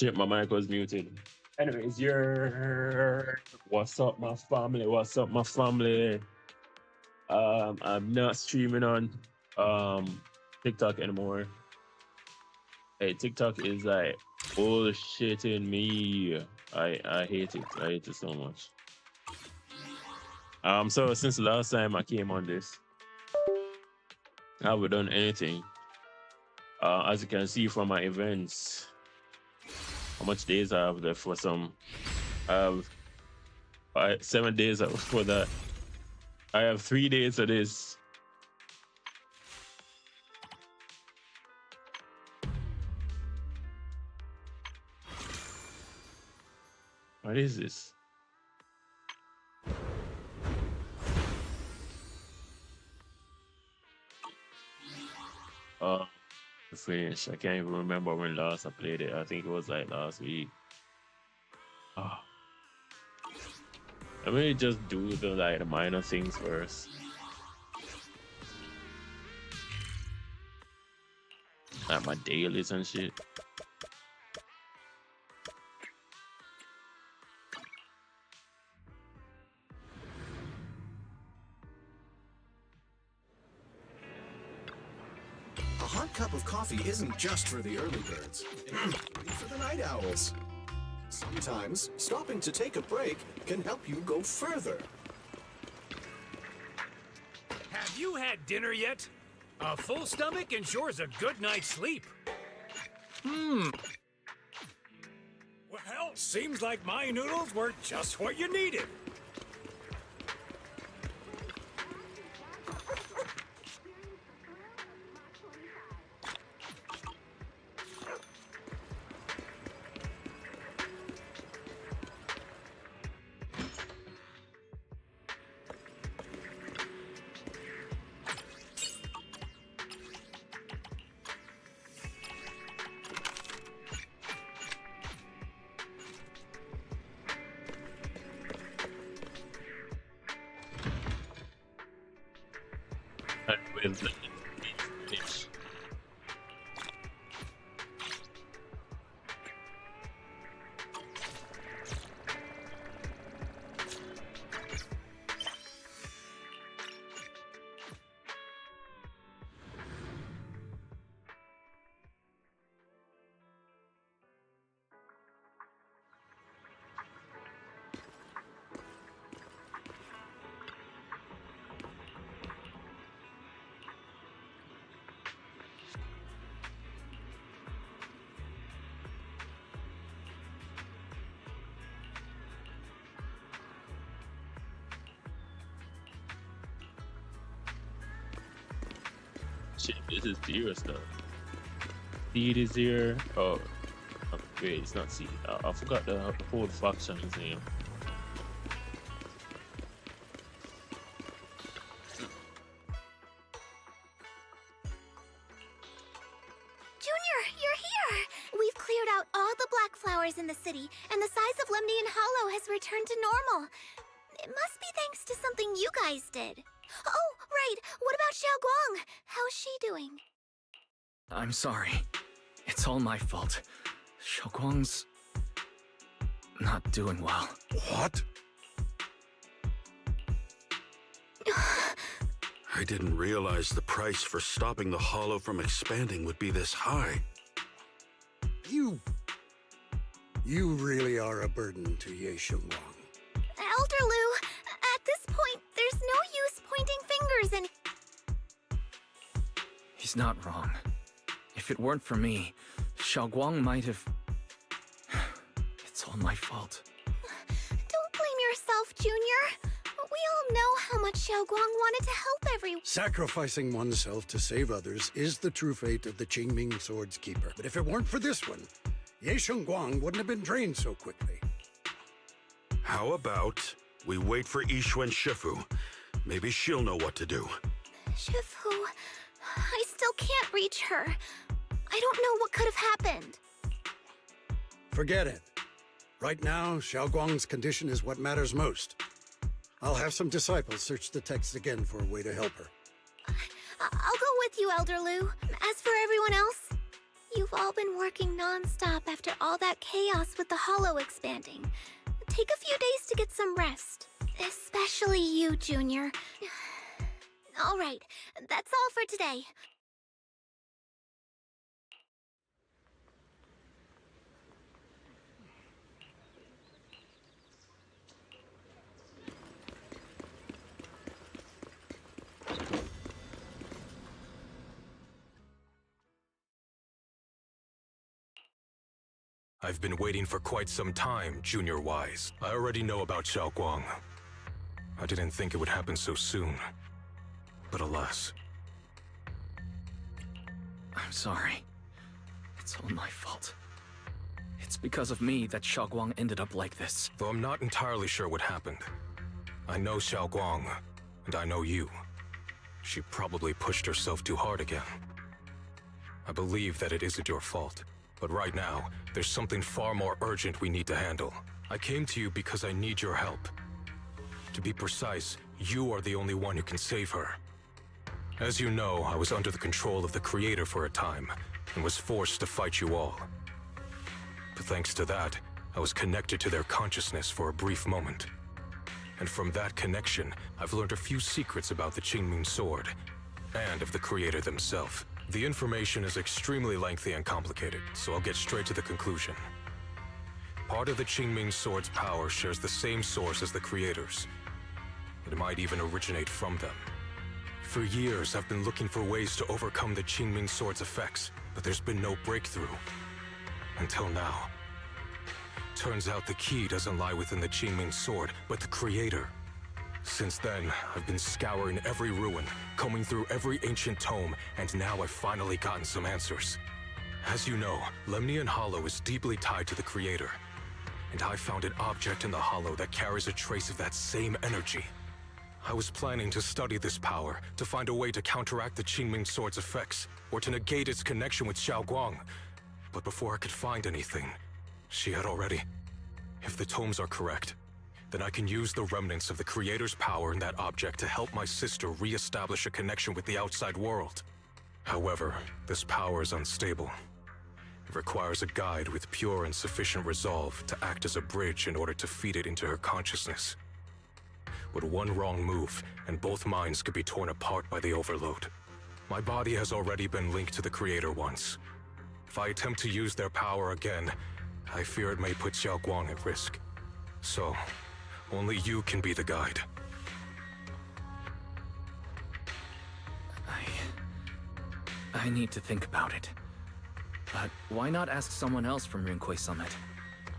shit, my mic was muted. Anyways, what's up, my family? What's up, my family? I'm not streaming on TikTok anymore. Hey, TikTok is like bullshitting me. I hate it. I hate it so much. So since the last time I came on this, I haven't done anything. As you can see from my events, how much days I have left for some. I have 7 days for that. I have 3 days of this. What is this? Finish. I can't even remember when last I played it. I think it was like last week. Oh. Let me just do the minor things first. Like my dailies and shit. A hot cup of coffee isn't just for the early birds. It's for the night owls. Sometimes, stopping to take a break can help you go further. Have you had dinner yet? A full stomach ensures a good night's sleep. Well, seems like my noodles were just what you needed. With the shit, this is zero stuff. Seed is here. Oh, wait, it's not seed. I forgot the whole faction's name. Junior, you're here! We've cleared out all the black flowers in the city, and the size of Lemnian Hollow has returned to normal. It must be thanks to something you guys did. Oh, right. What about Xiaoguang? How's she doing? I'm sorry. It's all my fault. Xiaoguang's not doing well. What? I didn't realize the price for stopping the hollow from expanding would be this high. You really are a burden to Ye Xiongguang. Elder Lu, at this point, there's no use pointing fingers and... He's not wrong. If it weren't for me, Xiaoguang might have... It's all my fault. Don't blame yourself, Junior. We all know how much Xiaoguang wanted to help everyone. Sacrificing oneself to save others is the true fate of the Qingming Sword's Keeper. But if it weren't for this one, Ye Xiongguang wouldn't have been drained so quickly. How about we wait for Yixuan Shifu? Maybe she'll know what to do. Shifu, I still can't reach her. I don't know what could have happened. Forget it. Right now, Xiaoguang's condition is what matters most. I'll have some disciples search the text again for a way to help her. I'll go with you, Elder Lu. As for everyone else, You've all been working non-stop after all that chaos with the Hollow expanding. Take a few days to get some rest. Especially you, Junior. All right, that's all for today. I've been waiting for quite some time, Junior Wise. I already know about Xiaoguang. I didn't think it would happen so soon. But alas. I'm sorry. It's all my fault. It's because of me that Xiaoguang ended up like this. Though I'm not entirely sure what happened. I know Xiaoguang, and I know you. She probably pushed herself too hard again. I believe that it isn't your fault. But right now, there's something far more urgent we need to handle. I came to you because I need your help. To be precise, you are the only one who can save her. As you know, I was under the control of the Creator for a time, and was forced to fight you all. But thanks to that, I was connected to their consciousness for a brief moment. And from that connection, I've learned a few secrets about the Qingming Sword, and of the Creator themselves. The information is extremely lengthy and complicated, so I'll get straight to the conclusion. Part of the Qingming Sword's power shares the same source as the Creator's. It might even originate from them. For years, I've been looking for ways to overcome the Qingming Sword's effects, but there's been no breakthrough. Until now. Turns out the key doesn't lie within the Qingming Sword, but the Creator. Since then, I've been scouring every ruin, combing through every ancient tome, and now I've finally gotten some answers. As you know, Lemnian Hollow is deeply tied to the Creator, and I found an object in the Hollow that carries a trace of that same energy. I was planning to study this power, to find a way to counteract the Qingming Sword's effects, or to negate its connection with Xiaoguang. But before I could find anything, she had already... If the tomes are correct, then I can use the remnants of the Creator's power in that object to help my sister re-establish a connection with the outside world. However, this power is unstable. It requires a guide with pure and sufficient resolve to act as a bridge in order to feed it into her consciousness. With one wrong move, and both minds could be torn apart by the overload. My body has already been linked to the Creator once. If I attempt to use their power again, I fear it may put Xiaoguang at risk. So, only you can be the guide. I need to think about it. But why not ask someone else from Yunquei Summit?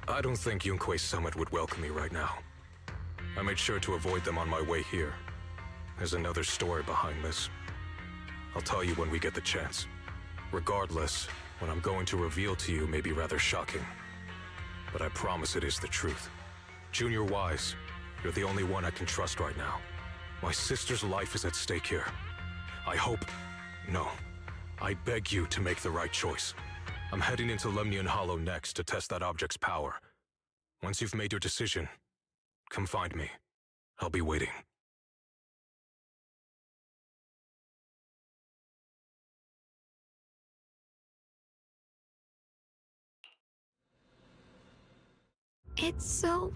I don't think Yunquei Summit would welcome me right now. I made sure to avoid them on my way here. There's another story behind this. I'll tell you when we get the chance. Regardless, what I'm going to reveal to you may be rather shocking. But I promise it is the truth. Junior Wise, you're the only one I can trust right now. My sister's life is at stake here. I hope... No. I beg you to make the right choice. I'm heading into Lemnian Hollow next to test that object's power. Once you've made your decision, come find me. I'll be waiting. It's so...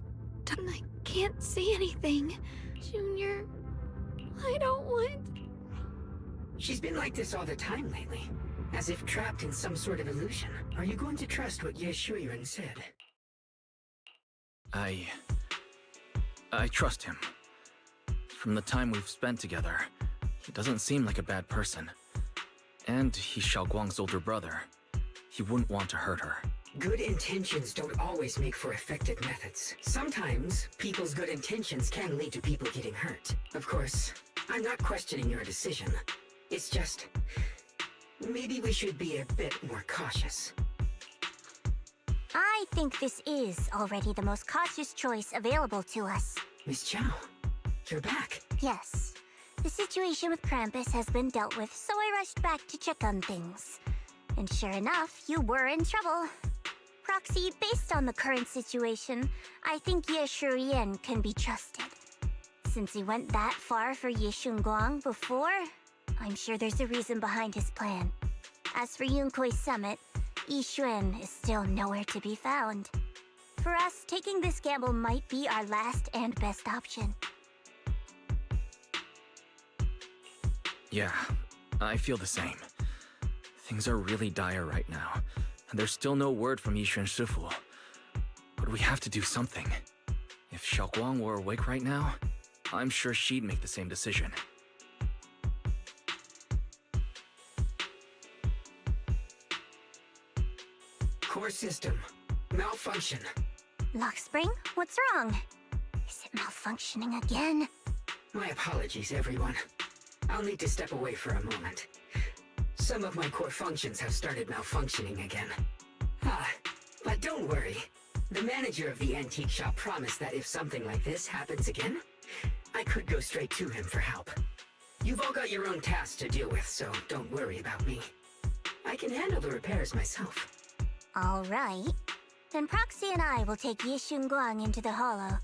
I can't see anything. Junior, I don't want... She's been like this all the time lately, as if trapped in some sort of illusion. Are you going to trust what Ye Shuyan said? I trust him. From the time we've spent together, he doesn't seem like a bad person. And he's Xiaoguang's older brother. He wouldn't want to hurt her. Good intentions don't always make for effective methods. Sometimes, people's good intentions can lead to people getting hurt. Of course, I'm not questioning your decision. It's just... maybe we should be a bit more cautious. I think this is already the most cautious choice available to us. Miss Chow, you're back. Yes. The situation with Krampus has been dealt with, so I rushed back to check on things. And sure enough, you were in trouble. Proxy, based on the current situation, I think Ye Shuyan can be trusted. Since he went that far for Ye Shunguang before, I'm sure there's a reason behind his plan. As for Yunquei Summit, Yixuan is still nowhere to be found. For us, taking this gamble might be our last and best option. Yeah, I feel the same. Things are really dire right now, and there's still no word from Yixuan Shifu. But we have to do something. If Xiaoguang were awake right now, I'm sure she'd make the same decision. Core system. Malfunction. Lockspring, what's wrong? Is it malfunctioning again? My apologies, everyone. I'll need to step away for a moment. Some of my core functions have started malfunctioning again. But don't worry. The manager of the antique shop promised that if something like this happens again, I could go straight to him for help. You've all got your own tasks to deal with, so don't worry about me. I can handle the repairs myself. All right. Then Proxy and I will take Yixun Guang into the hollow.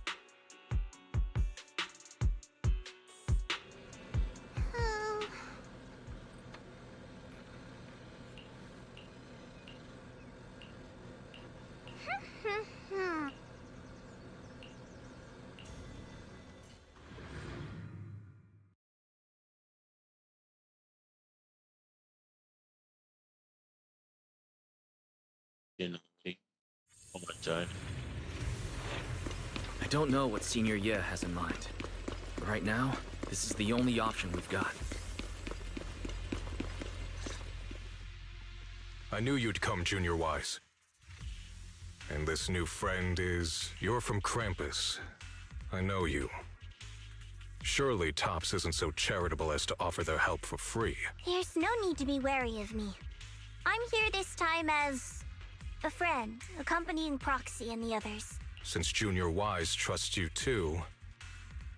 You know, take all my time. I don't know what Senior Ye has in mind. But right now, this is the only option we've got. I knew you'd come, Junior Wise. And this new friend is... You're from Krampus. I know you. Surely Tops isn't so charitable as to offer their help for free. There's no need to be wary of me. I'm here this time as a friend, accompanying Proxy and the others. Since Junior Wise trusts you too...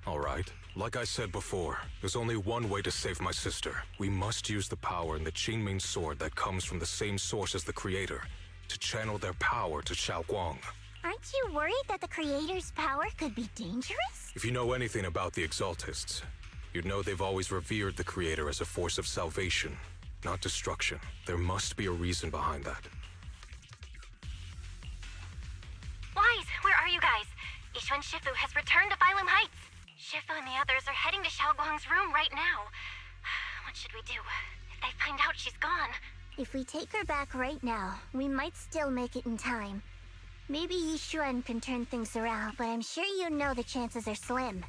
Alright. Like I said before, there's only one way to save my sister. We must use the power in the Qingming sword that comes from the same source as the Creator, to channel their power to Xiaoguang. Aren't you worried that the Creator's power could be dangerous? If you know anything about the Exaltists, you'd know they've always revered the Creator as a force of salvation, not destruction. There must be a reason behind that. Wise, where are you guys? Yixuan Shifu has returned to Phylum Heights. Shifu and the others are heading to Xiaoguang's room right now. What should we do? If they find out she's gone... If we take her back right now, we might still make it in time. Maybe Yixuan can turn things around, but I'm sure you know the chances are slim.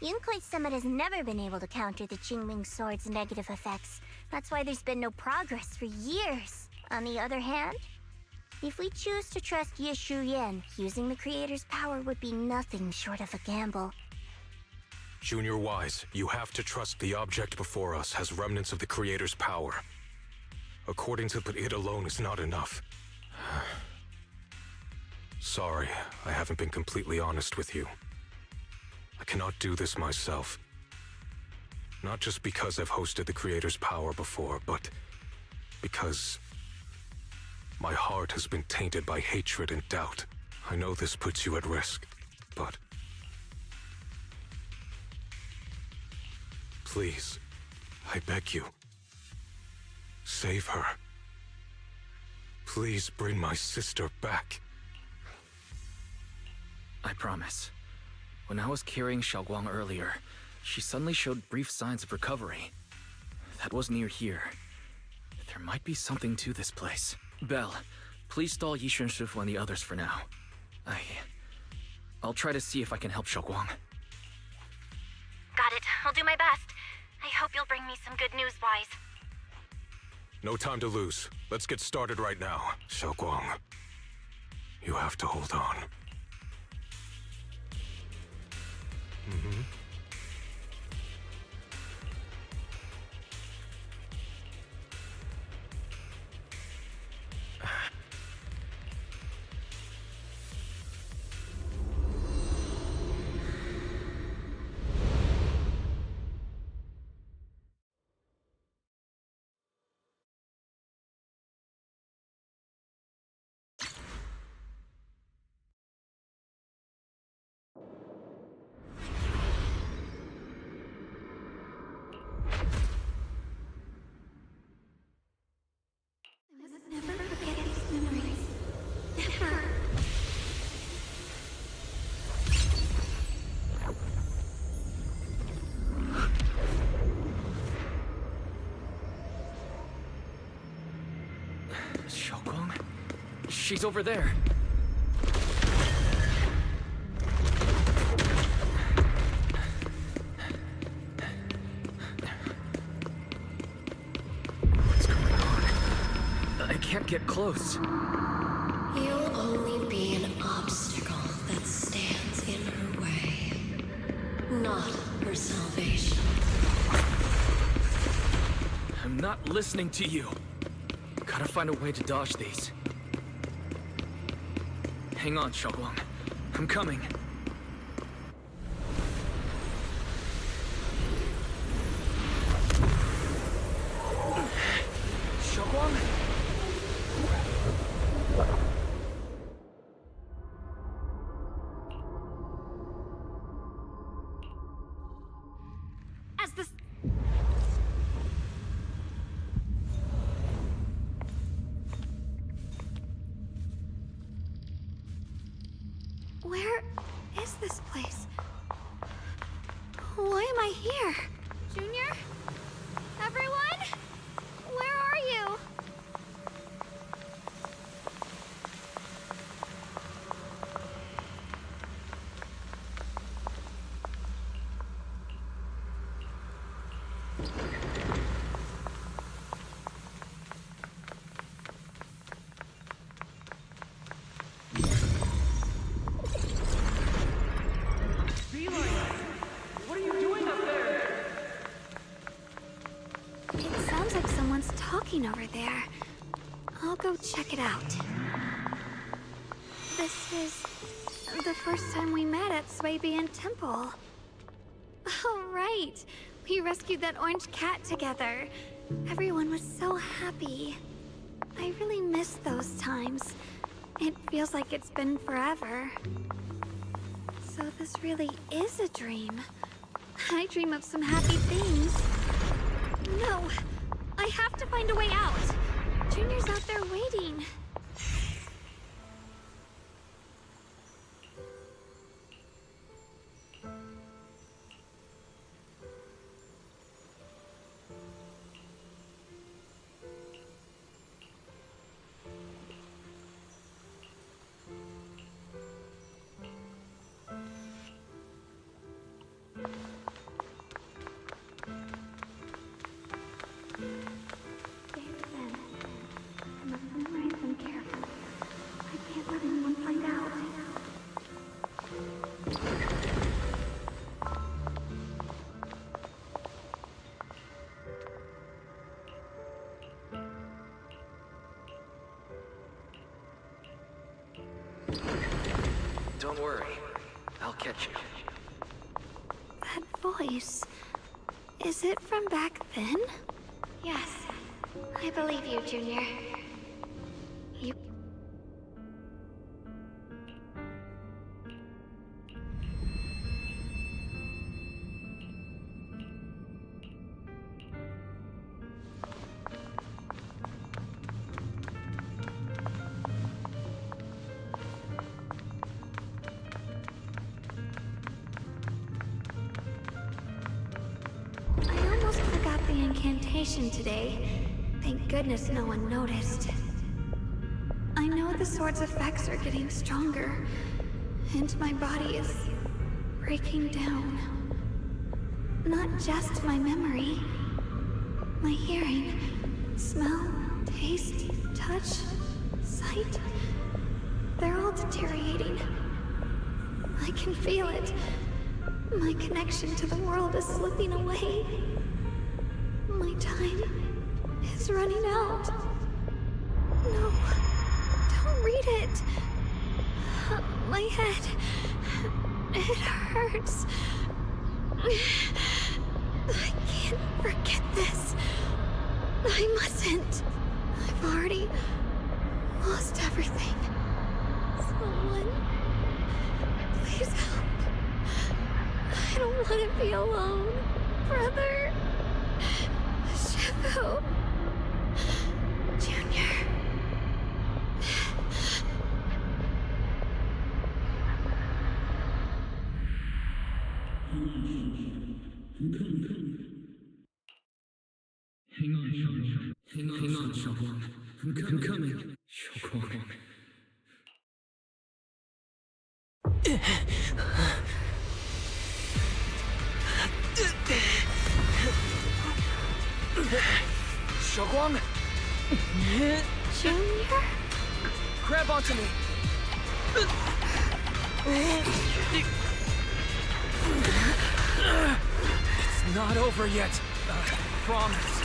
Yunkai Summit has never been able to counter the Qingming sword's negative effects. That's why there's been no progress for years. On the other hand, if we choose to trust Yishu Yan, using the Creator's power would be nothing short of a gamble. Junior Wise, you have to trust the object before us has remnants of the Creator's power. According to but it alone is not enough. Sorry, I haven't been completely honest with you. I cannot do this myself. Not just because I've hosted the Creator's power before, but because my heart has been tainted by hatred and doubt. I know this puts you at risk, but please, I beg you, save her. Please bring my sister back. I promise. When I was carrying Xiaoguang earlier, she suddenly showed brief signs of recovery. That was near here. There might be something to this place. Belle, please stall Yixuan Shifu and the others for now. I'll try to see if I can help Xiaoguang. Got it. I'll do my best. I hope you'll bring me some good news, Wise. No time to lose. Let's get started right now. Xiaoguang, you have to hold on. Xiaoguang? She's over there. What's going on? I can't get close. You'll only be an obstacle that stands in her way, not her salvation. I'm not listening to you. Gotta find a way to dodge these. Hang on, Xiaoguang. I'm coming. Xiaoguang? As the... Where is this place? Why am I here? Junior? Everyone? Where are you? What are you doing up there? It sounds like someone's talking over there. I'll go check it out. This is the first time we met at Swabian Temple. Oh, right. We rescued that orange cat together. Everyone was so happy. I really miss those times. It feels like it's been forever. So this really is a dream. I dream of some happy things. No, I have to find a way out. Junior's out there waiting. Don't worry. I'll catch you. That voice... is it from back then? Yes, I believe you, Junior. You... I almost forgot the incantation today. Thank goodness no one noticed. I know the sword's effects are getting stronger, and my body is breaking down. Not just my memory, my hearing, smell, taste, touch, sight. They're all deteriorating. I can feel it. My connection to the world is slipping away. My time is running out. No, don't read it. My head, it hurts. I can't forget this. I mustn't. I've already lost everything. Someone, please help. I don't want to be alone, brother. Shifu. Junior. Hang on, Xiaoguang. I'm coming. Xiaoguang. Xiaoguang! Junior? Grab onto me! It's not over yet. Promise.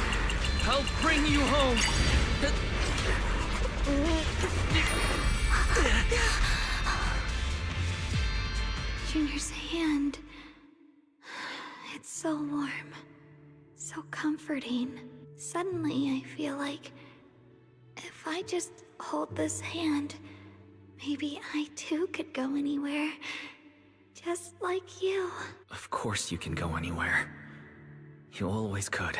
I'll bring you home. Junior's hand. It's so warm. So comforting. Suddenly, I feel like if I just hold this hand, maybe I too could go anywhere. Just like you. Of course you can go anywhere. You always could.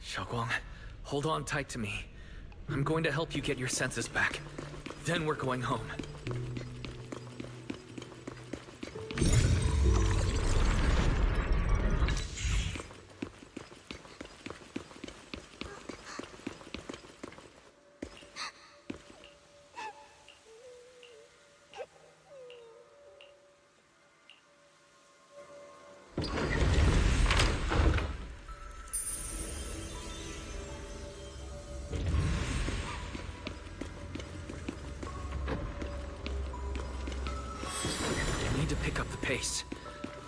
Xiaoguang, hold on tight to me. I'm going to help you get your senses back. Then we're going home. I need to pick up the pace.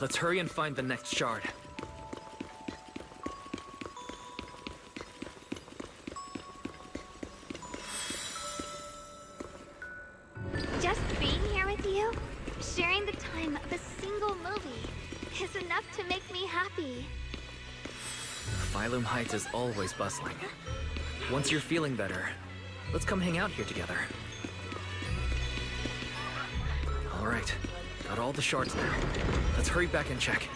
Let's hurry and find the next shard. Just being here with you, sharing the time of a single movie, is enough to make me happy. Phylum Heights is always bustling. Once you're feeling better, let's come hang out here together. All right, got all the shards now. Let's hurry back and check.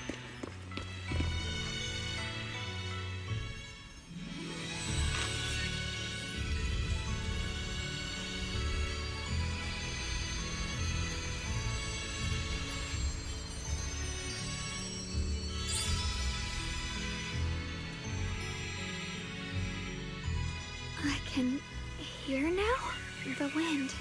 I can hear now? The wind.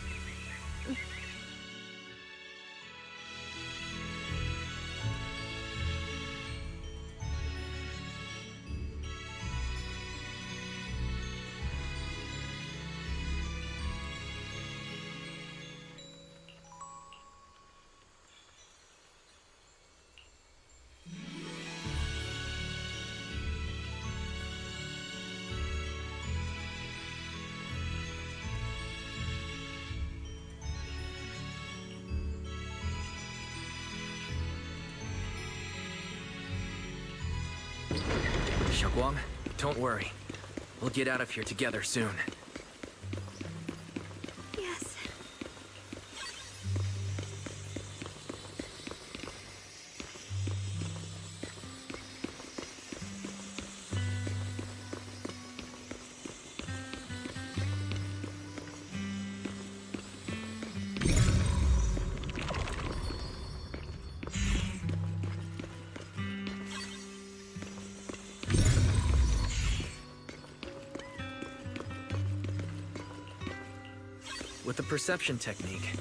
Xiaoguang, don't worry. We'll get out of here together soon. Yes. With the perception technique,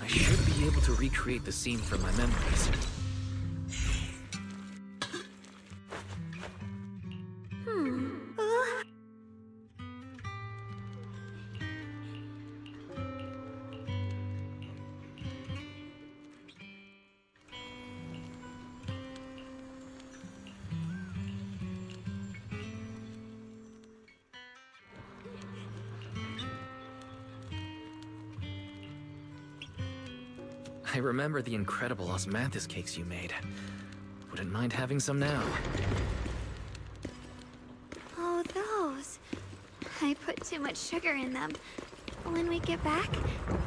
I should be able to recreate the scene from my memories. I remember the incredible osmanthus cakes you made. Wouldn't mind having some now. Oh, those. I put too much sugar in them. When we get back,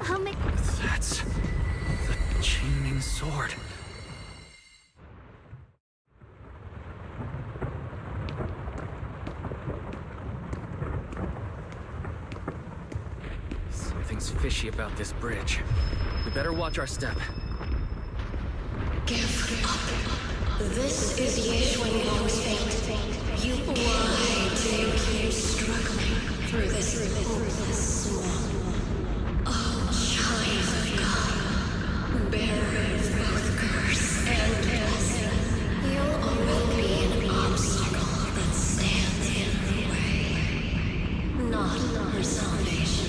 I'll make... That's the Chain Sword. Something's fishy about this bridge. We better watch our step. Give up. This is Yeshwen Gong's fate. You, why do you keep struggling through this hopeless swamp? Oh, child of God, bearer of both curse and blessing, you'll only be an obstacle that stands in her way, not her salvation.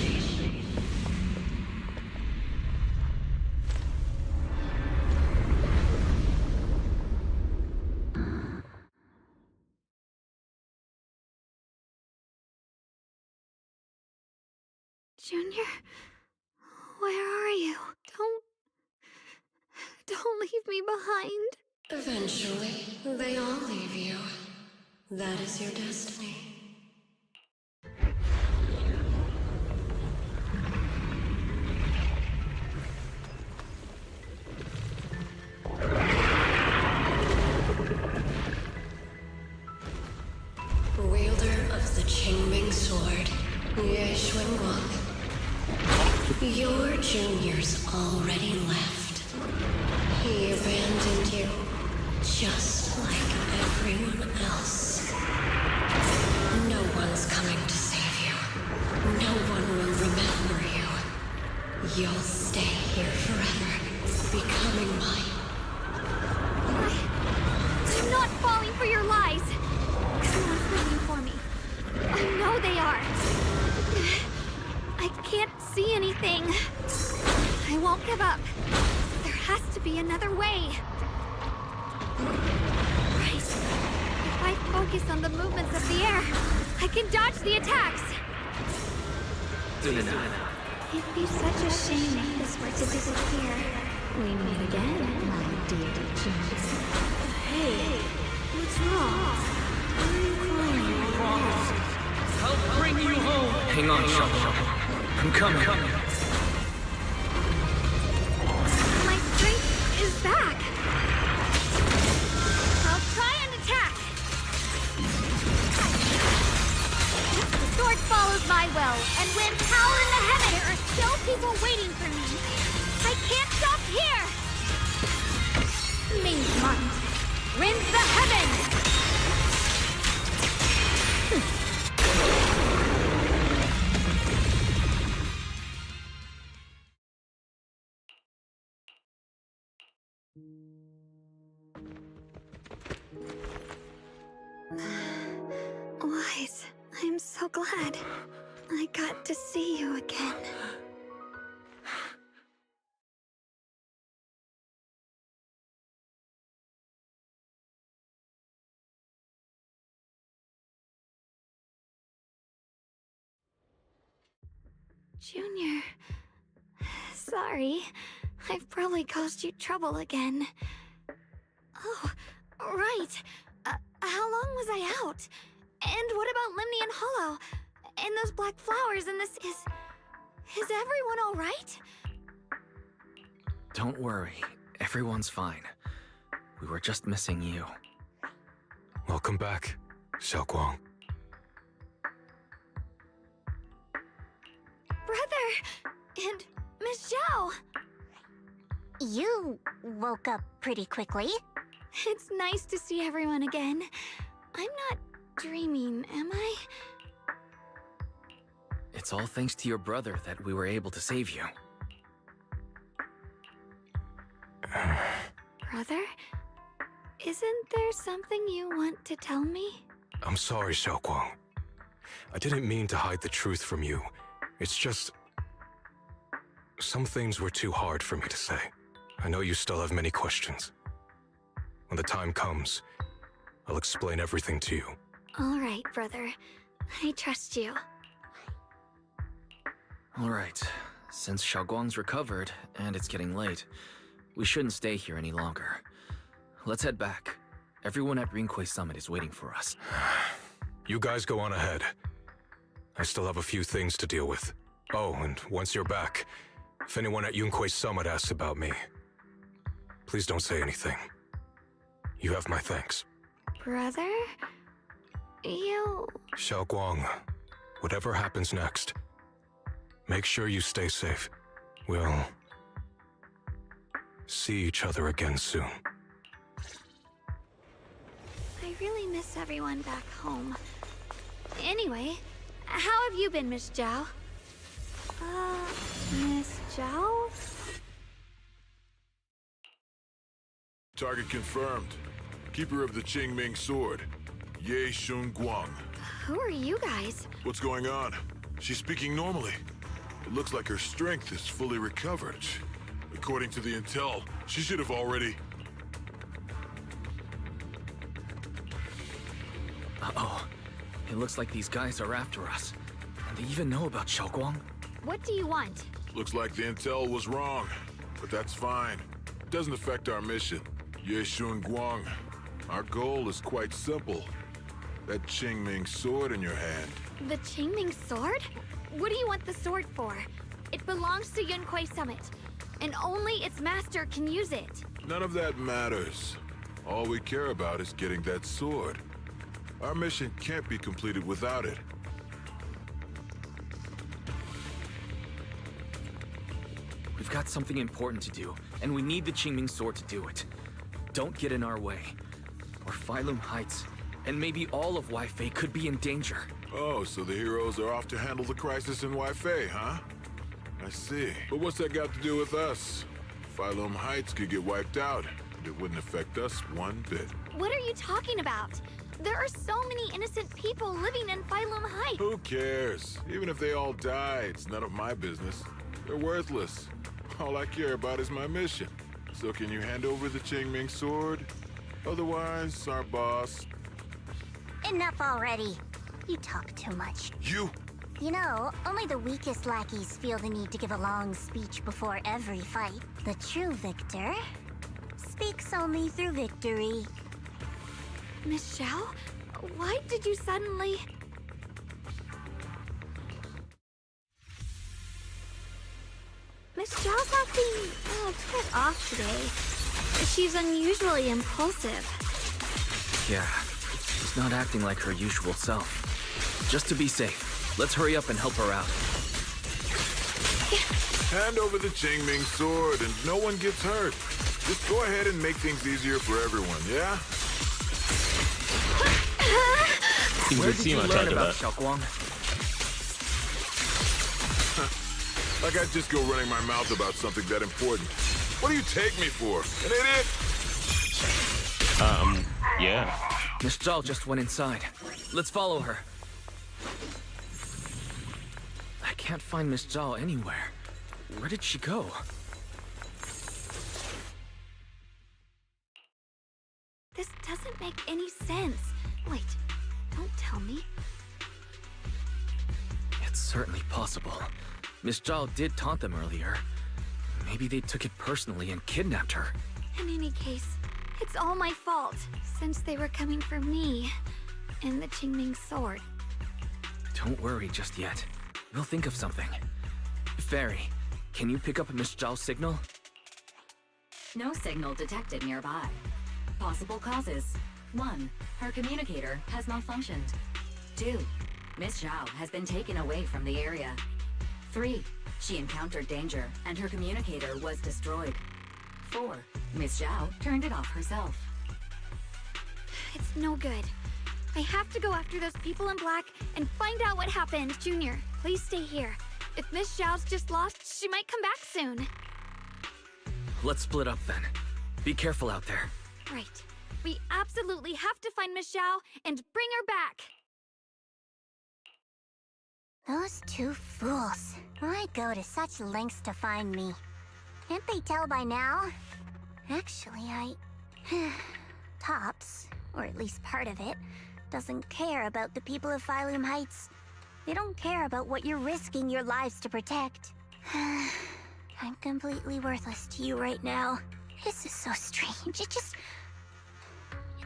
Junior, where are you? Don't leave me behind. Eventually, they all leave you. That is your destiny. Wielder of the Qingming Sword, Yeshwen Guang. Your junior's already left. He abandoned you, just like everyone else. No one's coming to save you. No one will remember you. You'll stay here forever, becoming mine. I'm not falling for your lies. Someone's waiting for me. I know they are. I can't see anything. I won't give up. There has to be another way. Right. If I focus on the movements of the air, I can dodge the attacks. It'd be such a shame if this were to disappear. We meet again, my dear Junior. Hey, what's wrong? Why are you crying? I'll bring you home. Hang on, Shao. I'm coming. My strength is back. I'll try and attack. The sword follows my will and wins power in the heaven. There are still people waiting for me. I can't stop here. mannn rends the heavens. Wise, I'm so glad I got to see you again. Junior, sorry. I've probably caused you trouble again. Oh, right. How long was I out? And what about Limnian Hollow? And those black flowers and this is everyone all right? Don't worry. Everyone's fine. We were just missing you. Welcome back, Xiaoguang. Brother! And Miss Zhao! You woke up pretty quickly. It's nice to see everyone again. I'm not dreaming, am I? It's all thanks to your brother that we were able to save you. Brother? Isn't there something you want to tell me? I'm sorry, Xiaoguang. I didn't mean to hide the truth from you. It's just... some things were too hard for me to say. I know you still have many questions. When the time comes, I'll explain everything to you. All right, brother. I trust you. All right. Since Xiaoguang's recovered, and it's getting late, we shouldn't stay here any longer. Let's head back. Everyone at Rinquei Summit is waiting for us. You guys go on ahead. I still have a few things to deal with. Oh, and once you're back, if anyone at Yunquei Summit asks about me, please don't say anything. You have my thanks. Brother? You... Xiaoguang, whatever happens next, make sure you stay safe. We'll see each other again soon. I really miss everyone back home. Anyway, how have you been, Miss Zhao? Miss Zhao? Target confirmed. Keeper of the Qingming Sword, Ye Shun Guang. Who are you guys? What's going on? She's speaking normally. It looks like her strength is fully recovered. According to the intel, she should have already... Uh-oh. It looks like these guys are after us. And they even know about Xiaoguang. What do you want? Looks like the intel was wrong, but that's fine. It doesn't affect our mission. Ye Shun Guang, our goal is quite simple. That Qingming sword in your hand. The Qingming sword? What do you want the sword for? It belongs to Yunquei Summit, and only its master can use it. None of that matters. All we care about is getting that sword. Our mission can't be completed without it. We've got something important to do, and we need the Qingming sword to do it. Don't get in our way, or Phylum Heights, and maybe all of Weifei could be in danger. Oh, so the heroes are off to handle the crisis in Weifei, huh? I see. But what's that got to do with us? Phylum Heights could get wiped out, and it wouldn't affect us one bit. What are you talking about? There are so many innocent people living in Phylum Heights. Who cares? Even if they all die, it's none of my business. They're worthless. All I care about is my mission. So can you hand over the Qingming sword? Otherwise, our boss... Enough already. You talk too much. You? You know, only the weakest lackeys feel the need to give a long speech before every fight. The true victor speaks only through victory. Miss Zhao? Why did you suddenly... Miss Zhao's acting a bit off today. She's unusually impulsive. Yeah, she's not acting like her usual self. Just to be safe, let's hurry up and help her out. Hand over the Qingming sword and no one gets hurt. Just go ahead and make things easier for everyone, yeah? Where did you learn about Xiaoguang? Like I'd just go running my mouth about something that important. What do you take me for? An idiot? Yeah. Miss Zhao just went inside. Let's follow her. I can't find Miss Zhao anywhere. Where did she go? This doesn't make any sense. Wait, don't tell me. It's certainly possible. Miss Zhao did taunt them earlier. Maybe they took it personally and kidnapped her. In any case, it's all my fault, since they were coming for me and the Qingming sword. Don't worry just yet. We'll think of something. Fairy, can you pick up Miss Zhao's signal? No signal detected nearby. Possible causes. 1. Her communicator has malfunctioned. 2. Miss Zhao has been taken away from the area. 3. She encountered danger, and her communicator was destroyed. 4. Miss Zhao turned it off herself. It's no good. I have to go after those people in black and find out what happened, Junior. Please stay here. If Miss Zhao's just lost, she might come back soon. Let's split up then. Be careful out there. Right. We absolutely have to find Miss Zhao and bring her back. Those two fools. Why go to such lengths to find me? Can't they tell by now? Actually, Tops, or at least part of it, doesn't care about the people of Phylum Heights. They don't care about what you're risking your lives to protect. I'm completely worthless to you right now. This is so strange. It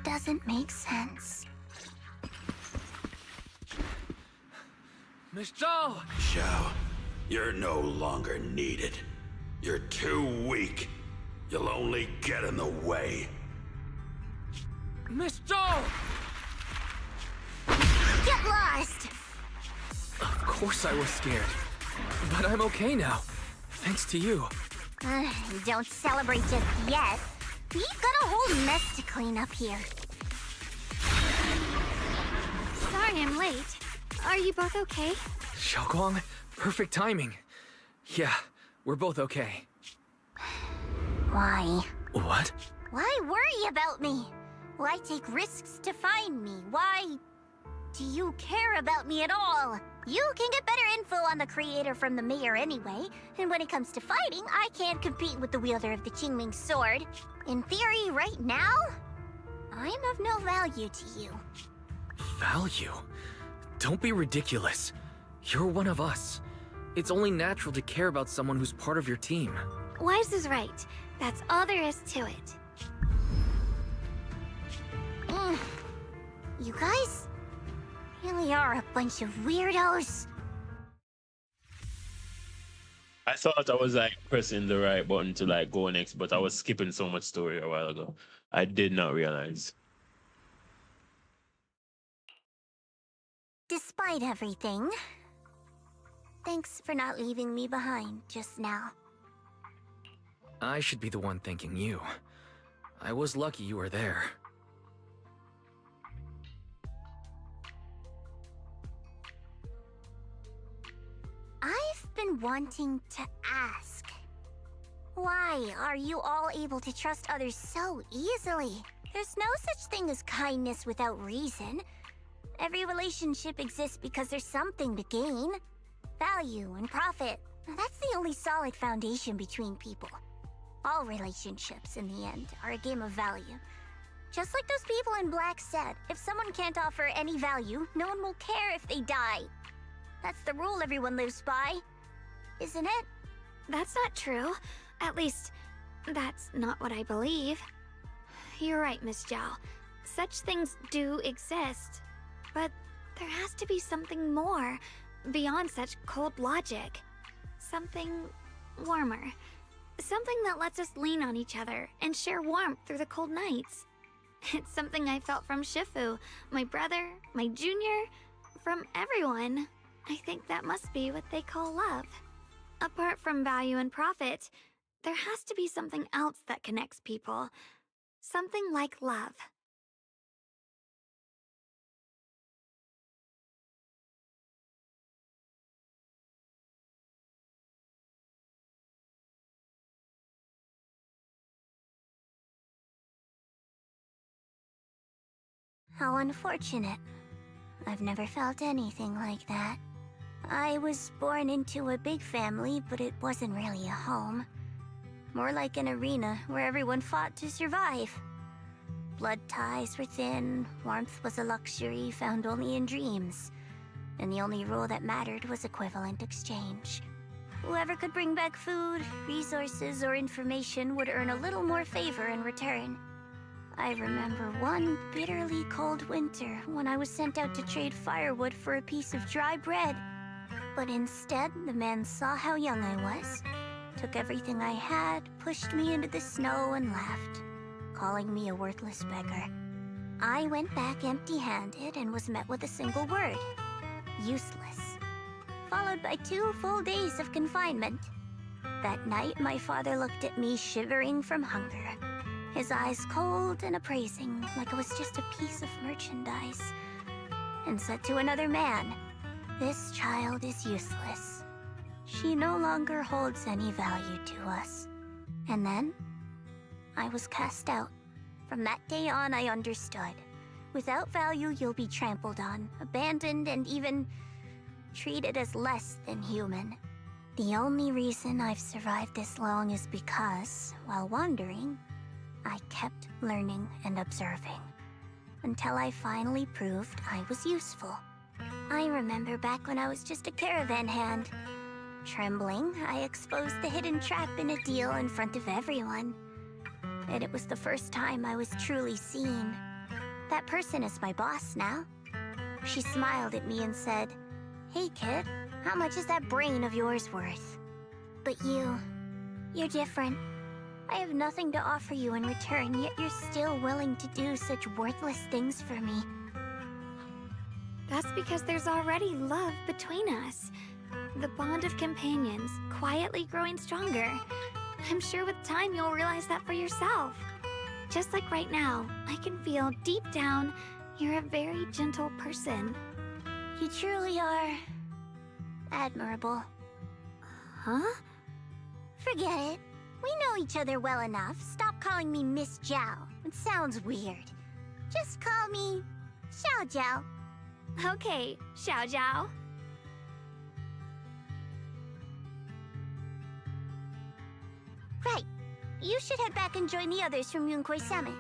doesn't make sense. Miss Zhao! Zhao, you're no longer needed. You're too weak. You'll only get in the way. Miss Zhao! Get lost! Of course I was scared. But I'm okay now. Thanks to you. Don't celebrate just yet. We've got a whole mess to clean up here. Sorry I'm late. Are you both okay? Xiaoguang, perfect timing. Yeah, we're both okay. Why? What? Why worry about me? Why take risks to find me? Why do you care about me at all? You can get better info on the creator from the mayor anyway, and when it comes to fighting, I can't compete with the wielder of the Qingming sword. In theory, right now, I'm of no value to you. Value? Don't be ridiculous. You're one of us. It's only natural to care about someone who's part of your team. Wise is right. That's all there is to it. You guys really are a bunch of weirdos. I thought I was like pressing the right button to like go next, but I was skipping so much story a while ago. I did not realize. Despite everything, thanks for not leaving me behind just now. I should be the one thanking you. I was lucky you were there. I've been wanting to ask. Why are you all able to trust others so easily? There's no such thing as kindness without reason. Every relationship exists because there's something to gain. Value and profit. That's the only solid foundation between people. All relationships, in the end, are a game of value. Just like those people in Black said, if someone can't offer any value, no one will care if they die. That's the rule everyone lives by, isn't it? That's not true. At least, that's not what I believe. You're right, Miss Zhao. Such things do exist. But there has to be something more, beyond such cold logic. Something warmer. Something that lets us lean on each other and share warmth through the cold nights. It's something I felt from Shifu, my brother, my junior, from everyone. I think that must be what they call love. Apart from value and profit, there has to be something else that connects people. Something like love. How unfortunate. I've never felt anything like that. I was born into a big family, but it wasn't really a home. More like an arena where everyone fought to survive. Blood ties were thin, warmth was a luxury found only in dreams, and the only rule that mattered was equivalent exchange. Whoever could bring back food, resources, or information would earn a little more favor in return. I remember one bitterly cold winter when I was sent out to trade firewood for a piece of dry bread. But instead, the man saw how young I was, took everything I had, pushed me into the snow, and left, calling me a worthless beggar. I went back empty-handed and was met with a single word: useless. Followed by 2 full days of confinement. That night, my father looked at me shivering from hunger. His eyes cold and appraising, like it was just a piece of merchandise, and said to another man, This child is useless. She no longer holds any value to us. And then, I was cast out. From that day on, I understood. Without value, you'll be trampled on, abandoned, and even treated as less than human. The only reason I've survived this long is because, while wandering, I kept learning and observing. Until I finally proved I was useful. I remember back when I was just a caravan hand. Trembling, I exposed the hidden trap in a deal in front of everyone. And it was the first time I was truly seen. That person is my boss now. She smiled at me and said, "Hey kid, how much is that brain of yours worth?" But you're different. I have nothing to offer you in return, yet you're still willing to do such worthless things for me. That's because there's already love between us. The bond of companions, quietly growing stronger. I'm sure with time you'll realize that for yourself. Just like right now, I can feel deep down you're a very gentle person. You truly are admirable. Huh? Forget it. We know each other well enough. Stop calling me Miss Zhao. It sounds weird. Just call me Xiao Zhao. Okay, Xiao Zhao. Right. You should head back and join the others from Yunkuei Summit.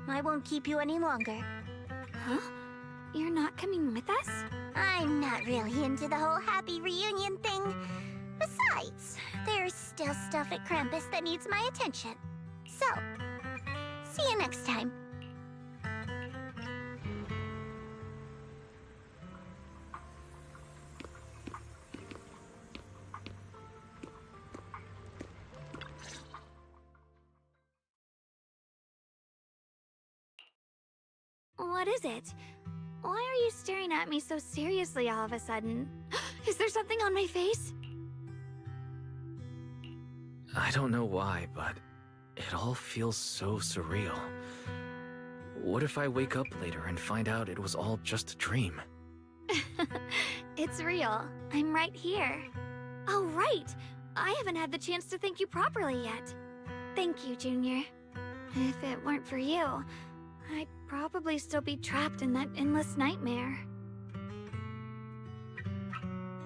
I won't keep you any longer. Huh? You're not coming with us? I'm not really into the whole happy reunion thing. Besides, there's still stuff at Krampus that needs my attention. So, see you next time. What is it? Why are you staring at me so seriously all of a sudden? Is there something on my face? I don't know why, but it all feels so surreal. What if I wake up later and find out it was all just a dream? It's real. I'm right here. Oh, right! I haven't had the chance to thank you properly yet. Thank you, Junior. If it weren't for you, I'd probably still be trapped in that endless nightmare.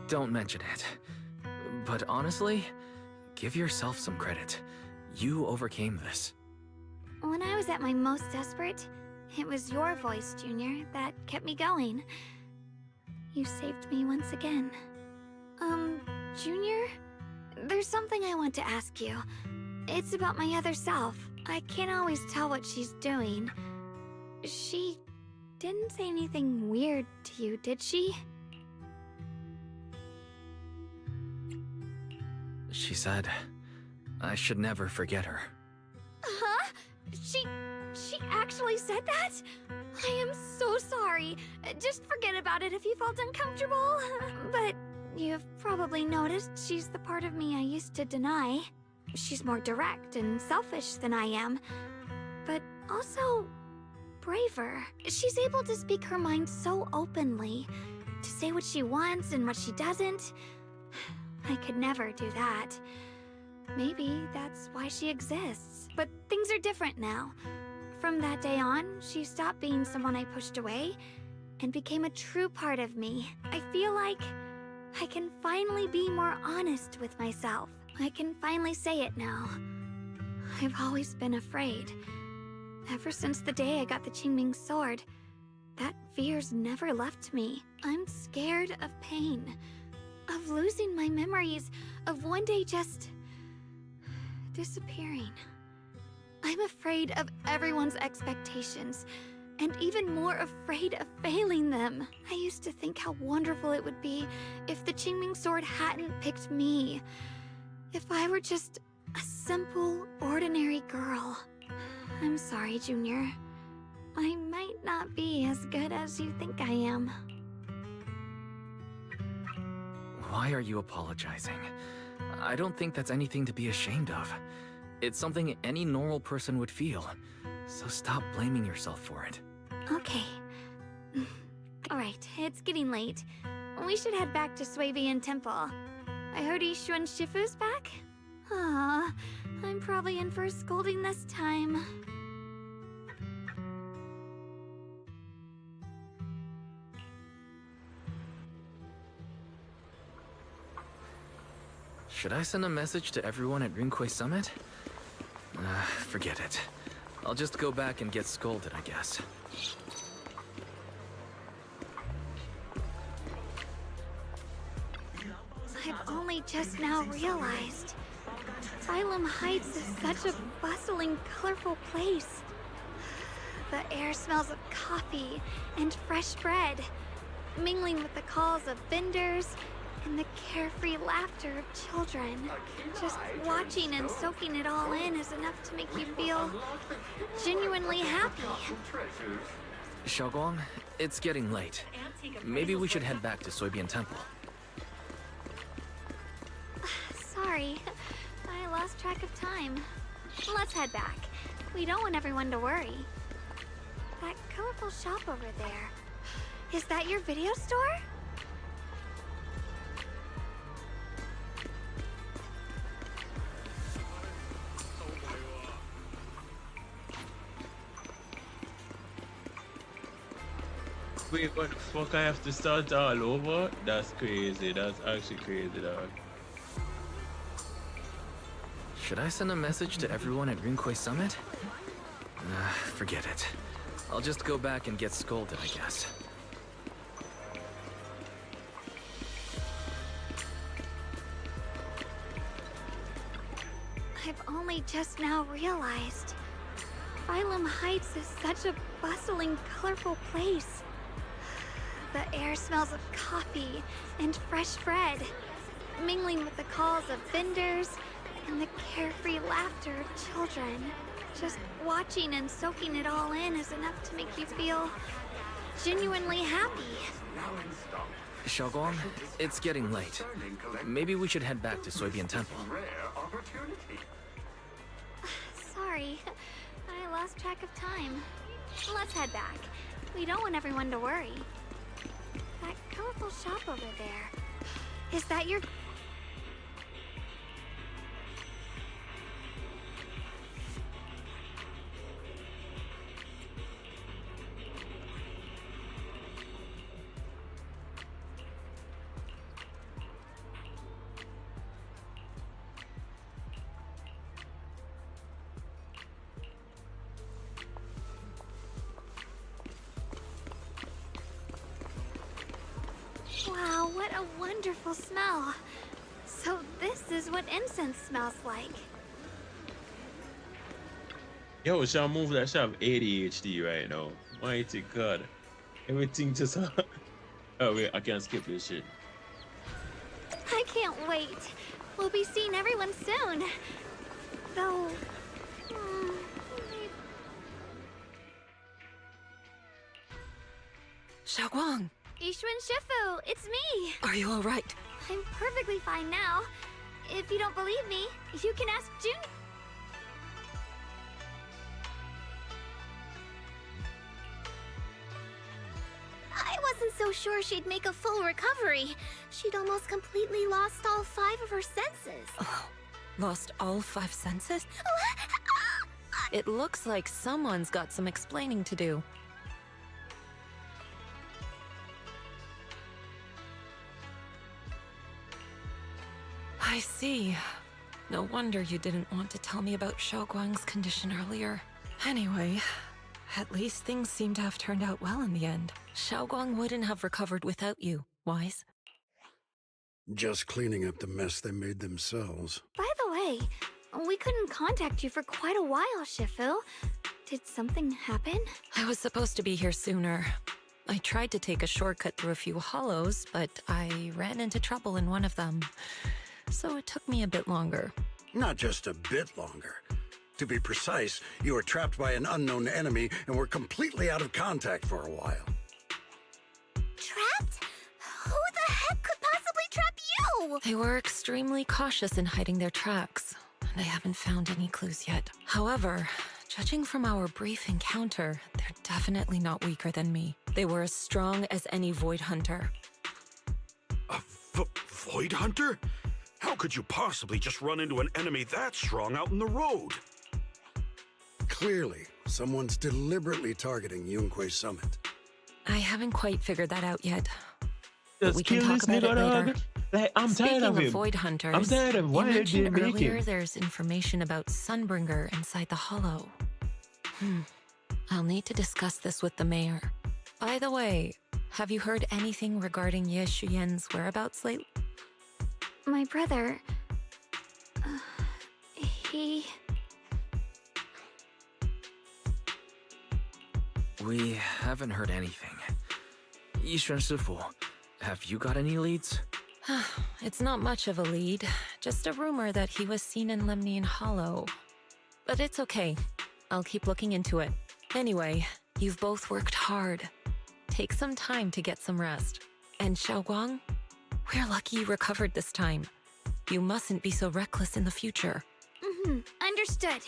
Don't mention it. But honestly, give yourself some credit. You overcame this. When I was at my most desperate, it was your voice, Junior, that kept me going. You saved me once again. Junior? There's something I want to ask you. It's about my other self. I can't always tell what she's doing. She didn't say anything weird to you, did she? She said, I should never forget her. Huh? She actually said that? I am so sorry. Just forget about it if you felt uncomfortable. But you've probably noticed she's the part of me I used to deny. She's more direct and selfish than I am, but also braver. She's able to speak her mind so openly, to say what she wants and what she doesn't. I could never do that. Maybe that's why she exists. But things are different now. From that day on, she stopped being someone I pushed away and became a true part of me. I feel like I can finally be more honest with myself. I can finally say it now. I've always been afraid. Ever since the day I got the Qingming sword, that fear's never left me. I'm scared of pain, of losing my memories, of one day just disappearing. I'm afraid of everyone's expectations, and even more afraid of failing them. I used to think how wonderful it would be if the Qingming sword hadn't picked me. If I were just a simple, ordinary girl. I'm sorry, Junior. I might not be as good as you think I am. Why are you apologizing? I don't think that's anything to be ashamed of. It's something any normal person would feel. So stop blaming yourself for it. Okay. Alright, it's getting late. we should head back to Swabian Temple. I heard Ishun Shifu's back? Aw, I'm probably in for a scolding this time. Should I send a message to everyone at Rinkway Summit? Forget it. I'll just go back and get scolded, I guess. I've only just now realized. Phylum Heights is such a bustling, colorful place. The air smells of coffee and fresh bread, mingling with the calls of vendors and the carefree laughter of children. Just watching and soaking it all in is enough to make you feel genuinely happy. Xiaoguang, it's getting late. Maybe we should head back to Soybian Temple. Sorry, I lost track of time. Let's head back. We don't want everyone to worry. That colorful shop over there. Is that your video store? Wait, what the fuck? I have to start all over? That's crazy. That's actually crazy, dog. Should I send a message to everyone at Rinkway Summit? Forget it. I'll just go back and get scolded, I guess. I've only just now realized. Phylum Heights is such a bustling, colorful place. The air smells of coffee and fresh bread, mingling with the calls of vendors and the carefree laughter of children. Just watching and soaking it all in is enough to make you feel genuinely happy. Xiaoguang, it's getting late. Maybe we should head back to Soybian Temple. Sorry, I lost track of time. Let's head back. We don't want everyone to worry. That colorful shop over there. Is that your... Wow, what a wonderful smell. So this is what incense smells like. Yo, shall move that shop ADHD right now. Mighty God. Everything just... Oh wait, I can't skip this shit. I can't wait. We'll be seeing everyone soon. Though... Xiaoguang! Ishun Shifu, it's me! Are you alright? I'm perfectly fine now. If you don't believe me, you can ask Jun... I wasn't so sure she'd make a full recovery. She'd almost completely lost all 5 of her senses. Oh, lost all 5 senses? It looks like someone's got some explaining to do. I see. No wonder you didn't want to tell me about Xiaoguang's condition earlier. Anyway, at least things seem to have turned out well in the end. Xiaoguang wouldn't have recovered without you, Wise. Just cleaning up the mess they made themselves. By the way, we couldn't contact you for quite a while, Shifu. Did something happen? I was supposed to be here sooner. I tried to take a shortcut through a few hollows, but I ran into trouble in one of them. So it took me a bit longer. Not just a bit longer. To be precise, you were trapped by an unknown enemy and were completely out of contact for a while. Trapped? Who the heck could possibly trap you? They were extremely cautious in hiding their tracks, and I haven't found any clues yet. However, judging from our brief encounter, they're definitely not weaker than me. They were as strong as any Void Hunter. Void Hunter? How could you possibly just run into an enemy that strong out in the road? Clearly, someone's deliberately targeting Yunquei Summit. I haven't quite figured that out yet. But Just we can kill talk this about it nigga, later. dog. Like, I'm tired Speaking of him. Void Hunters, I'm tired of why you they mentioned didn't make earlier him. there's information about Sunbringer inside the Hollow. I'll need to discuss this with the mayor. By the way, have you heard anything regarding Ye Shuyen's whereabouts lately? My brother... he... We haven't heard anything. Yishuan Shifu, have you got any leads? It's not much of a lead, just a rumor that he was seen in Lemnian Hollow. But it's okay. I'll keep looking into it. Anyway, you've both worked hard. Take some time to get some rest. And Xiaoguang, we're lucky you recovered this time. You mustn't be so reckless in the future. Understood.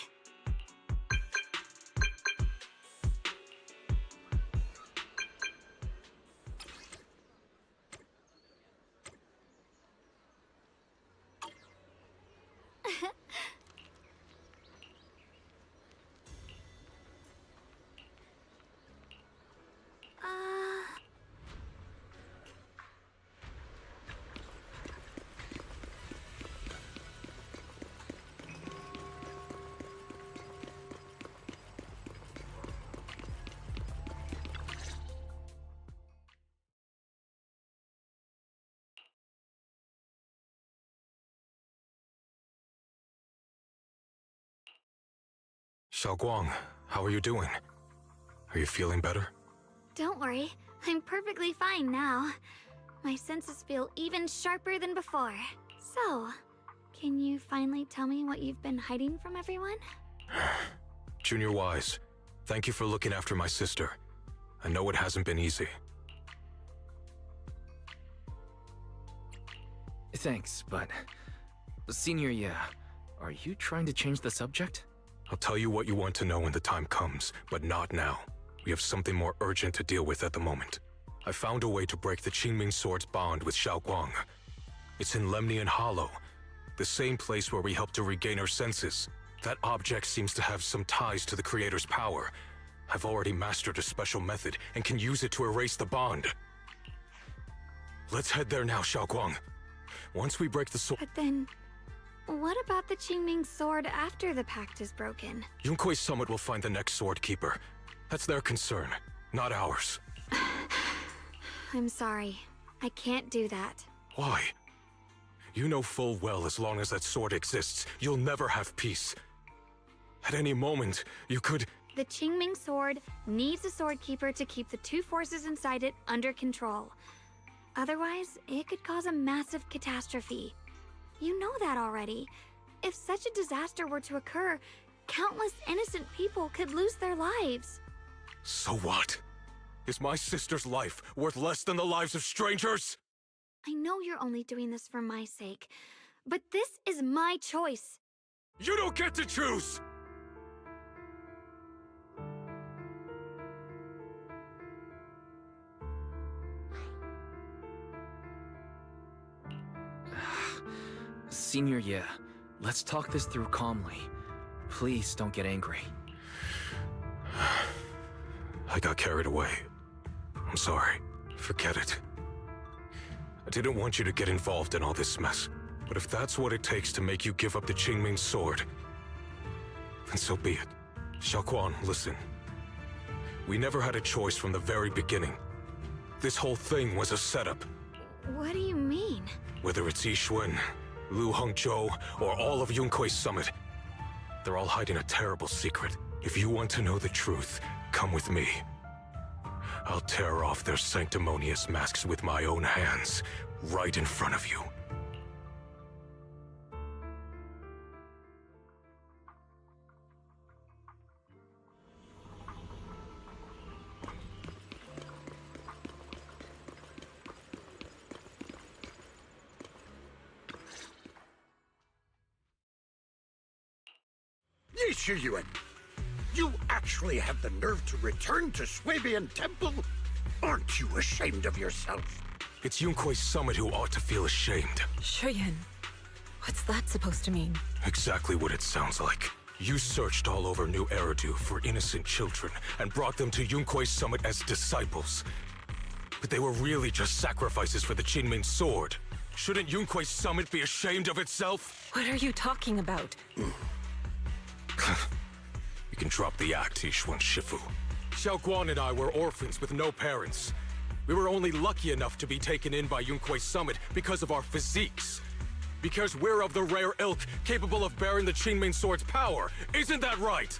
Xiaoguang, how are you doing? Are you feeling better? Don't worry, I'm perfectly fine now. My senses feel even sharper than before. So, can you finally tell me what you've been hiding from everyone? Junior Wise, thank you for looking after my sister. I know it hasn't been easy. Thanks, but... Senior, are you trying to change the subject? I'll tell you what you want to know when the time comes, but not now. We have something more urgent to deal with at the moment. I found a way to break the Qingming Sword's bond with Xiaoguang. It's in Lemnian Hollow, the same place where we helped to regain her senses. That object seems to have some ties to the Creator's power. I've already mastered a special method and can use it to erase the bond. Let's head there now, Xiaoguang. Once we break the sword... But then, what about the Qingming Sword after the pact is broken? Yunquei Summit will find the next Sword Keeper. That's their concern, not ours. I'm sorry. I can't do that. Why? You know full well as long as that sword exists, you'll never have peace. At any moment, you could... The Qingming Sword needs a Sword Keeper to keep the two forces inside it under control. Otherwise, it could cause a massive catastrophe. You know that already. If such a disaster were to occur, countless innocent people could lose their lives. So what? Is my sister's life worth less than the lives of strangers? I know you're only doing this for my sake, but this is my choice. You don't get to choose! Senior, let's talk this through calmly. Please don't get angry. I got carried away. I'm sorry. Forget it. I didn't want you to get involved in all this mess, but if that's what it takes to make you give up the Qingming Sword, then so be it. Xiaoguang, listen. We never had a choice from the very beginning. This whole thing was a setup. What do you mean? Whether it's Yishuan, Lu Hongzhou, or all of Yunquei Summit, they're all hiding a terrible secret. If you want to know the truth, come with me. I'll tear off their sanctimonious masks with my own hands, right in front of you. Ye Shiyuan, you actually have the nerve to return to Swabian Temple? Aren't you ashamed of yourself? It's Yunkui's summit who ought to feel ashamed. Shuyan, what's that supposed to mean? Exactly what it sounds like. You searched all over New Eridu for innocent children and brought them to Yunkui's summit as disciples. But they were really just sacrifices for the Qingming sword. Shouldn't Yunkui's summit be ashamed of itself? What are you talking about? You can drop the act, Yixuan Shifu. Xiaoguang and I were orphans with no parents. We were only lucky enough to be taken in by Yunkui's summit because of our physiques. Because we're of the rare ilk capable of bearing the Qingming sword's power. Isn't that right?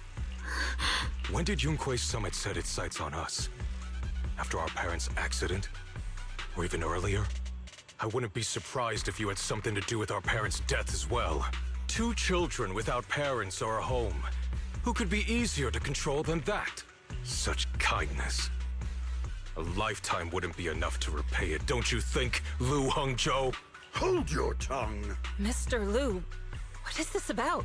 When did Yunkui's summit set its sights on us? After our parents' accident? Or even earlier? I wouldn't be surprised if you had something to do with our parents' death as well. 2 children without parents or a home. Who could be easier to control than that? Such kindness. A lifetime wouldn't be enough to repay it, don't you think, Lu Hengzhou? Hold your tongue! Mr. Lu, what is this about?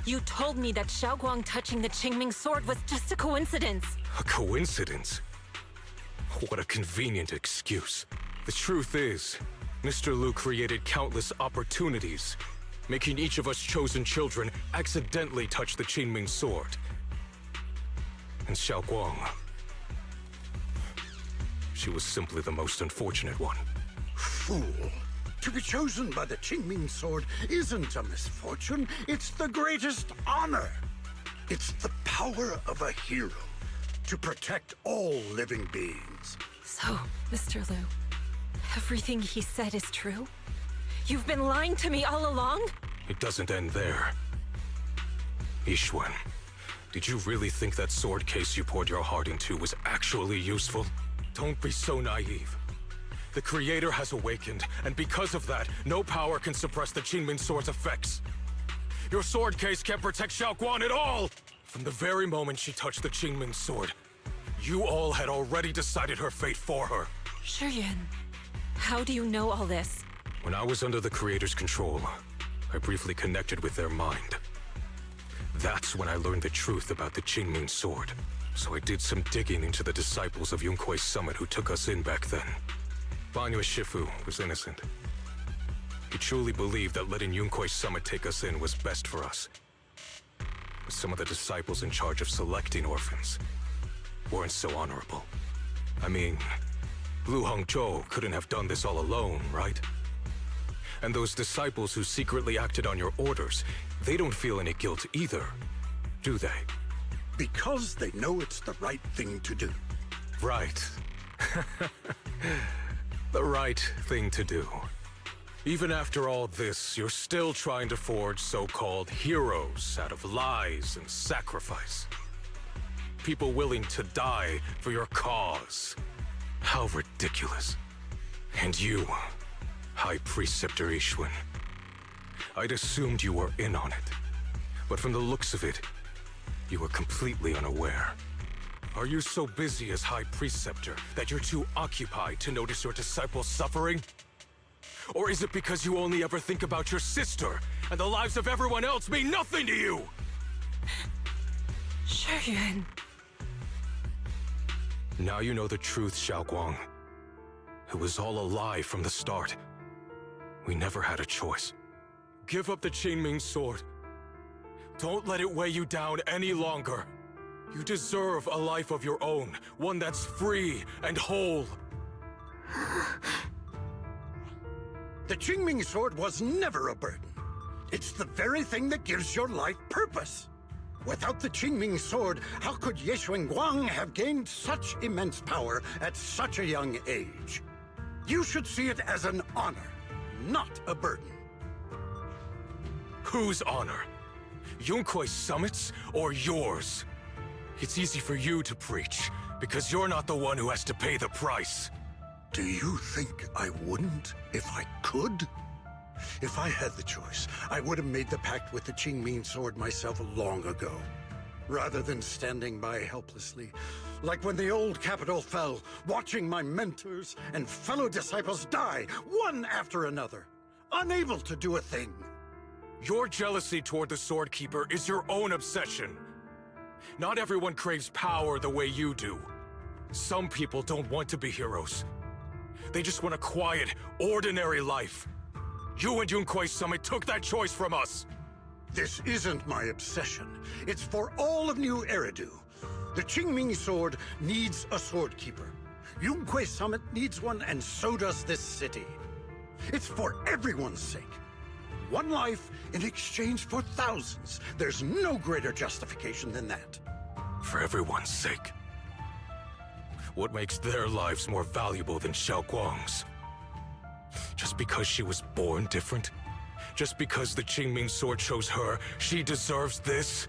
You told me that Xiaoguang touching the Qingming sword was just a coincidence. A coincidence? What a convenient excuse. The truth is, Mr. Lu created countless opportunities, making each of us chosen children accidentally touch the Qingming sword. And Xiaoguang, she was simply the most unfortunate one. Fool! To be chosen by the Qingming sword isn't a misfortune, it's the greatest honor. It's the power of a hero to protect all living beings. So, Mr. Lu, everything he said is true? You've been lying to me all along? It doesn't end there. Yixuan, did you really think that sword case you poured your heart into was actually useful? Don't be so naive. The Creator has awakened, and because of that, no power can suppress the Qingming sword's effects. Your sword case can't protect Xiaoguang at all! From the very moment she touched the Qingming sword, you all had already decided her fate for her. Shuyan, how do you know all this? When I was under the Creator's control, I briefly connected with their mind. That's when I learned the truth about the Qingming sword. So I did some digging into the disciples of Yunkui's summit who took us in back then. Banyue Shifu was innocent. He truly believed that letting Yunkui's summit take us in was best for us. But some of the disciples in charge of selecting orphans weren't so honorable. I mean, Lu Hengzhou couldn't have done this all alone, right? And those disciples who secretly acted on your orders, they don't feel any guilt either, do they? Because they know it's the right thing to do. Right. The right thing to do. Even after all this, you're still trying to forge so-called heroes out of lies and sacrifice. People willing to die for your cause. How ridiculous. And you, High Preceptor Yixuan, I'd assumed you were in on it. But from the looks of it, you were completely unaware. Are you so busy as High Preceptor that you're too occupied to notice your disciples suffering? Or is it because you only ever think about your sister, and the lives of everyone else mean nothing to you? Shuyan. Now you know the truth, Xiaoguang. It was all a lie from the start. We never had a choice. Give up the Qingming sword. Don't let it weigh you down any longer. You deserve a life of your own, one that's free and whole. The Qingming sword was never a burden. It's the very thing that gives your life purpose. Without the Qingming sword, how could Yixuan Guang have gained such immense power at such a young age? You should see it as an honor, not a burden. Whose honor? Yunkui's summit's or yours? It's easy for you to preach, because you're not the one who has to pay the price. Do you think I wouldn't if I could? If I had the choice, I would have made the pact with the Qingming sword myself long ago, rather than standing by helplessly, like when the old capital fell, watching my mentors and fellow disciples die, one after another, unable to do a thing. Your jealousy toward the Sword Keeper is your own obsession. Not everyone craves power the way you do. Some people don't want to be heroes. They just want a quiet, ordinary life. You and Yunquei Summit took that choice from us. This isn't my obsession. It's for all of New Eridu. The Qingming sword needs a sword keeper. Yunquei Summit needs one, and so does this city. It's for everyone's sake. One life in exchange for thousands. There's no greater justification than that. For everyone's sake. What makes their lives more valuable than Xiaoguang's? Just because she was born different? Just because the Qingming sword chose her, she deserves this?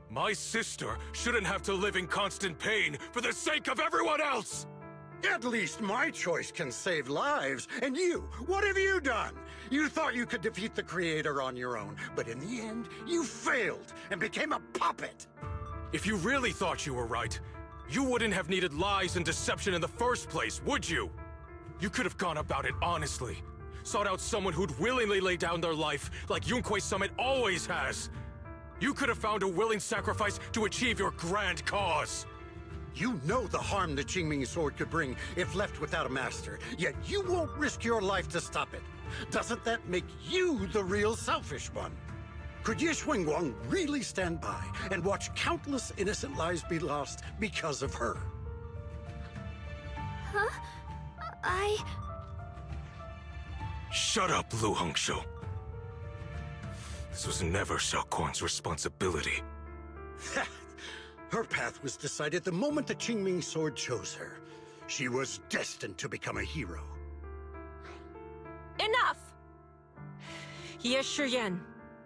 My sister shouldn't have to live in constant pain for the sake of everyone else! At least my choice can save lives. And you, what have you done? You thought you could defeat the Creator on your own, but in the end, you failed and became a puppet. If you really thought you were right, you wouldn't have needed lies and deception in the first place, would you? You could have gone about it honestly. Sought out someone who'd willingly lay down their life like Yunquei Summit always has. You could have found a willing sacrifice to achieve your grand cause. You know the harm the Qingming sword could bring if left without a master, yet you won't risk your life to stop it. Doesn't that make you the real selfish one? Could Ye Xuanguang really stand by and watch countless innocent lives be lost because of her? Huh? Shut up, Lu Hongshou. This was never Xiaoguang's responsibility. Her path was decided the moment the Qingming sword chose her. She was destined to become a hero. Enough! Ye Shiyan,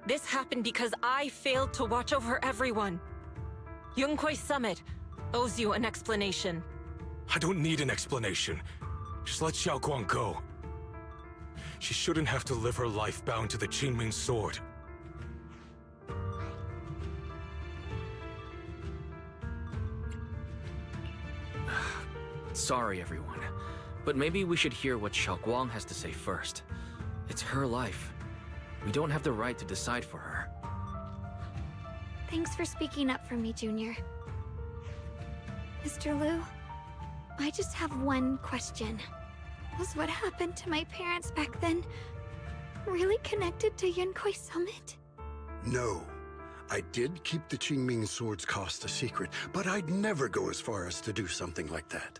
this happened because I failed to watch over everyone. Yunquei Summit owes you an explanation. I don't need an explanation. Just let Xiaoguang go. She shouldn't have to live her life bound to the Qingming sword. Sorry, everyone. But maybe we should hear what Xiaoguang has to say first. It's her life. We don't have the right to decide for her. Thanks for speaking up for me, Junior. Mr. Liu, I just have one question. Was what happened to my parents back then really connected to Yunquei Summit? No. I did keep the Qingming sword's cost a secret, but I'd never go as far as to do something like that.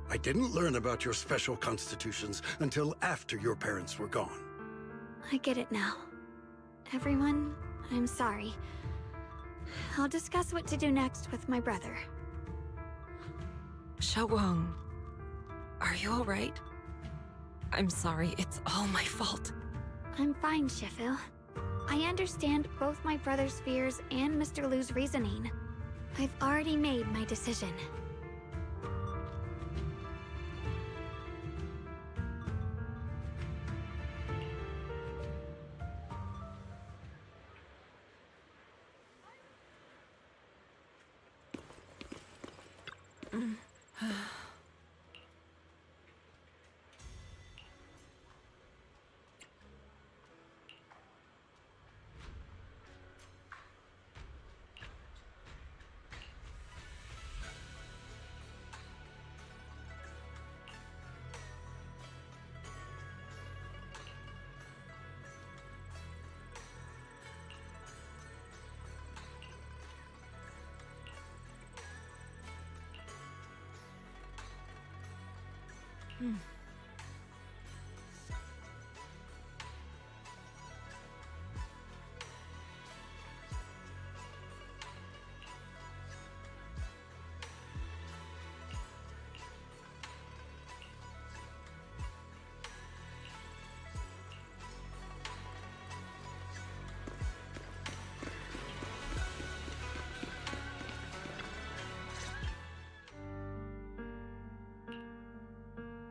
I didn't learn about your special constitutions until after your parents were gone. I get it now. Everyone, I'm sorry. I'll discuss what to do next with my brother. Xiaoguang, are you alright? I'm sorry, it's all my fault. I'm fine, Shifu. I understand both my brother's fears and Mr. Liu's reasoning. I've already made my decision.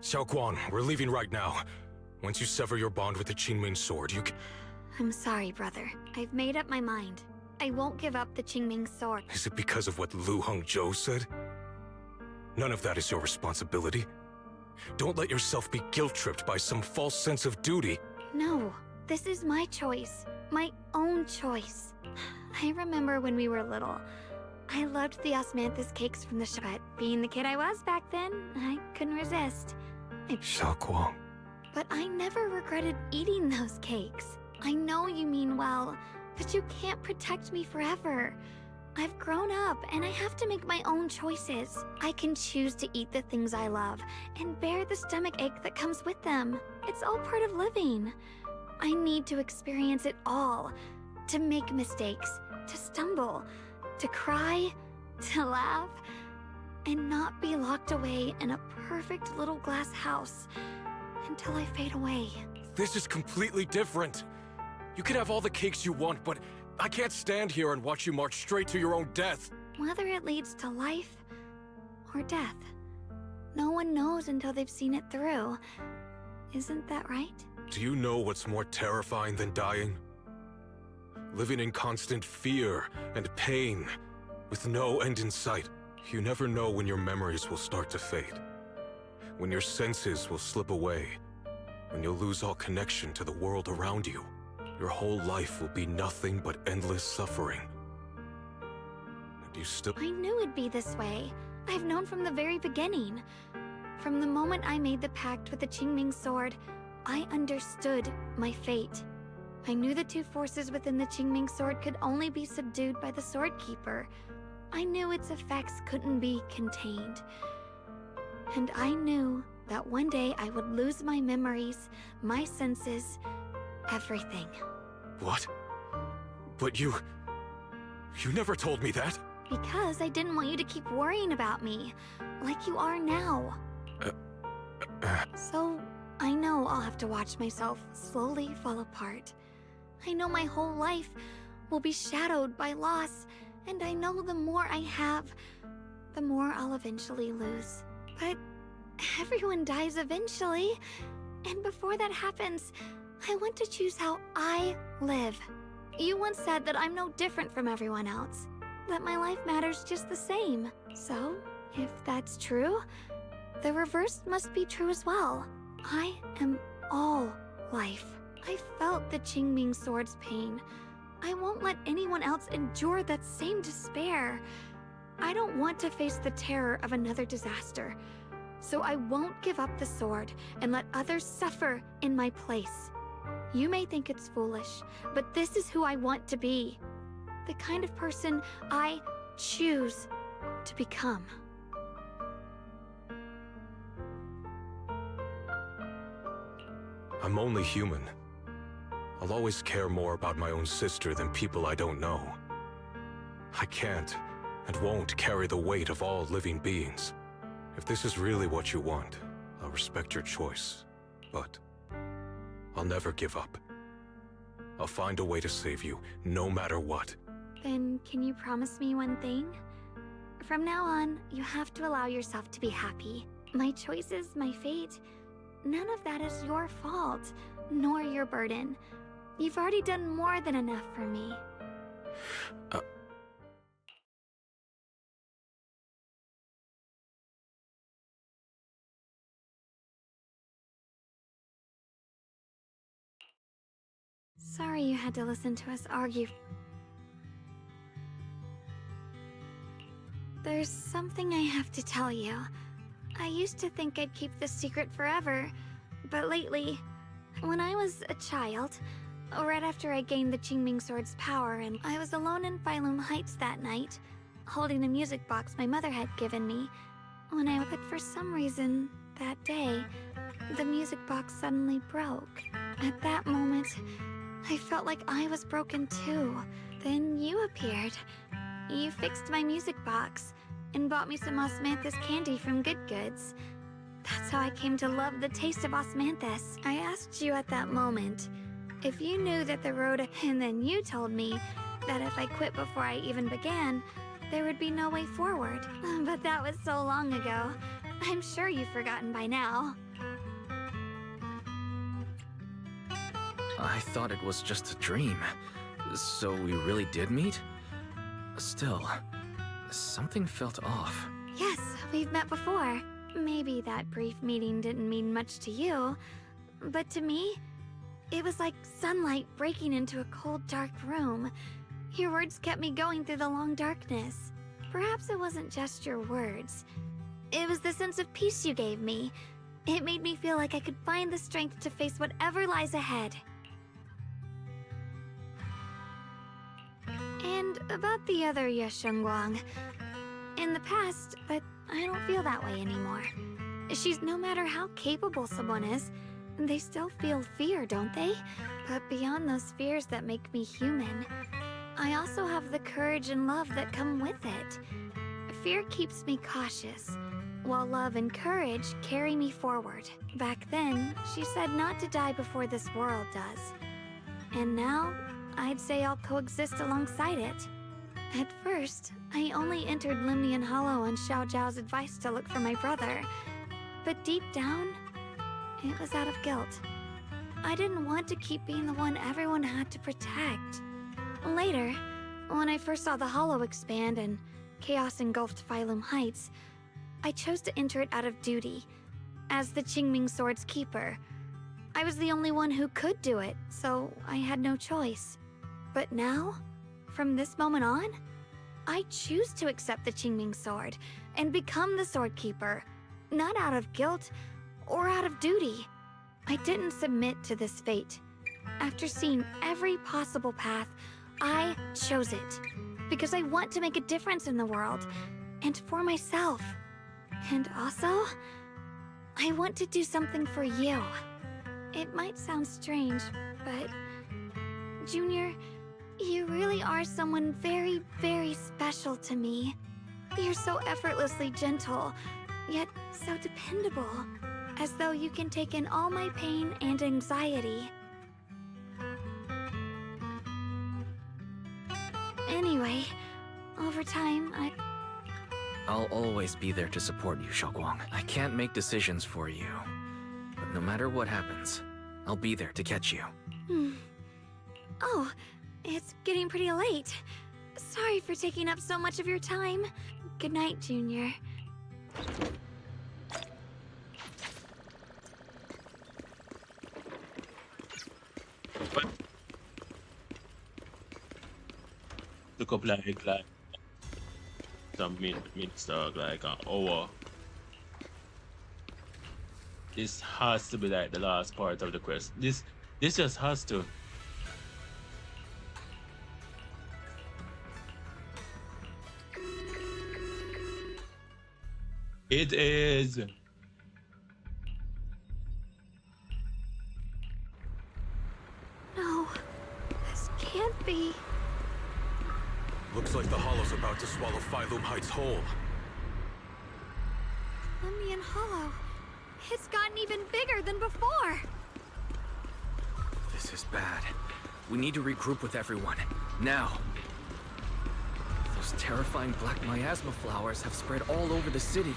Xiaoguang, we're leaving right now. Once you sever your bond with the Qingming sword, you can... I'm sorry, brother. I've made up my mind. I won't give up the Qingming sword. Is it because of what Lu Hongzhou said? None of that is your responsibility. Don't let yourself be guilt-tripped by some false sense of duty. No, this is my choice. My own choice. I remember when we were little. I loved the osmanthus cakes from the shop, but being the kid I was back then, I couldn't resist. Xiaoguang. But I never regretted eating those cakes. I know you mean well, but you can't protect me forever. I've grown up, and I have to make my own choices. I can choose to eat the things I love, and bear the stomach ache that comes with them. It's all part of living. I need to experience it all. To make mistakes, to stumble, to cry, to laugh, and not be locked away in a perfect little glass house until I fade away. This is completely different. You can have all the cakes you want, but I can't stand here and watch you march straight to your own death. Whether it leads to life or death, no one knows until they've seen it through. Isn't that right? Do you know what's more terrifying than dying? Living in constant fear and pain, with no end in sight. You never know when your memories will start to fade, when your senses will slip away, when you'll lose all connection to the world around you. Your whole life will be nothing but endless suffering. And you still— I knew it'd be this way. I've known from the very beginning. From the moment I made the pact with the Qingming sword, I understood my fate. I knew the two forces within the Qingming sword could only be subdued by the Sword Keeper. I knew its effects couldn't be contained. And I knew that one day I would lose my memories, my senses, everything. What? But you never told me that. Because I didn't want you to keep worrying about me, like you are now. So, I know I'll have to watch myself slowly fall apart. I know my whole life will be shadowed by loss, and I know the more I have, the more I'll eventually lose. But everyone dies eventually, and before that happens, I want to choose how I live. You once said that I'm no different from everyone else, that my life matters just the same. So, if that's true, the reverse must be true as well. I am all life. I felt the Qingming sword's pain. I won't let anyone else endure that same despair. I don't want to face the terror of another disaster, so I won't give up the sword and let others suffer in my place. You may think it's foolish, but this is who I want to be. The kind of person I choose to become. I'm only human. I'll always care more about my own sister than people I don't know. I can't and won't carry the weight of all living beings. If this is really what you want, I'll respect your choice. But I'll never give up. I'll find a way to save you, no matter what. Then can you promise me one thing? From now on, you have to allow yourself to be happy. My choices, my fate, none of that is your fault, nor your burden. You've already done more than enough for me. Sorry you had to listen to us argue. There's something I have to tell you. I used to think I'd keep this secret forever, but lately, when I was a child, right after I gained the Qingming sword's power, and I was alone in Phylum Heights that night, holding a music box my mother had given me, but for some reason, that day, the music box suddenly broke. At that moment, I felt like I was broken too. Then you appeared. You fixed my music box and bought me some osmanthus candy from Good Goods. That's how I came to love the taste of osmanthus. I asked you at that moment if you knew that the road, and then you told me that if I quit before I even began, there would be no way forward. But that was so long ago. I'm sure you've forgotten by now. I thought it was just a dream. So we really did meet? Still, something felt off. Yes, we've met before. Maybe that brief meeting didn't mean much to you, but to me, it was like sunlight breaking into a cold, dark room. Your words kept me going through the long darkness. Perhaps it wasn't just your words. It was the sense of peace you gave me. It made me feel like I could find the strength to face whatever lies ahead. And about the other Yeshengguang, in the past, but I don't feel that way anymore. No matter how capable someone is, they still feel fear, don't they? But beyond those fears that make me human, I also have the courage and love that come with it. Fear keeps me cautious, while love and courage carry me forward. Back then, she said not to die before this world does. And now, I'd say I'll coexist alongside it. At first, I only entered Limnian Hollow on Xiao Zhao's advice to look for my brother. But deep down, it was out of guilt. I didn't want to keep being the one everyone had to protect. Later, when I first saw the Hollow expand and chaos engulfed Phylum Heights, I chose to enter it out of duty, as the Qingming Sword's keeper. I was the only one who could do it, so I had no choice. But now, from this moment on, I choose to accept the Qingming Sword and become the Sword Keeper, not out of guilt or out of duty. I didn't submit to this fate. After seeing every possible path, I chose it because I want to make a difference in the world and for myself. And also, I want to do something for you. It might sound strange, but Junior, you really are someone very, very special to me. You're so effortlessly gentle, yet so dependable, as though you can take in all my pain and anxiety. Anyway, over time, I'll always be there to support you, Xiaoguang. I can't make decisions for you, but no matter what happens, I'll be there to catch you. Oh, it's getting pretty late. Sorry for taking up so much of your time. Good night, Junior. Took up like some minutes, like an hour. This has to be like the last part of the quest. This just has to. It is. No, this can't be. Looks like the Hollow's about to swallow Phylum Heights whole. Limnian Hollow. It's gotten even bigger than before. This is bad. We need to regroup with everyone. Now. Those terrifying black miasma flowers have spread all over the city.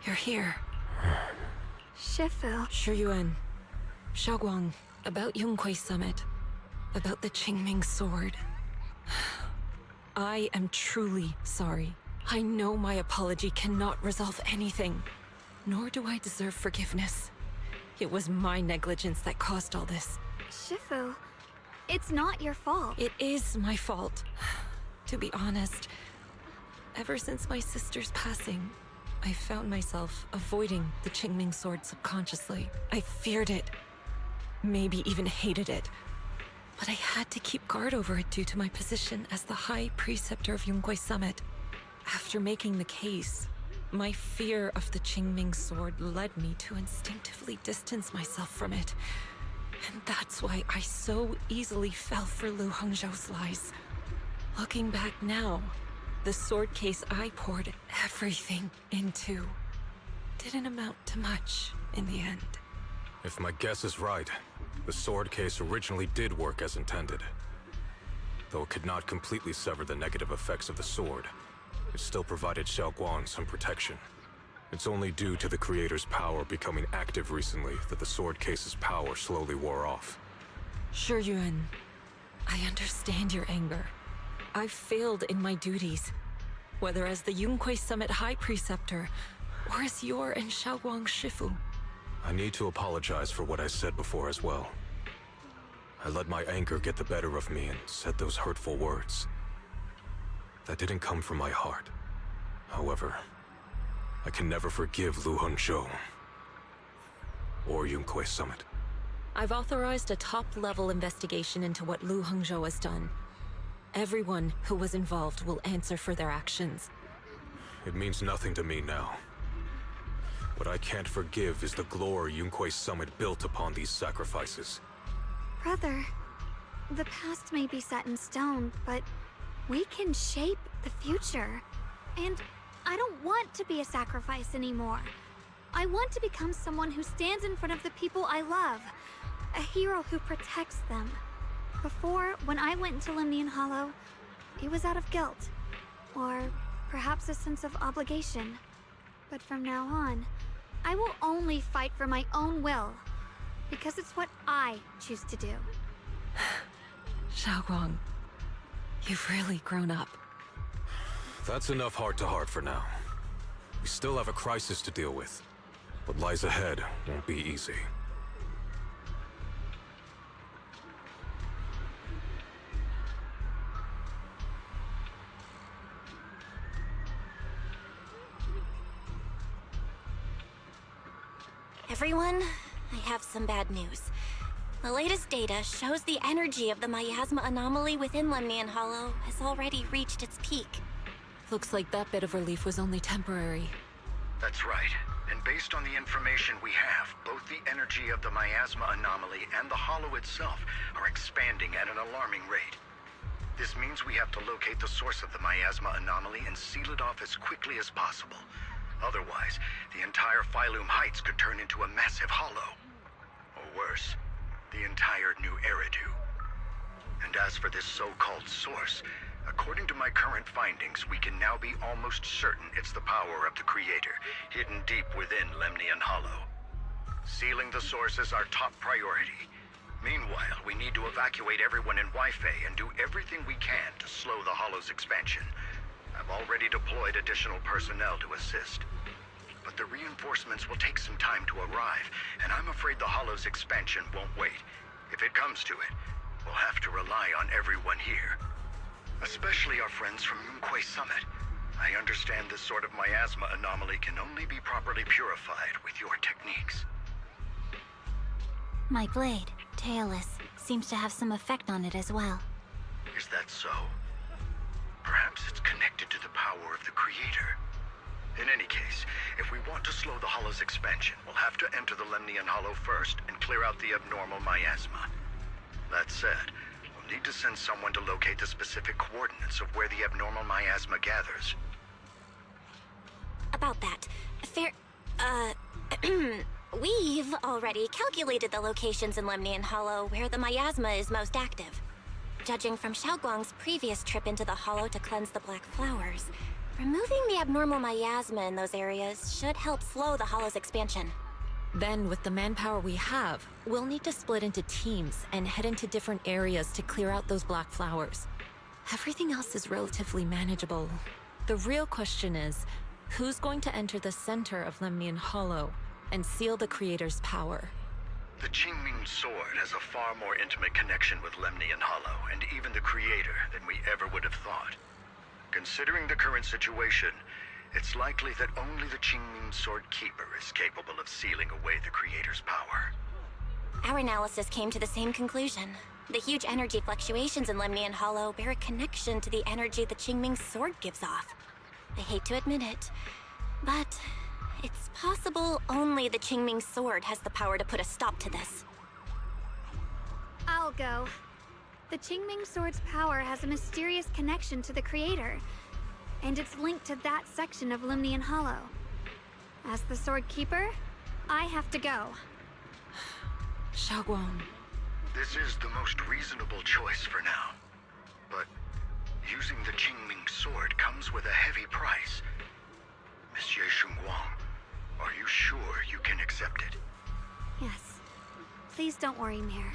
You're here. Shifu. Shiyuan. Xiaoguang. About Yongkui's summit. About the Qingming Sword. I am truly sorry. I know my apology cannot resolve anything. Nor do I deserve forgiveness. It was my negligence that caused all this. Shifu, It's not your fault. It is my fault. To be honest, ever since my sister's passing, I found myself avoiding the Qingming sword subconsciously. I feared it, maybe even hated it. But I had to keep guard over it due to my position as the High Preceptor of Yunguai Summit. After making the case, my fear of the Qingming sword led me to instinctively distance myself from it. And that's why I so easily fell for Lu Hongzhou's lies. Looking back now, the sword case I poured everything into didn't amount to much in the end. If my guess is right, the sword case originally did work as intended. Though it could not completely sever the negative effects of the sword, it still provided Xiaoguang some protection. It's only due to the creator's power becoming active recently that the sword case's power slowly wore off. Shi Yuan, I understand your anger. I've failed in my duties, whether as the Yunguai Summit High Preceptor or as your and Xiaoguang's Shifu. I need to apologize for what I said before as well. I let my anger get the better of me and said those hurtful words. That didn't come from my heart. However, I can never forgive Lu Hongzhou or Yunguai Summit. I've authorized a top-level investigation into what Lu Hongzhou has done. Everyone who was involved will answer for their actions. It means nothing to me now. What I can't forgive is the glory Yunguai Summit built upon these sacrifices. Brother, the past may be set in stone, but we can shape the future. And I don't want to be a sacrifice anymore. I want to become someone who stands in front of the people I love. A hero who protects them. Before, when I went into Lemnian Hollow, it was out of guilt. Or perhaps a sense of obligation. But from now on, I will only fight for my own will. Because it's what I choose to do. Xiaoguang, you've really grown up. That's enough heart-to-heart for now. We still have a crisis to deal with. What lies ahead won't be easy. Everyone, I have some bad news. The latest data shows the energy of the miasma anomaly within Lemnian Hollow has already reached its peak. Looks like that bit of relief was only temporary. That's right. And based on the information we have, both the energy of the miasma anomaly and the hollow itself are expanding at an alarming rate. This means we have to locate the source of the miasma anomaly and seal it off as quickly as possible. Otherwise, the entire Phylum Heights could turn into a massive hollow. Or worse, the entire New Eridu. And as for this so-called source, according to my current findings, we can now be almost certain it's the power of the Creator, hidden deep within Lemnian Hollow. Sealing the source is our top priority. Meanwhile, we need to evacuate everyone in Wi-Fi and do everything we can to slow the Hollow's expansion. I've already deployed additional personnel to assist. But the reinforcements will take some time to arrive, and I'm afraid the Hollow's expansion won't wait. If it comes to it, we'll have to rely on everyone here. Especially our friends from Yunguai Summit. I understand this sort of miasma anomaly can only be properly purified with your techniques. My blade, Tailless, seems to have some effect on it as well. Is that so? Perhaps it's connected to the power of the Creator. In any case, if we want to slow the Hollow's expansion, we'll have to enter the Lemnian Hollow first and clear out the abnormal miasma. That said, we'll need to send someone to locate the specific coordinates of where the abnormal miasma gathers. About that, we've already calculated the locations in Lemnian Hollow where the miasma is most active. Judging from Xiaoguang's previous trip into the Hollow to cleanse the Black Flowers, removing the abnormal miasma in those areas should help slow the Hollow's expansion. Then, with the manpower we have, we'll need to split into teams and head into different areas to clear out those Black Flowers. Everything else is relatively manageable. The real question is, who's going to enter the center of Lemnian Hollow and seal the Creator's power? The Qingming sword has a far more intimate connection with Lemnian Hollow, and even the Creator, than we ever would have thought. Considering the current situation, it's likely that only the Qingming Sword Keeper is capable of sealing away the Creator's power. Our analysis came to the same conclusion. The huge energy fluctuations in Lemnian Hollow bear a connection to the energy the Qingming sword gives off. I hate to admit it, but it's possible only the Qingming sword has the power to put a stop to this. I'll go. The Qingming sword's power has a mysterious connection to the Creator, and it's linked to that section of Lemnian Hollow. As the Sword Keeper, I have to go. Xiaoguang. This is the most reasonable choice for now. But using the Qingming sword comes with a heavy price. Monsieur Shunguang, are you sure you can accept it? Yes. Please don't worry, Mayor.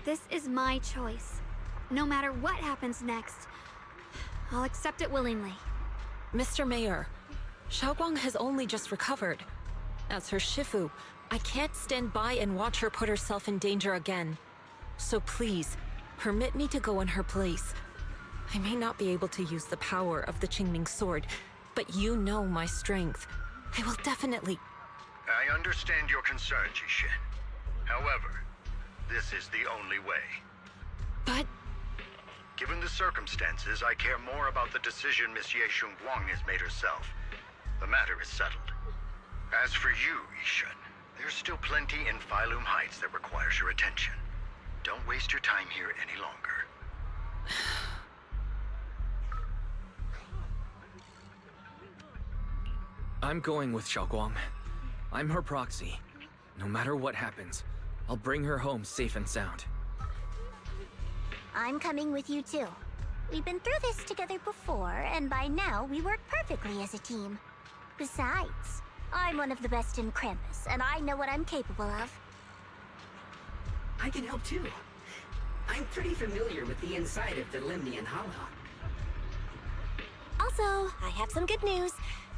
This is my choice. No matter what happens next, I'll accept it willingly. Mr. Mayor, Xiaoguang has only just recovered. As her Shifu, I can't stand by and watch her put herself in danger again. So please, permit me to go in her place. I may not be able to use the power of the Qingming sword, but you know my strength. I will definitely... I understand your concern, Jishin. However, this is the only way. But... Given the circumstances, I care more about the decision Miss Ye Shunguang has made herself. The matter is settled. As for you, Ishan, there's still plenty in Phylum Heights that requires your attention. Don't waste your time here any longer. I'm going with Xiaoguang. I'm her proxy. No matter what happens, I'll bring her home safe and sound. I'm coming with you too. We've been through this together before, and by now we work perfectly as a team. Besides, I'm one of the best in Krampus, and I know what I'm capable of. I can help too. I'm pretty familiar with the inside of the Lemnian Hollow. Also, I have some good news.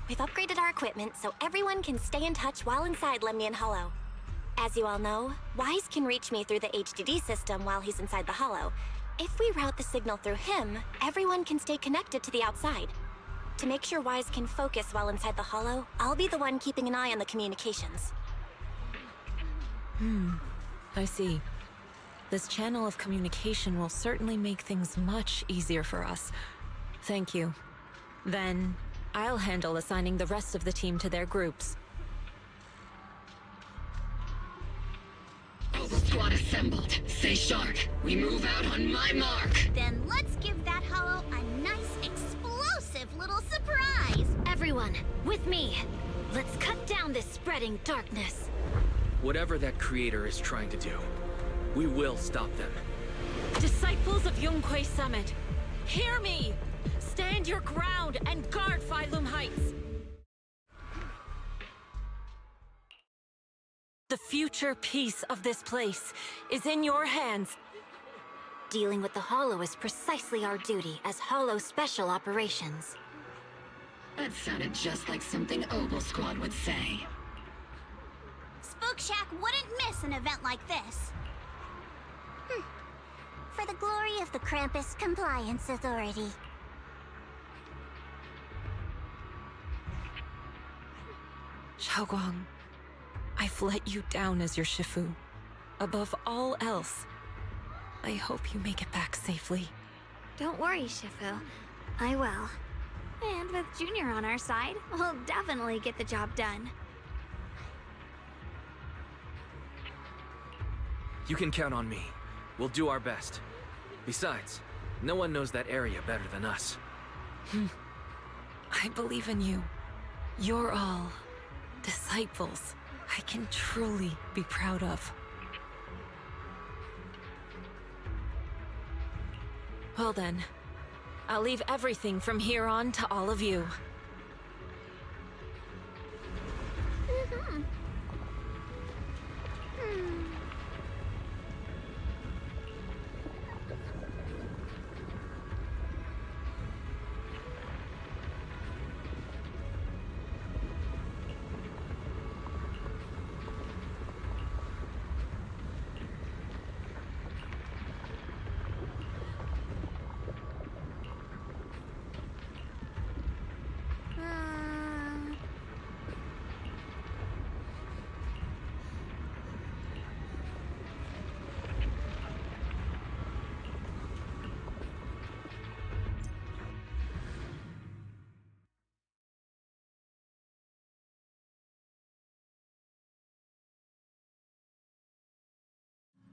We've upgraded our equipment so everyone can stay in touch while inside Lemnian Hollow. As you all know, Wise can reach me through the HDD system while he's inside the Hollow. If we route the signal through him, everyone can stay connected to the outside. To make sure Wise can focus while inside the Hollow, I'll be the one keeping an eye on the communications. I see. This channel of communication will certainly make things much easier for us. Thank you. Then, I'll handle assigning the rest of the team to their groups. All the squad assembled. Stay sharp. We move out on my mark. Then let's give that hollow a nice explosive little surprise! Everyone, with me! Let's cut down this spreading darkness. Whatever that creator is trying to do, we will stop them. Disciples of Yonghui Summit, hear me! Stand your ground and guard Phylum Heights! The future peace of this place is in your hands. Dealing with the Hollow is precisely our duty as Hollow Special Operations. That sounded just like something Obel Squad would say. Spook Shack wouldn't miss an event like this. For the glory of the Krampus Compliance Authority. Xiaoguang, I've let you down as your Shifu. Above all else, I hope you make it back safely. Don't worry, Shifu. I will. And with Junior on our side, we'll definitely get the job done. You can count on me. We'll do our best. Besides, no one knows that area better than us. I believe in you. You're all disciples I can truly be proud of. Well then, I'll leave everything from here on to all of you.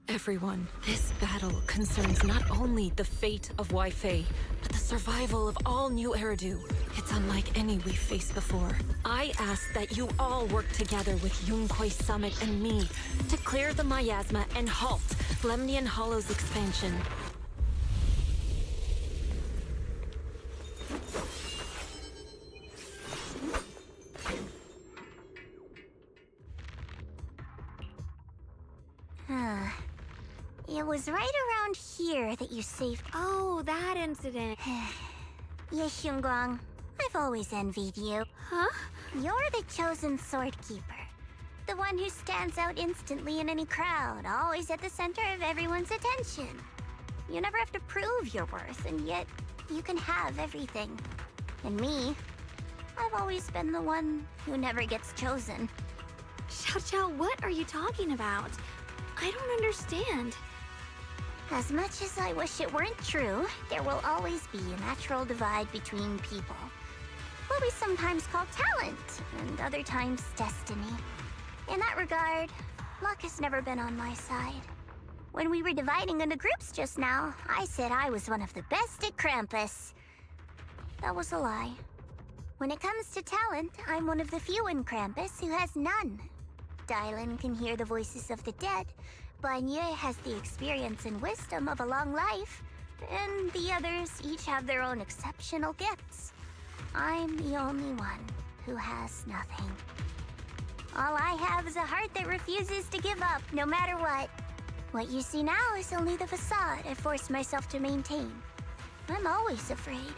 Everyone, this battle concerns not only the fate of Wai-Fei, but the survival of all New Eridu. It's unlike any we've faced before. I ask that you all work together with Yunquei Summit and me to clear the miasma and halt Lemnian Hollow's expansion. It was right around here that you saved. Oh, that incident. Yes, Xingguang. I've always envied you. Huh? You're the chosen sword keeper. The one who stands out instantly in any crowd, always at the center of everyone's attention. You never have to prove your worth, and yet you can have everything. And me, I've always been the one who never gets chosen. Xiao, what are you talking about? I don't understand. As much as I wish it weren't true, there will always be a natural divide between people. What we sometimes call talent, and other times destiny. In that regard, luck has never been on my side. When we were dividing into groups just now, I said I was one of the best at Krampus. That was a lie. When it comes to talent, I'm one of the few in Krampus who has none. Dylan can hear the voices of the dead, Banye has the experience and wisdom of a long life, and the others each have their own exceptional gifts. I'm the only one who has nothing. All I have is a heart that refuses to give up, no matter what. What you see now is only the facade I forced myself to maintain. I'm always afraid.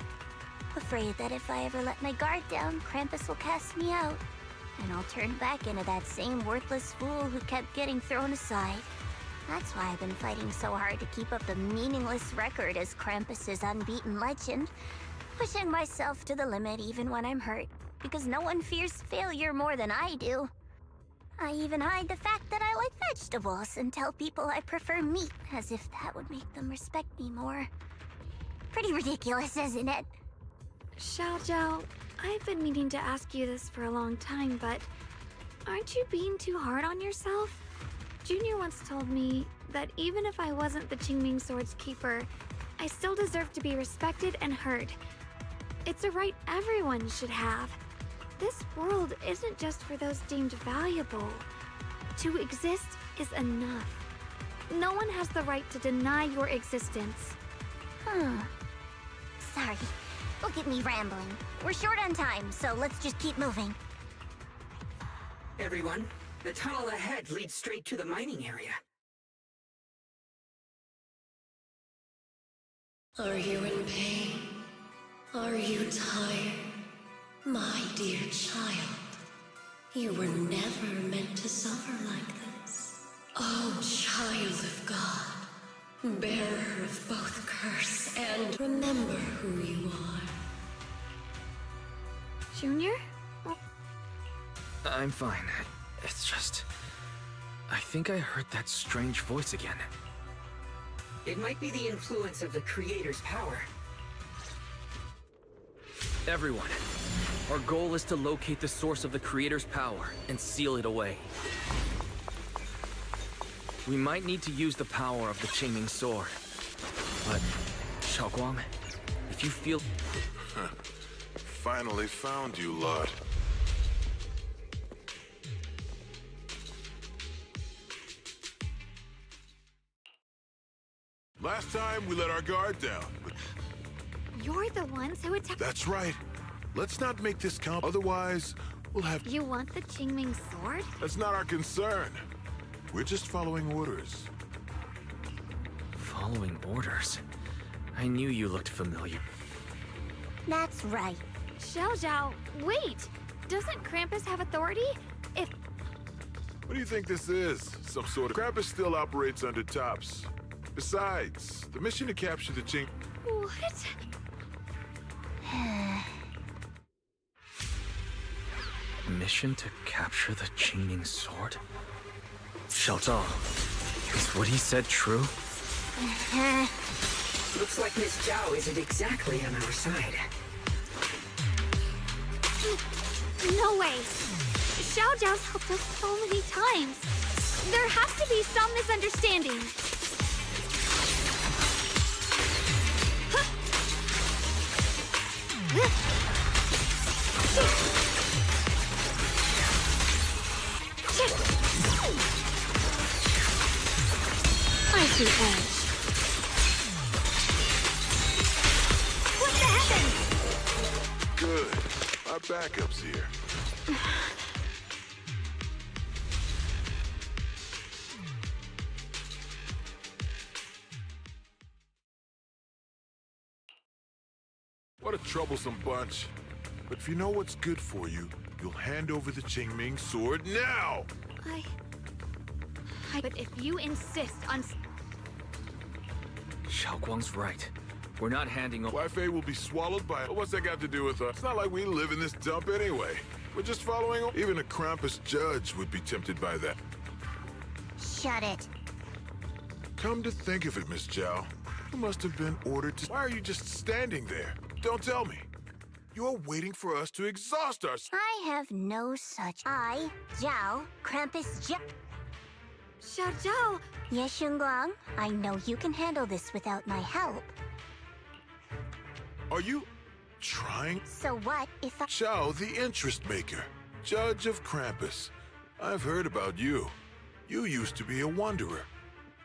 Afraid that if I ever let my guard down, Krampus will cast me out. And I'll turn back into that same worthless fool who kept getting thrown aside. That's why I've been fighting so hard to keep up the meaningless record as Krampus's unbeaten legend. Pushing myself to the limit even when I'm hurt, because no one fears failure more than I do. I even hide the fact that I like vegetables and tell people I prefer meat, as if that would make them respect me more. Pretty ridiculous, isn't it? Xiao, I've been meaning to ask you this for a long time, but aren't you being too hard on yourself? Junior once told me that even if I wasn't the Qingming Sword's keeper, I still deserve to be respected and heard. It's a right everyone should have. This world isn't just for those deemed valuable. To exist is enough. No one has the right to deny your existence. Sorry. Look at me rambling. We're short on time, so let's just keep moving. Everyone, the tunnel ahead leads straight to the mining area. Are you in pain? Are you tired? My dear child, you were never meant to suffer like this. Oh, child of God, bearer of both curse and remember who you are. Junior? I'm fine. It's just... I think I heard that strange voice again. It might be the influence of the Creator's power. Everyone, our goal is to locate the source of the Creator's power and seal it away. We might need to use the power of the Qingming Sword. But, Xiaoguang, if you feel... Finally found you, lot. Last time we let our guard down, but... You're the ones who attacked. That's right. Let's not make this count, otherwise we'll have... You want the Qingming Sword? That's not our concern. We're just following orders. Following orders? I knew you looked familiar. That's right. Xiao, wait! Doesn't Krampus have authority? If... What do you think this is? Some sort of... Krampus still operates under tops. Besides, the mission to capture the Qing... What? Mission to capture the Qingming Sword? Xiao Zhao, is what he said true? Looks like Miss Zhao isn't exactly on our side. No way! Xiao Zhao's helped us so many times! There has to be some misunderstanding. I see edge. What the heavens? Good. Our backup's here. What a troublesome bunch. But if you know what's good for you, you'll hand over the Qingming sword now! But if you insist on... Xiaoguang's right. We're not handing over... Wi-Fi will be swallowed by... What's that got to do with us? It's not like we live in this dump anyway. We're just following... Even a Krampus judge would be tempted by that. Shut it. Come to think of it, Miss Zhao, you must have been ordered to... Why are you just standing there? Don't tell me. You're waiting for us to exhaust us. I have no such... I, Zhao, Krampus Zhao... Xiao Zhao! Yes, Shunguang, I know you can handle this without my help. Are you trying? So what if I... Zhao, the interest maker, judge of Krampus. I've heard about you. You used to be a wanderer.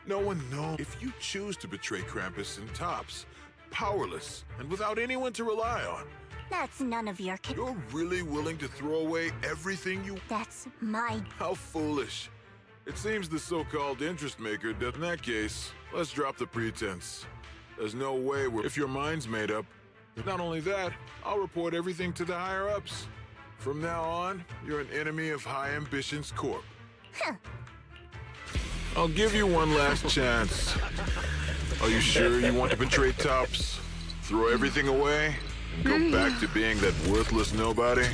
No one knows if you choose to betray Krampus in tops, powerless, and without anyone to rely on. That's none of your... You're really willing to throw away everything you... That's my... How foolish. It seems the so-called interest maker does. In that case, let's drop the pretense. There's no way we're... If your mind's made up, not only that, I'll report everything to the higher-ups. From now on, you're an enemy of High Ambitions Corp. Huh. I'll give you one last chance. Are you sure you want to betray Tops? Throw everything away? And go back to being that worthless nobody?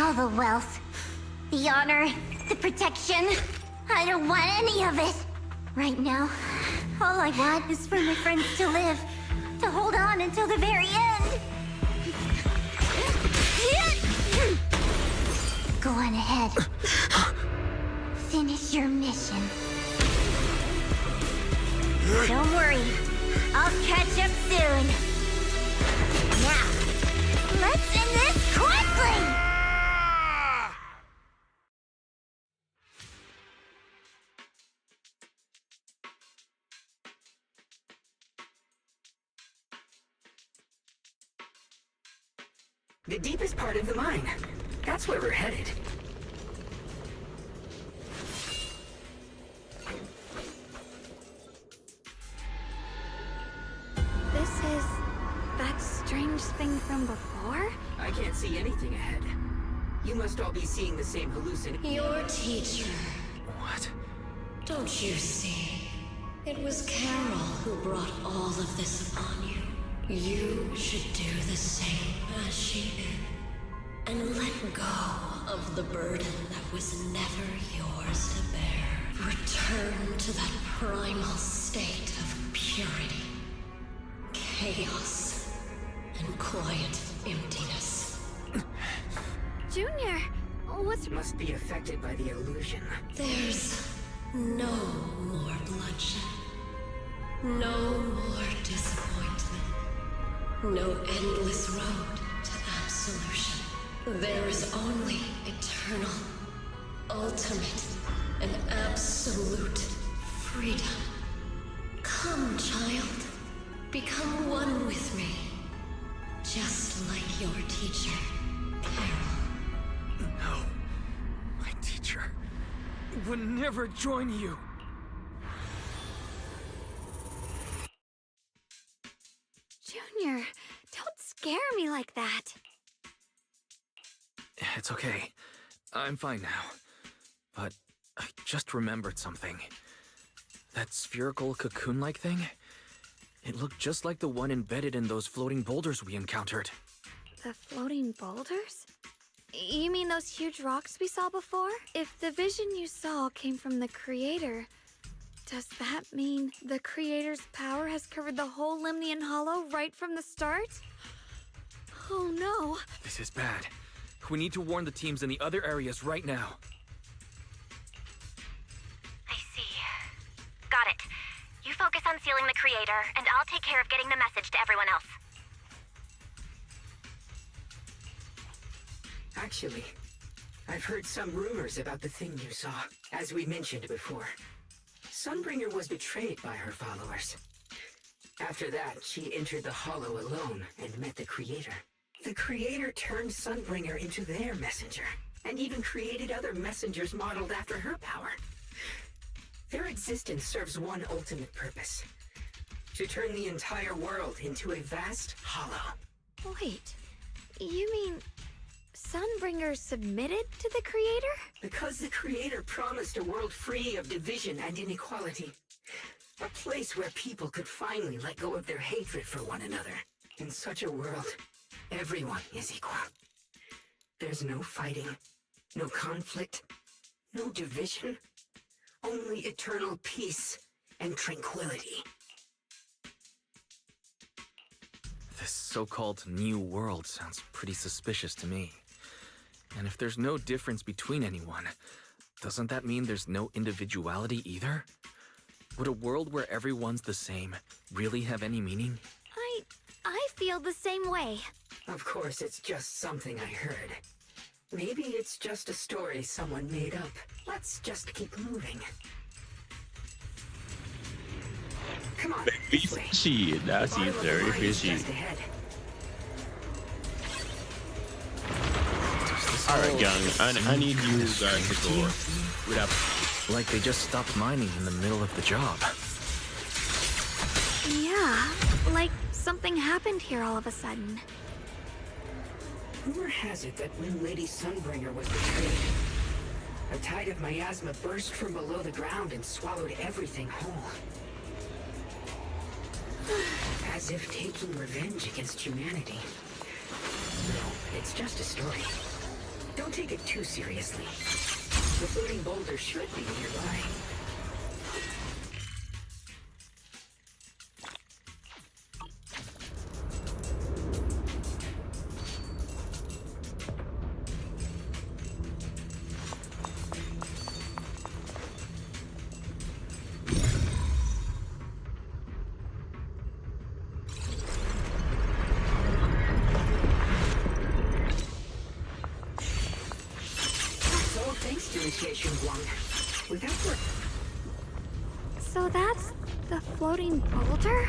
All the wealth, the honor, the protection. I don't want any of it. Right now, all I want is for my friends to live. To hold on until the very end. Go on ahead. Finish your mission. Don't worry. I'll catch up soon. Now, let's end this quickly! The deepest part of the mine. That's where we're headed. This is... that strange thing from before? I can't see anything ahead. You must all be seeing the same hallucination. Your teacher. What? Don't you see? It was Carol who brought all of this upon you. You should do the same as she did. And let go of the burden that was never yours to bear. Return to that primal state of purity, chaos, and quiet emptiness. Junior, what's... Must be affected by the illusion. There's no more bloodshed. No more disappointment. No endless road to absolution. There is only eternal, ultimate, and absolute freedom. Come, child. Become one with me. Just like your teacher, Carol. No. My teacher would never join you. Junior, don't scare me like that. It's okay. I'm fine now. But I just remembered something. That spherical cocoon-like thing? It looked just like the one embedded in those floating boulders we encountered. The floating boulders? You mean those huge rocks we saw before? If the vision you saw came from the Creator, does that mean the Creator's power has covered the whole Limnian Hollow right from the start? Oh no. This is bad. We need to warn the teams in the other areas right now. Creator, and I'll take care of getting the message to everyone else. Actually, I've heard some rumors about the thing you saw. As we mentioned before, Sunbringer was betrayed by her followers. After that, she entered the Hollow alone and met the Creator. The Creator turned Sunbringer into their messenger, and even created other messengers modeled after her power. Their existence serves one ultimate purpose: to turn the entire world into a vast hollow. Wait, you mean Sunbringer submitted to the Creator? Because the Creator promised a world free of division and inequality. A place where people could finally let go of their hatred for one another. In such a world, everyone is equal. There's no fighting, no conflict, no division. Only eternal peace and tranquility. This so-called new world sounds pretty suspicious to me. And if there's no difference between anyone, doesn't that mean there's no individuality either? Would a world where everyone's the same really have any meaning? I feel the same way. Of course, it's just something I heard. Maybe it's just a story someone made up. Let's just keep moving. Come on. Fishy. That seems very fishy. Alright, gang. I need you guys to go with up. Like they just stopped mining in the middle of the job. Yeah, like something happened here all of a sudden. Rumor has it that when Lady Sunbringer was betrayed, a tide of miasma burst from below the ground and swallowed everything whole. As if taking revenge against humanity. No, it's just a story. Don't take it too seriously. The floating boulder should be nearby. So that's the floating boulder?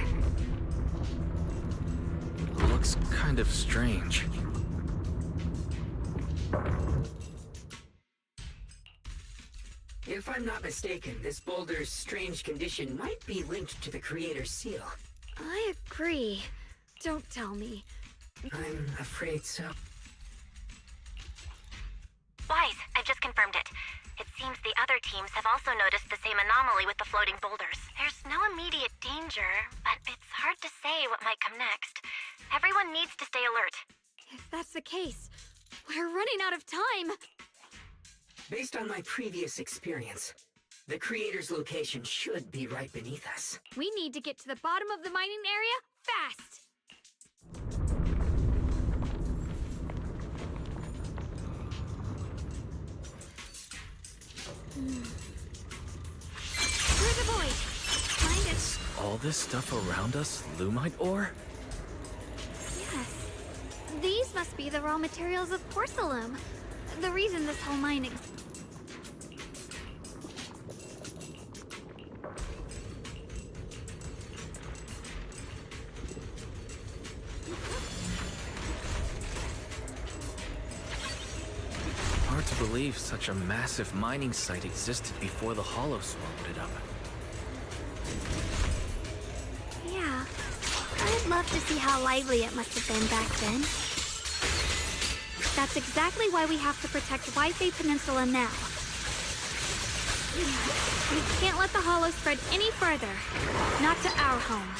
Looks kind of strange. If I'm not mistaken, this boulder's strange condition might be linked to the Creator's seal. I agree. Don't tell me. I'm afraid so. Wise, I've just confirmed it. It seems the other teams have also noticed the same anomaly with the floating boulders. There's no immediate danger, but it's hard to say what might come next. Everyone needs to stay alert. If that's the case, we're running out of time. Based on my previous experience, the Creator's location should be right beneath us. We need to get to the bottom of the mining area fast. Through the void. Find it. All this stuff around us, Lumite ore? Yes. These must be the raw materials of porcelain. The reason this whole mine exists. Hard to believe such a massive mining site existed before the Hollow swallowed it up. Yeah. I'd love to see how lively it must have been back then. That's exactly why we have to protect Waifei Peninsula now. We can't let the Hollow spread any further. Not to our home.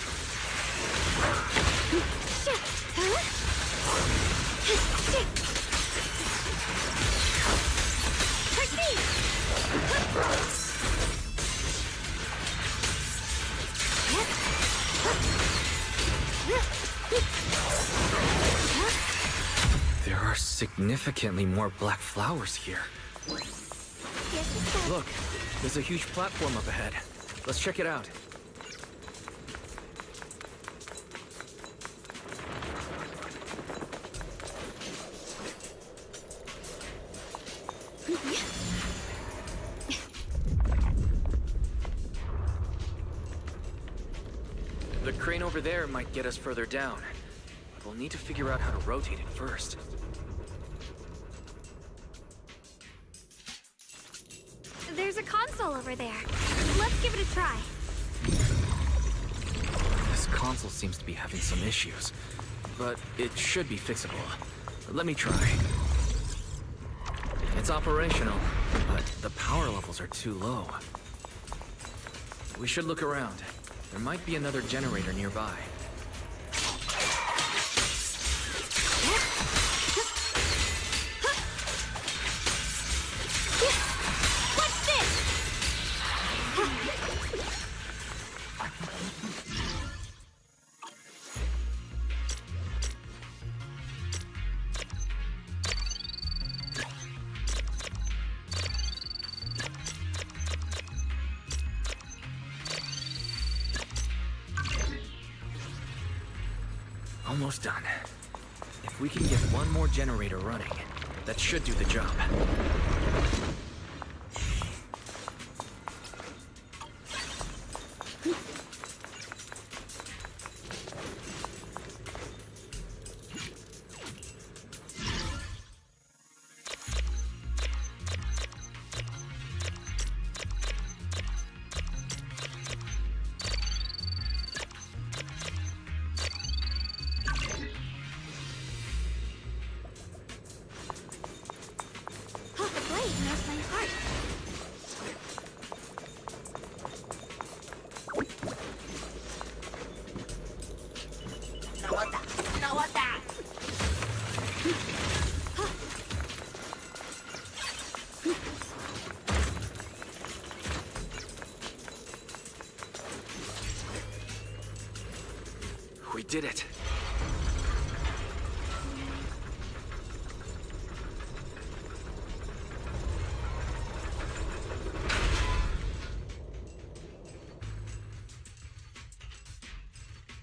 There are significantly more black flowers here. Look, there's a huge platform up ahead. Let's check it out. over there might get us further down. We'll need to figure out how to rotate it first. There's a console over there. Let's give it a try. This console seems to be having some issues, but it should be fixable. Let me try. It's operational, but the power levels are too low. We should look around. There might be another generator nearby. What's this? Almost done. If we can get one more generator running, that should do the job. We did it.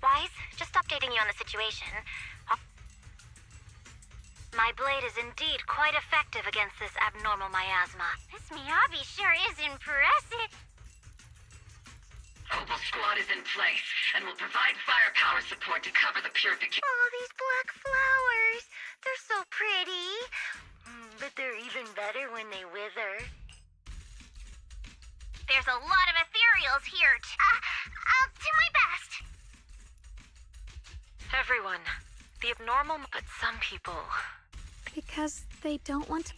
Wise, just updating you on the situation. My blade is indeed quite effective against this abnormal miasma. This Miyabi sure is impressive. Opal Squad is in place and will provide firepower support to cover the purification. Oh, these black flowers. They're so pretty. But they're even better when they wither. There's a lot of ethereals here. I'll do my best. Everyone. The abnormal, but some people. Because they don't want to...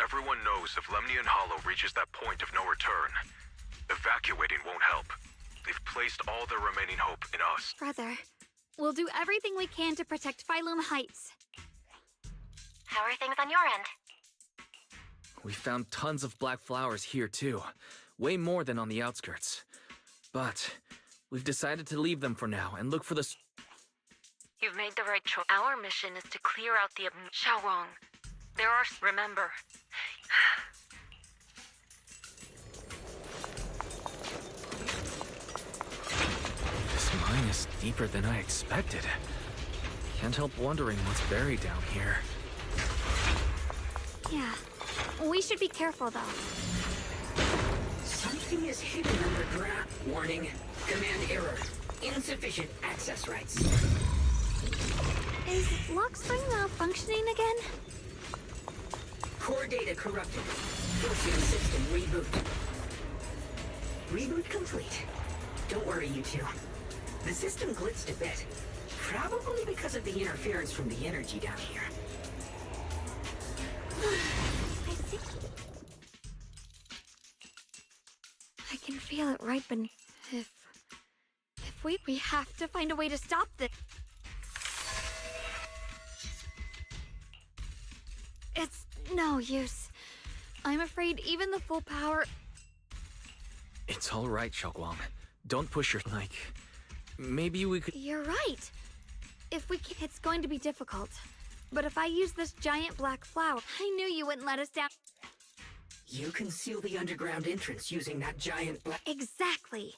Everyone knows if Lemnian Hollow reaches that point of no return, evacuating won't help. They've placed all their remaining hope in us. Brother, we'll do everything we can to protect Phylum Heights. How are things on your end? We found tons of black flowers here too. Way more than on the outskirts. But we've decided to leave them for now and look for the... You've made the right choice. Our mission is to clear out the Xiaowang. There are... Remember. This mine is deeper than I expected. Can't help wondering what's buried down here. Yeah. We should be careful, though. Something is hidden underground. Warning. Command error. Insufficient access rights. Is lock spring malfunctioning again? Core data corrupted. Forcing system reboot. Reboot complete. Don't worry, you two. The system blitzed a bit. Probably because of the interference from the energy down here. I see. I can feel it right beneath. If we have to find a way to stop this. It's no use. I'm afraid even the full power... It's all right, Xiaoguang. Don't push your... Like, maybe we could... You're right. If we can, it's going to be difficult. But if I use this giant black flower, I knew you wouldn't let us down. You can seal the underground entrance using that giant black... Exactly.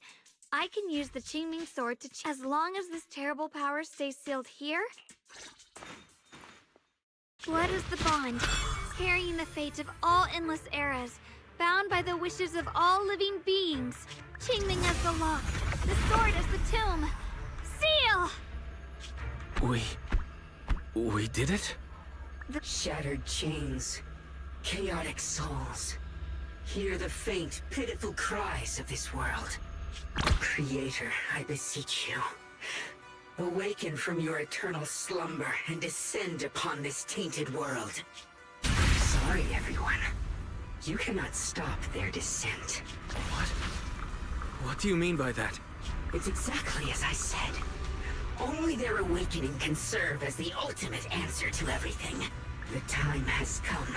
I can use the Qingming sword to... As long as this terrible power stays sealed here... Blood is the bond, carrying the fate of all endless eras, bound by the wishes of all living beings. Qingming as the lock, the sword as the tomb. Ugh. We did it? The shattered chains, chaotic souls. Hear the faint, pitiful cries of this world. Creator, I beseech you. Awaken from your eternal slumber and descend upon this tainted world. Sorry, everyone. You cannot stop their descent. What do you mean by that? It's exactly as I said. Only their awakening can serve as the ultimate answer to everything. The time has come.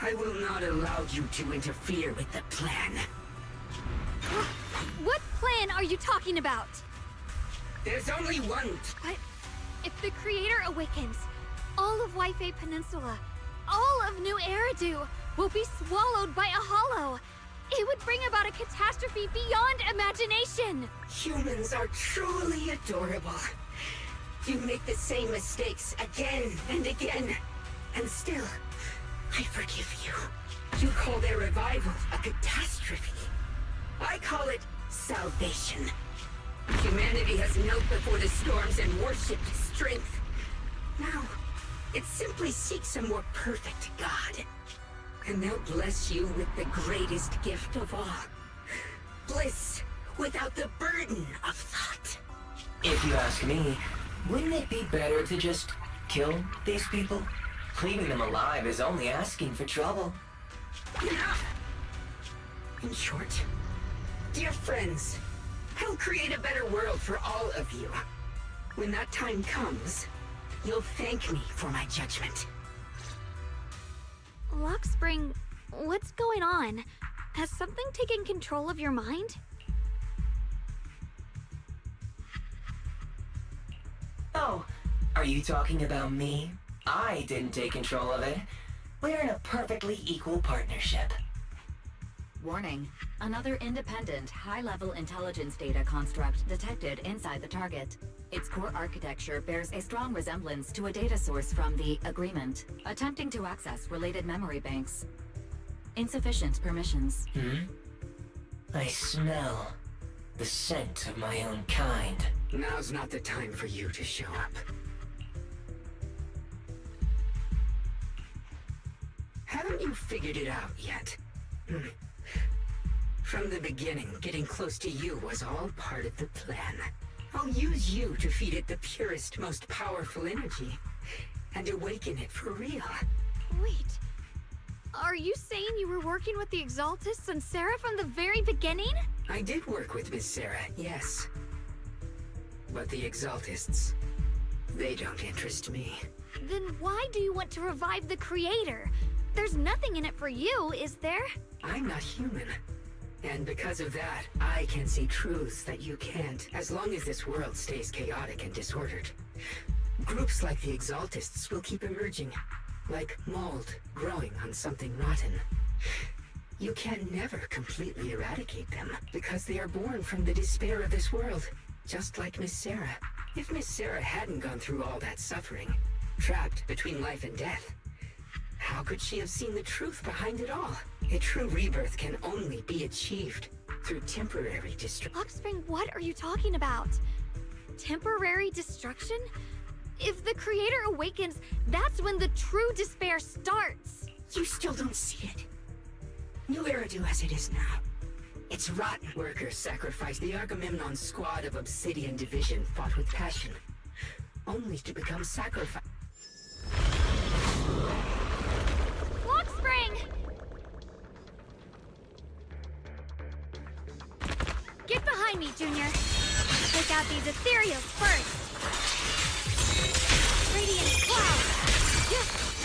I will not allow you to interfere with the plan. What plan are you talking about? There's only one. What? If the Creator awakens, all of Waifei Peninsula, all of New Eridu, will be swallowed by a hollow. It would bring about a catastrophe beyond imagination. Humans are truly adorable. You make the same mistakes again and again, and still, I forgive you. You call their revival a catastrophe. I call it salvation. Humanity has knelt before the storms and worshipped strength. Now, it simply seeks a more perfect God. And they'll bless you with the greatest gift of all. Bliss without the burden of thought. If you ask me, wouldn't it be better to just kill these people? Leaving them alive is only asking for trouble. Enough! In short, dear friends, I'll create a better world for all of you. When that time comes, you'll thank me for my judgment. Lockspring, what's going on? Has something taken control of your mind? Oh, are you talking about me? I didn't take control of it. We're in a perfectly equal partnership. Warning. Another independent, high-level intelligence data construct detected inside the target. Its core architecture bears a strong resemblance to a data source from the Agreement, attempting to access related memory banks. Insufficient permissions. I smell the scent of my own kind. Now's not the time for you to show up. Haven't you figured it out yet? From the beginning, getting close to you was all part of the plan. I'll use you to feed it the purest, most powerful energy, and awaken it for real. Wait, are you saying you were working with the Exaltists and Sarah from the very beginning? I did work with Miss Sarah, yes. But the Exaltists, they don't interest me. Then why do you want to revive the Creator? There's nothing in it for you, is there? I'm not human. And because of that, I can see truths that you can't, as long as this world stays chaotic and disordered. Groups like the Exaltists will keep emerging, like mold growing on something rotten. You can never completely eradicate them, because they are born from the despair of this world, just like Miss Sarah. If Miss Sarah hadn't gone through all that suffering, trapped between life and death, how could she have seen the truth behind it all? A true rebirth can only be achieved through temporary destruction. Lockspring, what are you talking about? Temporary destruction? If the Creator awakens, that's when the true despair starts. You still don't see it. New Eridu as it is now. Its rotten workers sacrificed the Agamemnon squad of Obsidian Division fought with passion, only to become sacrificed. Lockspring! Get behind me, Junior. Take out these ethereals first. Radiant cloud.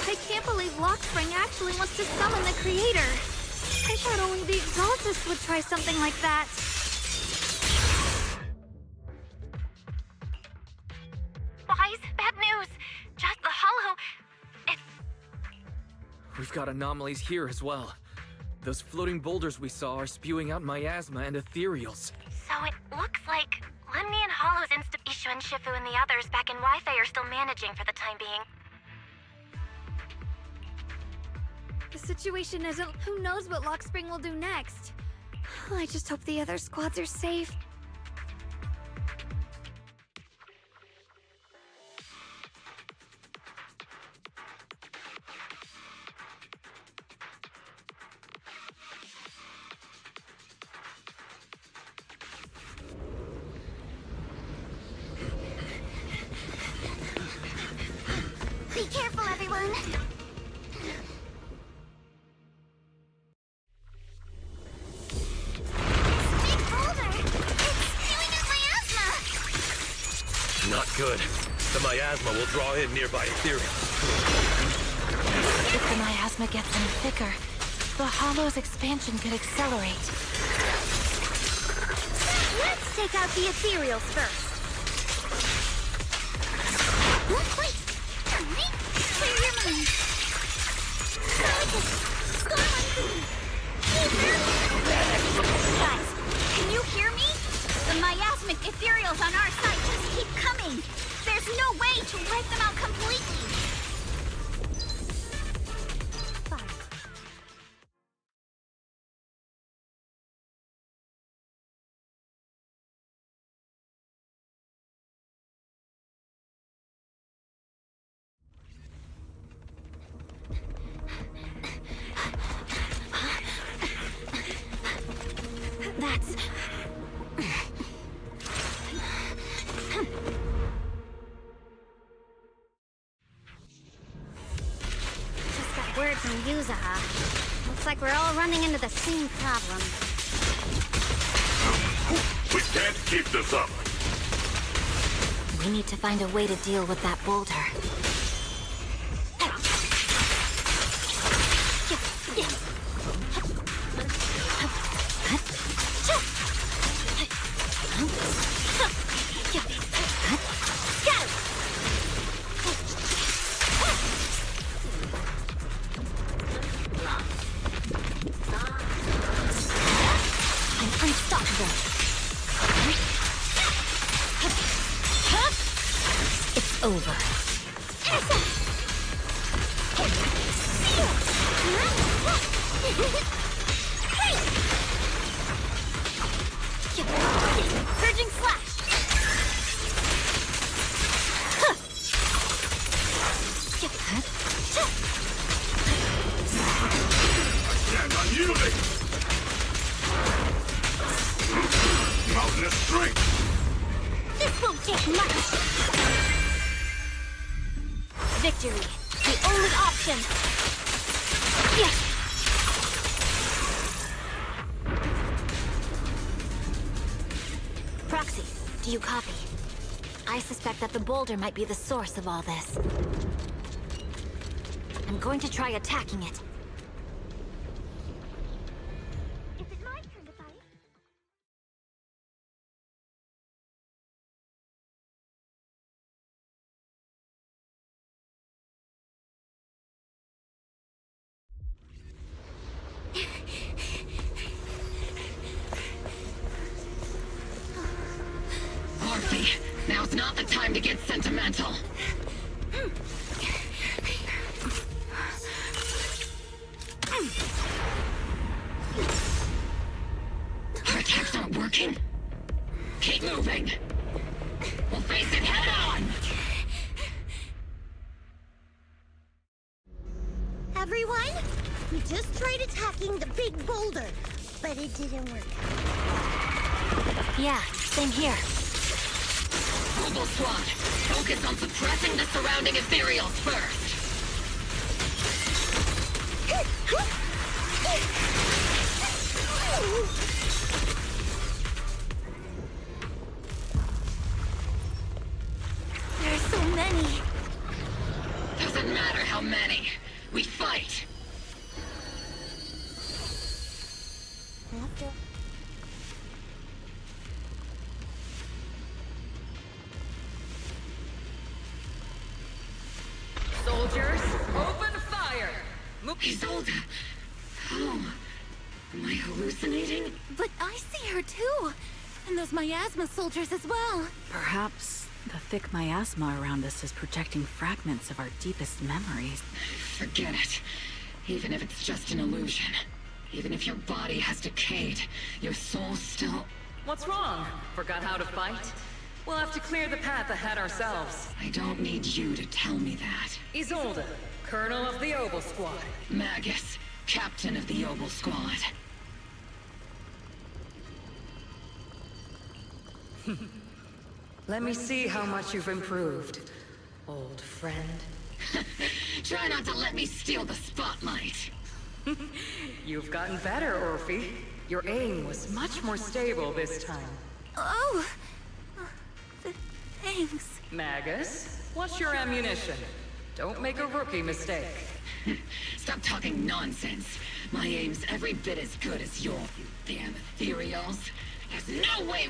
I can't believe Lockspring actually wants to summon the Creator. I thought only the Exaltists would try something like that. Wise, bad news. Just the hollow. We've got anomalies here as well. Those floating boulders we saw are spewing out miasma and ethereals. So it looks like Lemni and Hollow's Ishu and Shifu and the others back in Wi-Fi are still managing for the time being. The situation isn't... Who knows what Lockspring will do next? I just hope the other squads are safe. Good. The miasma will draw in nearby ethereal. If the miasma gets any thicker, the Hollow's expansion could accelerate. Let's take out the ethereals first. Wait! Alright, clear your mind. Guys, can you hear me? The miasmic ethereals on our side just keep coming. There's no way to wipe them out completely. That's... Just got word from Yuzaha. Looks like we're all running into the same problem. We can't keep this up. We need to find a way to deal with that boulder. I'm unstoppable. It's over. Surging slash. Stand unyielding. Mountainous strength. This won't take much. Victory, the only option. Yes. Proxy, do you copy? I suspect that the boulder might be the source of all this. I'm going to try attacking it. Is it my turn to fight? Orphe, now's not the time to get sentimental. Our attacks aren't working. Keep moving. We'll face it head on. Everyone, we just tried attacking the big boulder, but it didn't work. Yeah, same here. Mobile Squad, focus on suppressing the surrounding ethereals first. There's so many. Doesn't matter how many. We fight. After. Soldiers, open fire! Isolde! Oh, am I hallucinating? But I see her too. And those miasma soldiers as well. Perhaps the thick miasma around us is projecting fragments of our deepest memories. Forget it. Even if it's just an illusion. Even if your body has decayed, your soul still... What's wrong? Forgot how to fight? We'll have to clear the path ahead ourselves. I don't need you to tell me that. Isolde, Colonel of the Oboe Squad. Magus, Captain of the Oboe Squad. Let me see how much you've improved, old friend. Try not to let me steal the spotlight. You've gotten better, Orphe. Your aim was much more stable this time. Oh! Thanks. Magus, what's your ammunition? Don't make a rookie mistake. Stop talking nonsense. My aim's every bit as good as yours, you damn ethereals. There's no way...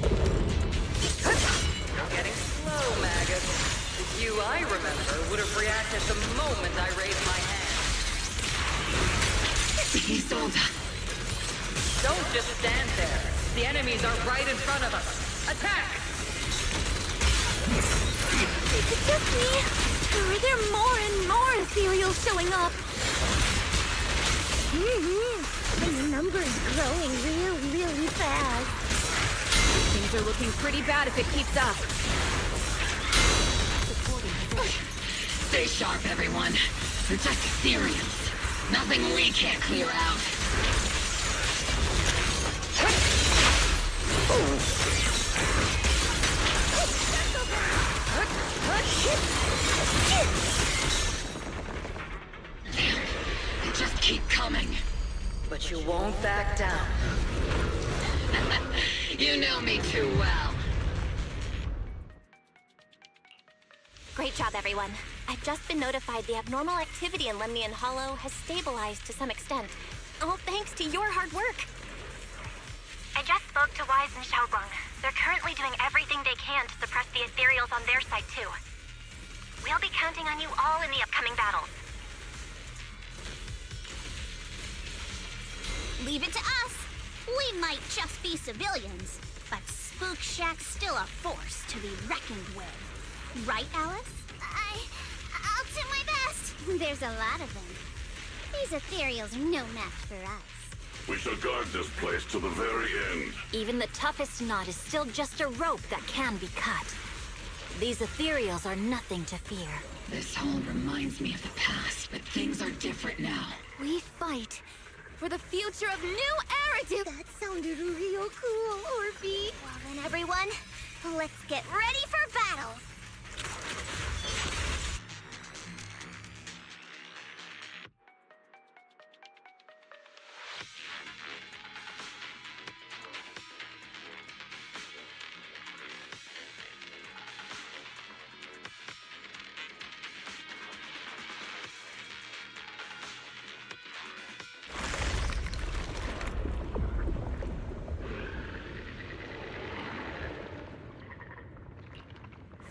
You're getting slow, Magus. You, I remember, would have reacted the moment I raised my hand. Isolde. Don't just stand there. The enemies are right in front of us. Attack! It's just me. Or are there more and more ethereals showing up? The number's growing really fast. Things are looking pretty bad if it keeps up. Stay sharp, everyone. They're just ethereals. Nothing we can't clear out. They just keep coming. But you won't back down. You know me too well. Great job, everyone. I've just been notified the abnormal activity in Lemnian Hollow has stabilized to some extent. All thanks to your hard work. I just spoke to Wise and Xiaoguang. They're currently doing everything they can to suppress the ethereals on their side, too. We'll be counting on you all in the upcoming battles. Leave it to us. We might just be civilians, but Spook Shack's still a force to be reckoned with. Right, Alice? I'll do my best. There's a lot of them. These ethereals are no match for us. We shall guard this place to the very end. Even the toughest knot is still just a rope that can be cut. These ethereals are nothing to fear. This all reminds me of the past, but things are different now. We fight for the future of New Eridu. That sounded real cool, Orphe. Well then, everyone, let's get ready for battle.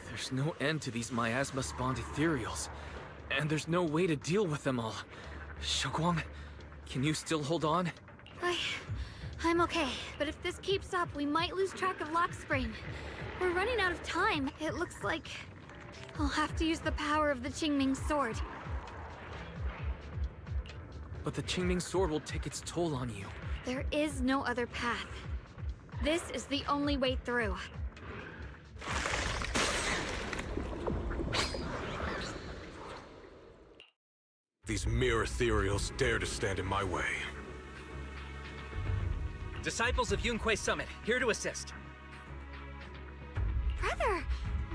There's no end to these miasma-spawned ethereals, and there's no way to deal with them all. Xiaoguang, can you still hold on? I'm okay, but if this keeps up, we might lose track of Lock Spring. We're running out of time. It looks like I'll have to use the power of the Qingming sword. But the Qingming sword will take its toll on you. There is no other path. This is the only way through. These mere ethereals dare to stand in my way. Disciples of Yunque Summit, here to assist. Brother,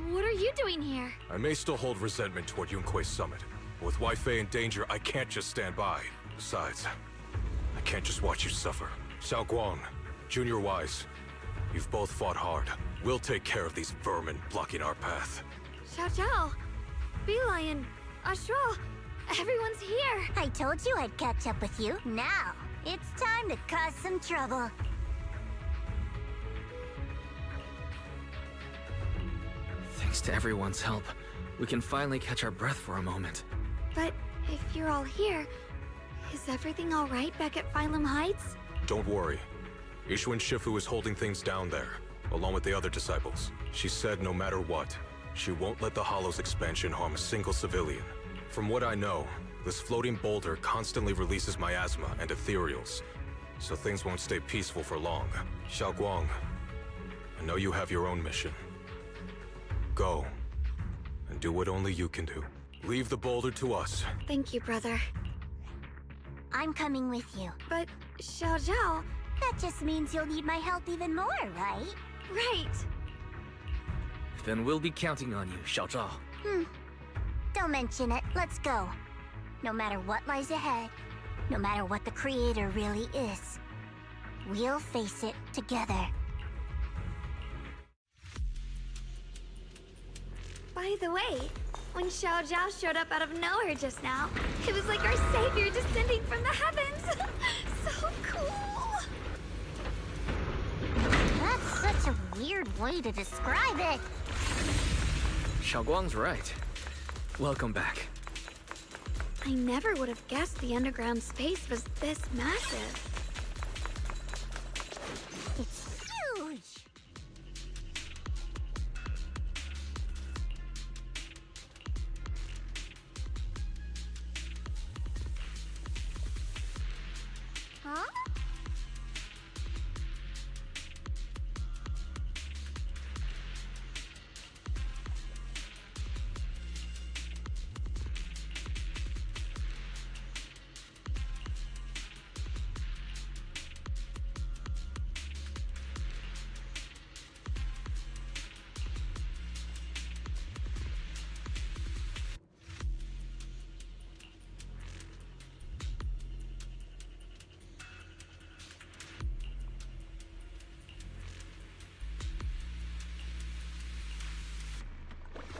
what are you doing here? I may still hold resentment toward Yunque Summit, but with Wei Fei in danger, I can't just stand by. Besides, I can't just watch you suffer. Xiaoguang, Junior Wise, you've both fought hard. We'll take care of these vermin blocking our path. Xiao Zhao, Beelion, Astral, everyone's here. I told you I'd catch up with you. Now, it's time to cause some trouble. Thanks to everyone's help, we can finally catch our breath for a moment. But if you're all here, is everything all right back at Phylum Heights? Don't worry. Ishwin Shifu is holding things down there, along with the other disciples. She said no matter what, she won't let the Hollow's expansion harm a single civilian. From what I know, this floating boulder constantly releases miasma and ethereals, so things won't stay peaceful for long. Xiaoguang, I know you have your own mission. Go, and do what only you can do. Leave the boulder to us. Thank you, brother. I'm coming with you. But, Xiao Zhao... That just means you'll need my help even more, right? Right. Then we'll be counting on you, Xiao Zhao. Don't mention it. Let's go. No matter what lies ahead, no matter what the Creator really is, We'll face it together. By the way, when Xiao Zhao showed up out of nowhere just now, it was like our savior descending from the heavens. So cool. That's such a weird way to describe it. Xiaoguang's right. Welcome back. I never would have guessed the underground space was this massive. It's huge. Huh?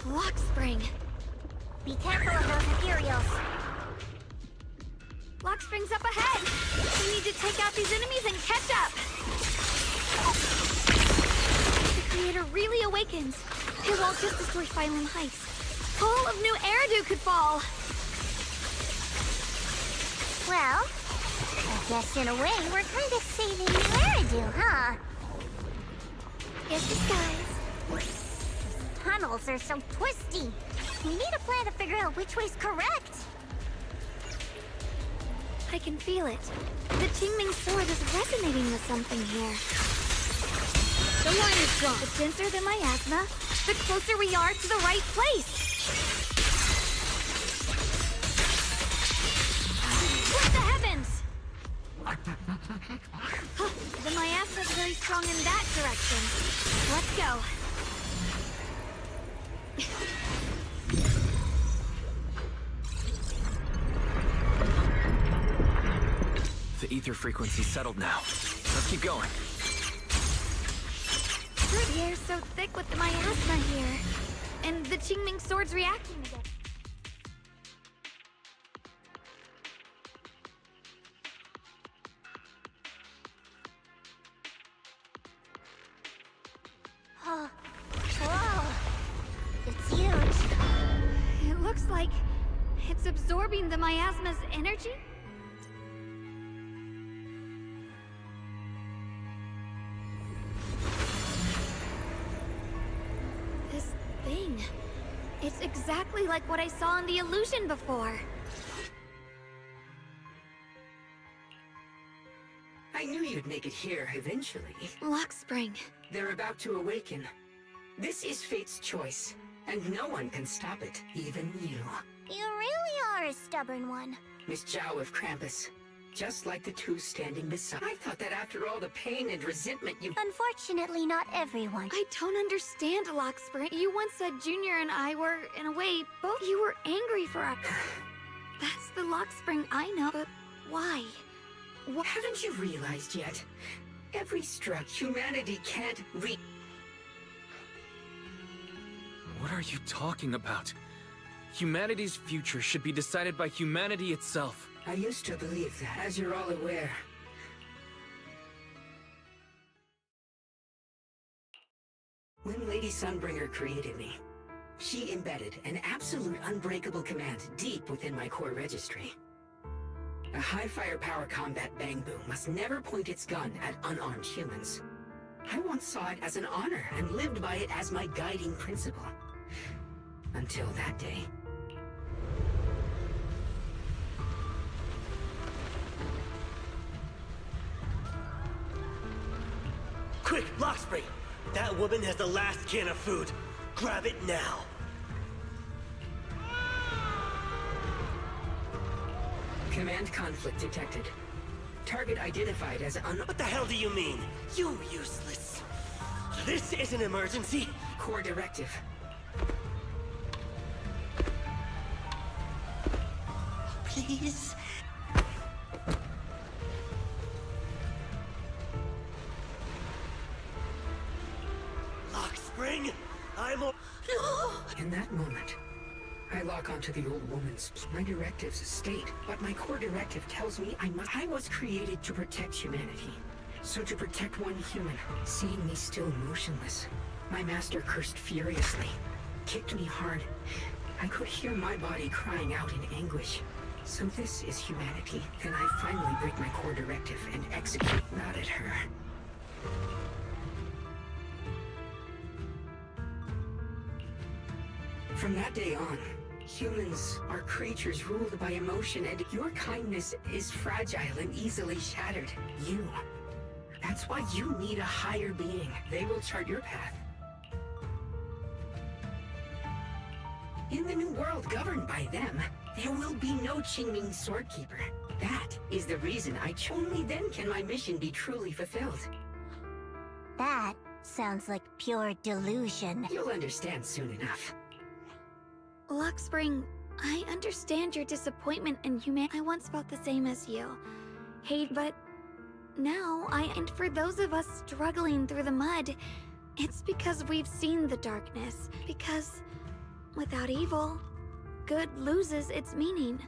Lock spring. Be careful of those ethereals. Lock spring's up ahead. We need to take out these enemies and catch up. The creator really awakens. It won't just destroy Phylum Heights. All of New Eridu could fall. Well, I guess in a way we're kind of saving New Eridu, huh? It's disguise. Tunnels are so twisty. We need a plan to figure out which way's correct. I can feel it. The Qingming sword is resonating with something here. The line is drawn. The denser the miasma, the closer we are to the right place. Split the heavens! The miasma's very strong in that direction. Let's go. The ether frequency's settled now. Let's keep going. The air's so thick with the miasma here. And the Qingming sword's reacting again. Oh, whoa. It's huge. It looks like it's absorbing the miasma's energy? This thing. It's exactly like what I saw in the illusion before. I knew you'd make it here eventually. Lock spring. They're about to awaken. This is fate's choice, and no one can stop it, even you. You really are a stubborn one. Miss Zhao of Krampus. Just like the two standing beside. I thought that after all the pain and resentment you... Unfortunately, not everyone. I don't understand, Lock Spring. You once said Junior and I were, in a way, both you were angry for our... That's the Lock Spring I know, but why? What? Haven't you realized yet? Every struck humanity can't reach... What are you talking about? Humanity's future should be decided by humanity itself. I used to believe that, as you're all aware. When Lady Sunbringer created me, she embedded an absolute unbreakable command deep within my core registry. A high firepower combat bang boom must never point its gun at unarmed humans. I once saw it as an honor and lived by it as my guiding principle. Until that day. Quick, Lockspring! That woman has the last can of food. Grab it now. Command conflict detected. Target identified as What the hell do you mean? You useless. This is an emergency. Core directive. Please. Spring! In that moment, I lock onto the old woman's. My directives state, but my core directive tells me I was created to protect humanity. So to protect one human, seeing me still motionless, my master cursed furiously, kicked me hard. I could hear my body crying out in anguish. So this is humanity. Then I finally break my core directive and execute, not at her. From that day on, humans are creatures ruled by emotion, and your kindness is fragile and easily shattered. That's why you need a higher being. They will chart your path. In the new world governed by them, there will be no Qingming Swordkeeper. That is the reason only then can my mission be truly fulfilled. That sounds like pure delusion. You'll understand soon enough. Luxspring, I understand your disappointment in humanity. I once felt the same as you. Hate, but now and for those of us struggling through the mud, it's because we've seen the darkness. Because without evil, good loses its meaning.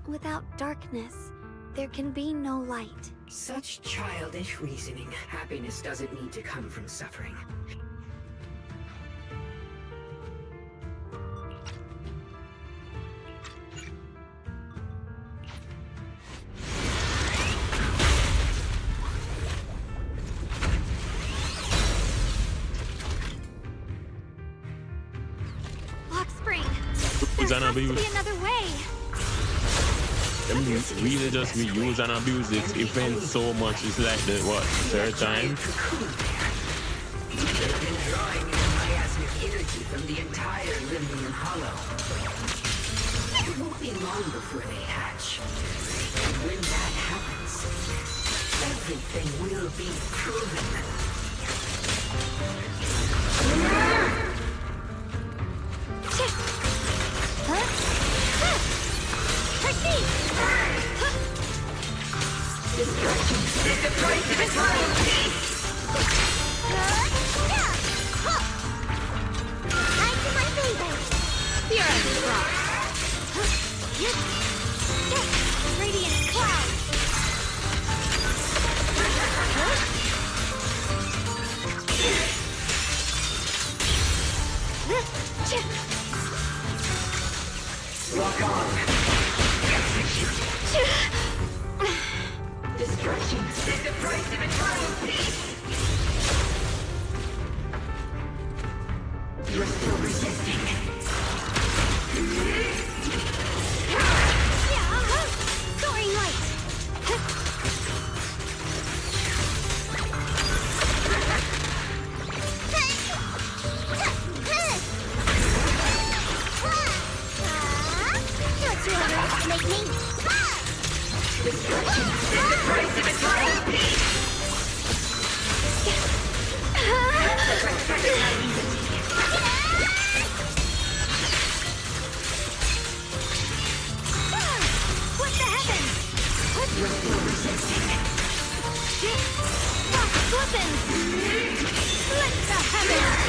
Without darkness, there can be no light. Such childish reasoning. Happiness doesn't need to come from suffering. And abuse. Be another way. Them really just reuse and abuse this event so much. It's like the what, third time? They've been drawing in miasmic energy from the entire Limnian Hollow. It won't be long before they hatch. And when that happens, everything will be proven. Destruction is the price of eternal peace! Time to my favor. Here I rock. Radiant cloud. Lock on. Execute. Destruction is the price of eternal peace! You're still resisting. Soaring light. Don't you underestimate me? Destruction is the price of eternal peace! What the heavens? You're still resisting. Weapons! Let the heavens!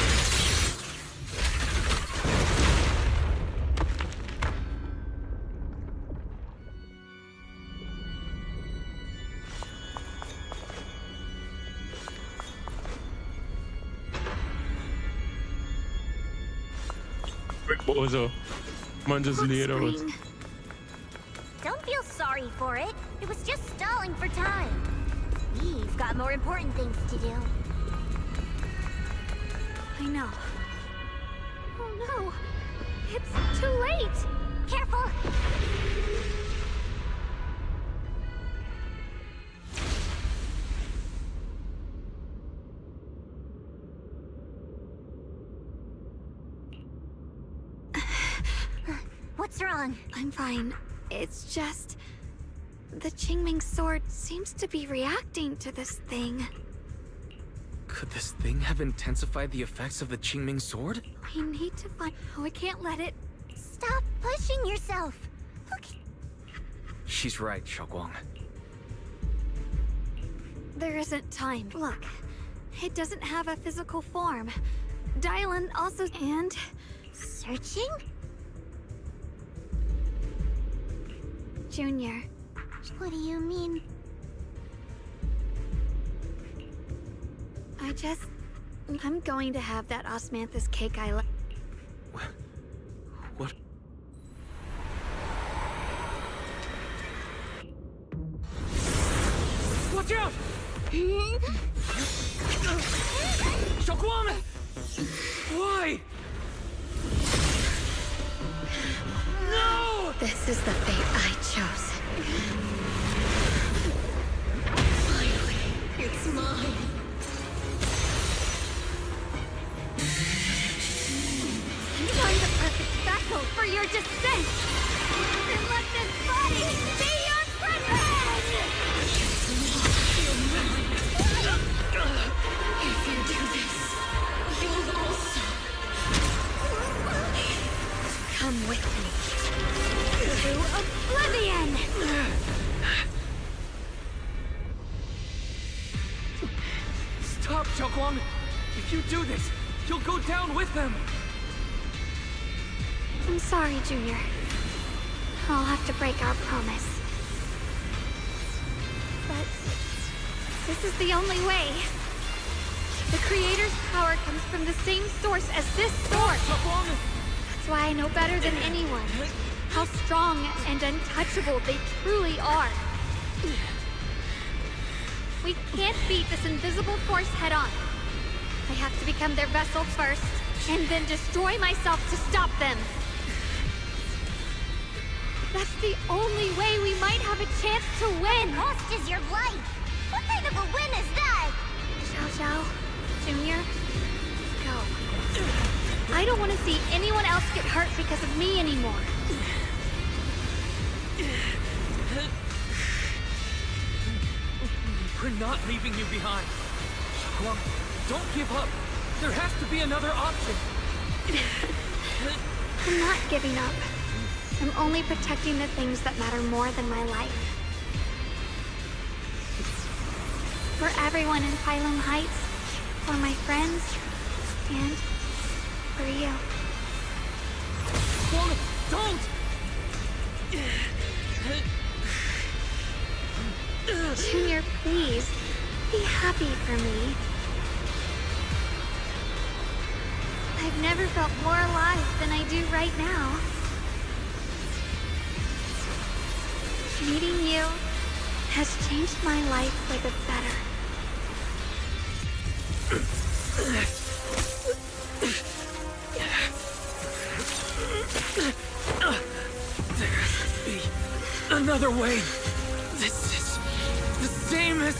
Bozo. Man just laid out. Don't feel sorry for it. It was just stalling for time. We've got more important things to do. I know. Oh no! It's too late! Careful! What's wrong? I'm fine. It's just... the Qingming sword seems to be reacting to this thing. Could this thing have intensified the effects of the Qingming sword? We need to find... Oh, I can't let it... Stop pushing yourself! Look... She's right, Xiaoguang. There isn't time. Look, it doesn't have a physical form. Dylan also... And... Searching? Junior. What do you mean? I'm going to have that osmanthus cake I like. What? Watch out! Xiaoguang! Why? No! This is the fate I chose. Finally, it's mine. I'm the perfect vessel for your descent! Then let this body be your prison! If you do this, you'll also come with me to oblivion! Stop, Xiaoguang! If you do this, you'll go down with them! I'm sorry, Junior. I'll have to break our promise. But this is the only way. The Creator's power comes from the same source as this sword. That's why I know better than anyone how strong and untouchable they truly are. We can't beat this invisible force head-on. I have to become their vessel first, and then destroy myself to stop them. That's the only way we might have a chance to win! The cost is your life! What kind of a win is that? Xiao Xiao, Junior, go. I don't want to see anyone else get hurt because of me anymore. We're not leaving you behind. Xiaoguang, don't give up. There has to be another option. I'm not giving up. I'm only protecting the things that matter more than my life. For everyone in Phylum Heights, for my friends, and for you. Don't! Junior, please, be happy for me. I've never felt more alive than I do right now. Meeting you has changed my life for the better. There has to be another way. This is the same as...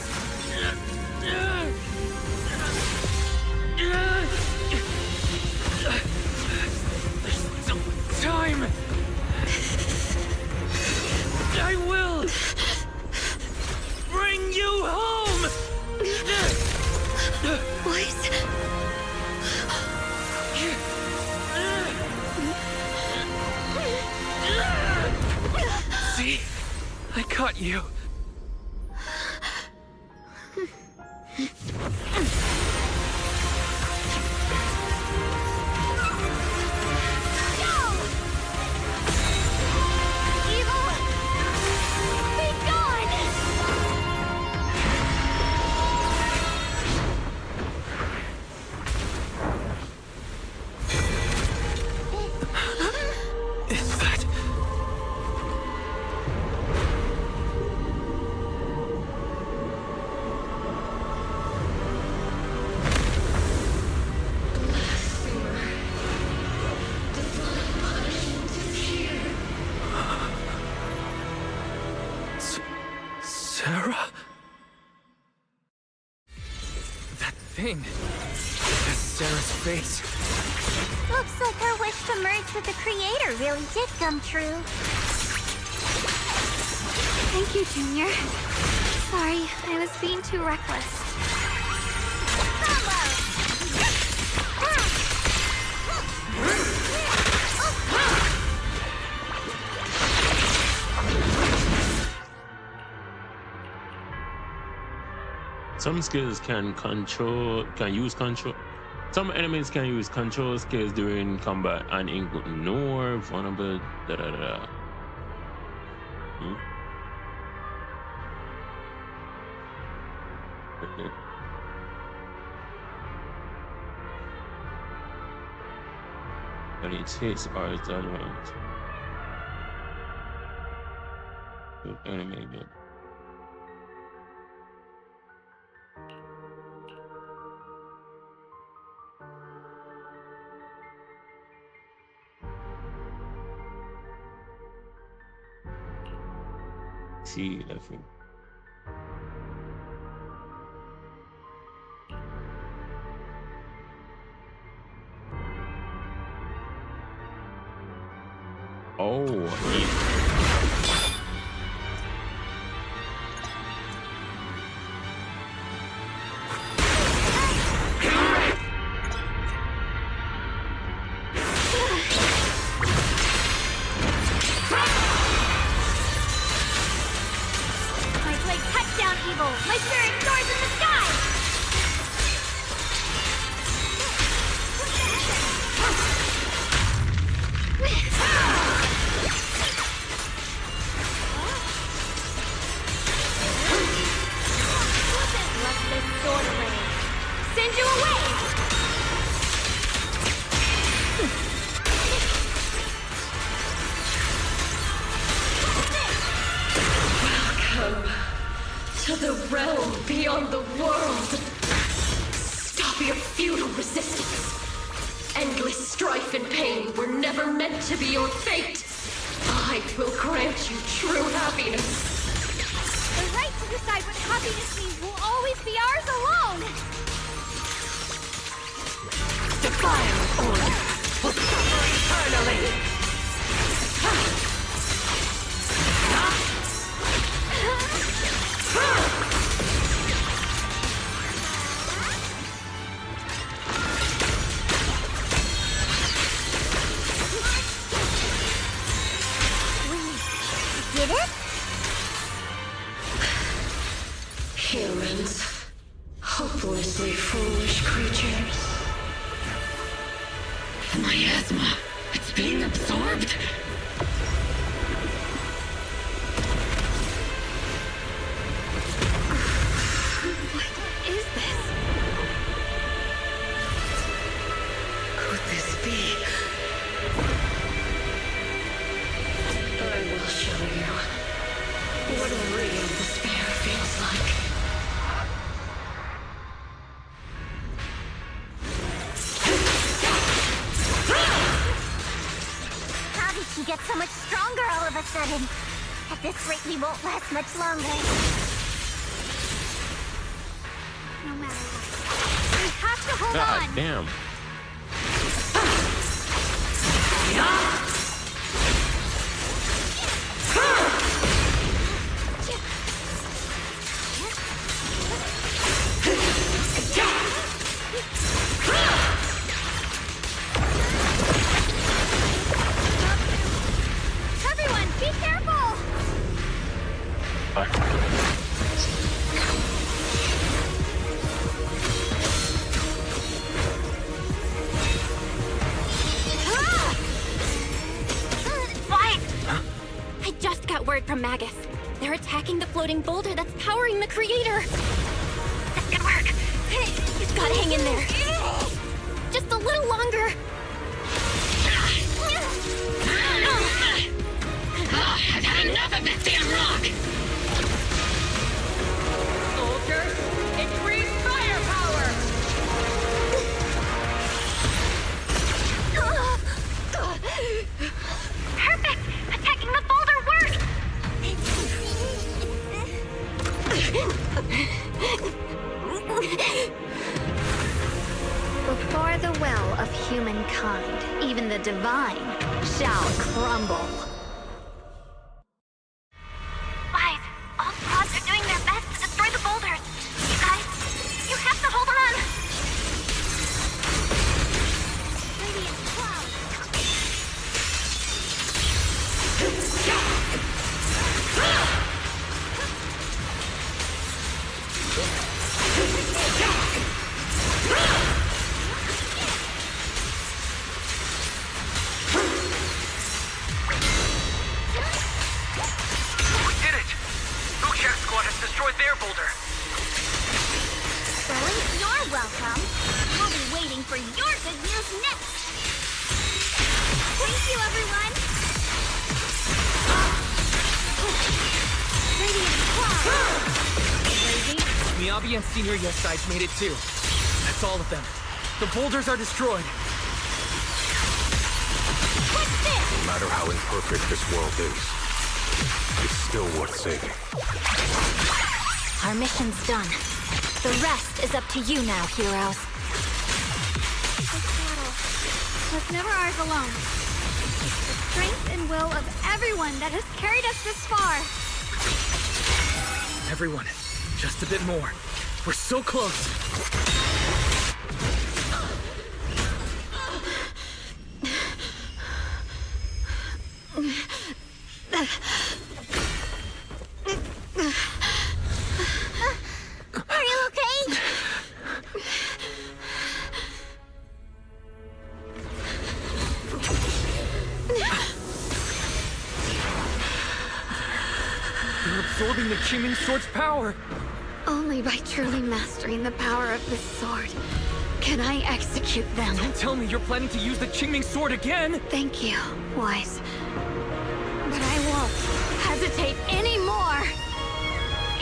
There's still time. I will bring you home! Please. See? I caught you. Sarah? That thing. That's Sarah's face. Looks like her wish to merge with the Creator really did come true. Thank you, Junior. Sorry, I was being too reckless. Some skills can use control. Some enemies can use control skills during combat and ignore vulnerable. Da, da, da, da. Okay. When it hits or it's unranked. Good enemy, man. See, I think. Oh, My blade cuts down evil! My spirit soars in the sky! Let this sword away! Send you away! Welcome to the realm beyond the world. Stop your futile resistance. Endless strife and pain were never meant to be your fate. I will grant you true happiness. The right to decide what happiness means will always be ours alone! Defile order will suffer eternally. Did it? Humans. Hopelessly foolish creatures. The miasma. It's being absorbed. What is this? Could this be? I will show you what real despair feels like. How did she get so much stronger all of a sudden? At this rate, we won't last much longer. No matter what, we have to hold God on! damn. Everyone, be careful! Quiet! I just got word from Magus. They're attacking the floating boulder that's powering the creator. This could work. You've got to hang in there. Just a little longer. I've had enough of this damn rock! Soldiers, increase firepower! Perfect! Attacking the boulder worked! Before the well of humankind, even the divine shall crumble. Wise, all squads are doing their best to destroy the boulders. You guys, you have to hold on! Radiant cloud! you, everyone! Radiant Cloud! Crazy? Miyabi and Senior Yes sides made it too. That's all of them. The boulders are destroyed. What's this? No matter how imperfect this world is, it's still worth saving. Our mission's done. The rest is up to you now, heroes. This battle was never ours alone. It's the strength and will of everyone that has carried us this far. Everyone, just a bit more. We're so close. Are you okay? They're absorbing the Qingming Sword's power. Only by truly mastering the power of this sword can I execute them. Don't tell me you're planning to use the Qingming Sword again! Thank you, Wise. But I won't hesitate anymore.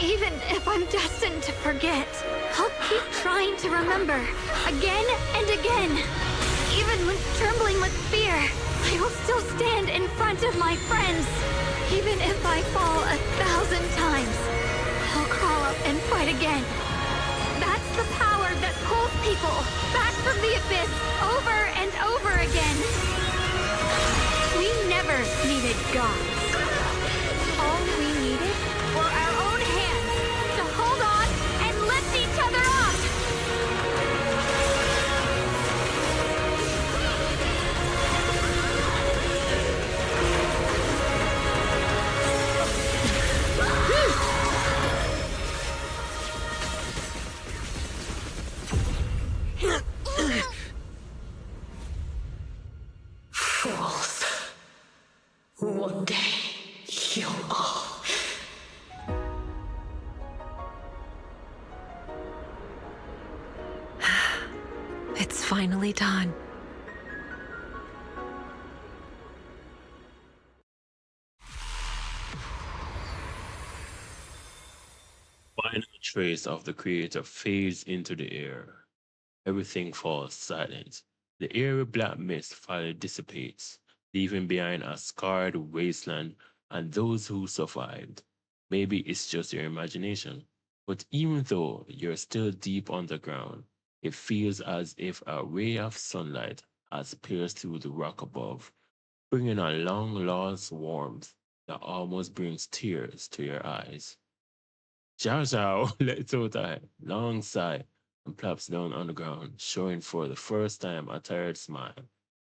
Even if I'm destined to forget, I'll keep trying to remember, again and again. Even when trembling with fear, I will still stand in front of my friends. Even if I fall 1,000 times, I'll crawl up and fight again. That's the power that pulls people back from the abyss over and over again. We never needed gods. All we needed were our own hands to hold on and lift each other up. Fools. One day, you'll all... It's finally done. Final trace of the creator fades into the air. Everything falls silent. The eerie black mist finally dissipates, leaving behind a scarred wasteland and those who survived. Maybe it's just your imagination, but even though you're still deep underground, it feels as if a ray of sunlight has pierced through the rock above, bringing a long lost warmth that almost brings tears to your eyes. Zhao Zhao lets out a long sigh and plops down on the ground, showing for the first time a tired smile.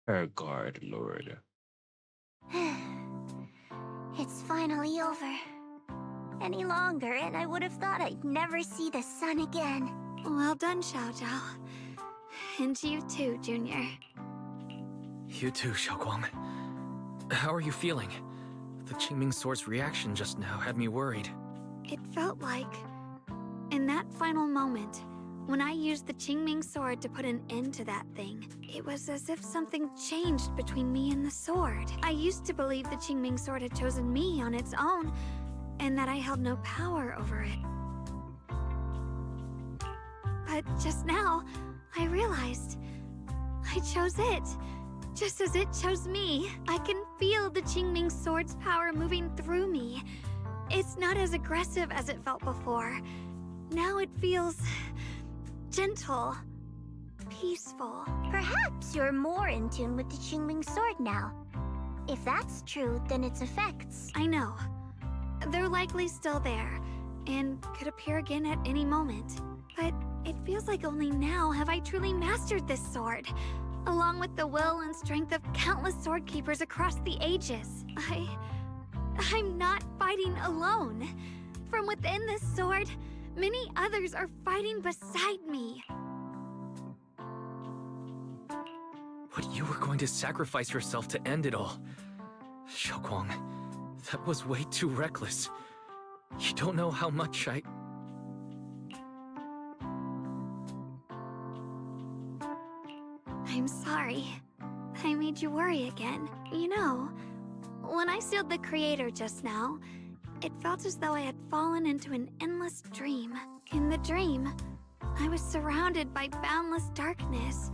Her guard lowered. It's finally over. Any longer, and I would have thought I'd never see the sun again. Well done, Xiao Zhao. And you too, Junior. You too, Xiaoguang. How are you feeling? The Qingming Sword's reaction just now had me worried. It felt like, in that final moment, when I used the Qingming Sword to put an end to that thing, it was as if something changed between me and the sword. I used to believe the Qingming Sword had chosen me on its own, and that I held no power over it. But just now, I realized I chose it. Just as it chose me. I can feel the Qingming Sword's power moving through me. It's not as aggressive as it felt before. Now it feels gentle, peaceful. Perhaps you're more in tune with the Qingming Sword now. If that's true, then its effects... I know. They're likely still there, and could appear again at any moment. But it feels like only now have I truly mastered this sword, along with the will and strength of countless sword keepers across the ages. I'm not fighting alone. From within this sword, many others are fighting beside me. But you were going to sacrifice yourself to end it all. Xiaoguang, that was way too reckless. You don't know how much I'm sorry. I made you worry again. You know, when I sealed the creator just now, it felt as though I had fallen into an endless dream. In the dream, I was surrounded by boundless darkness.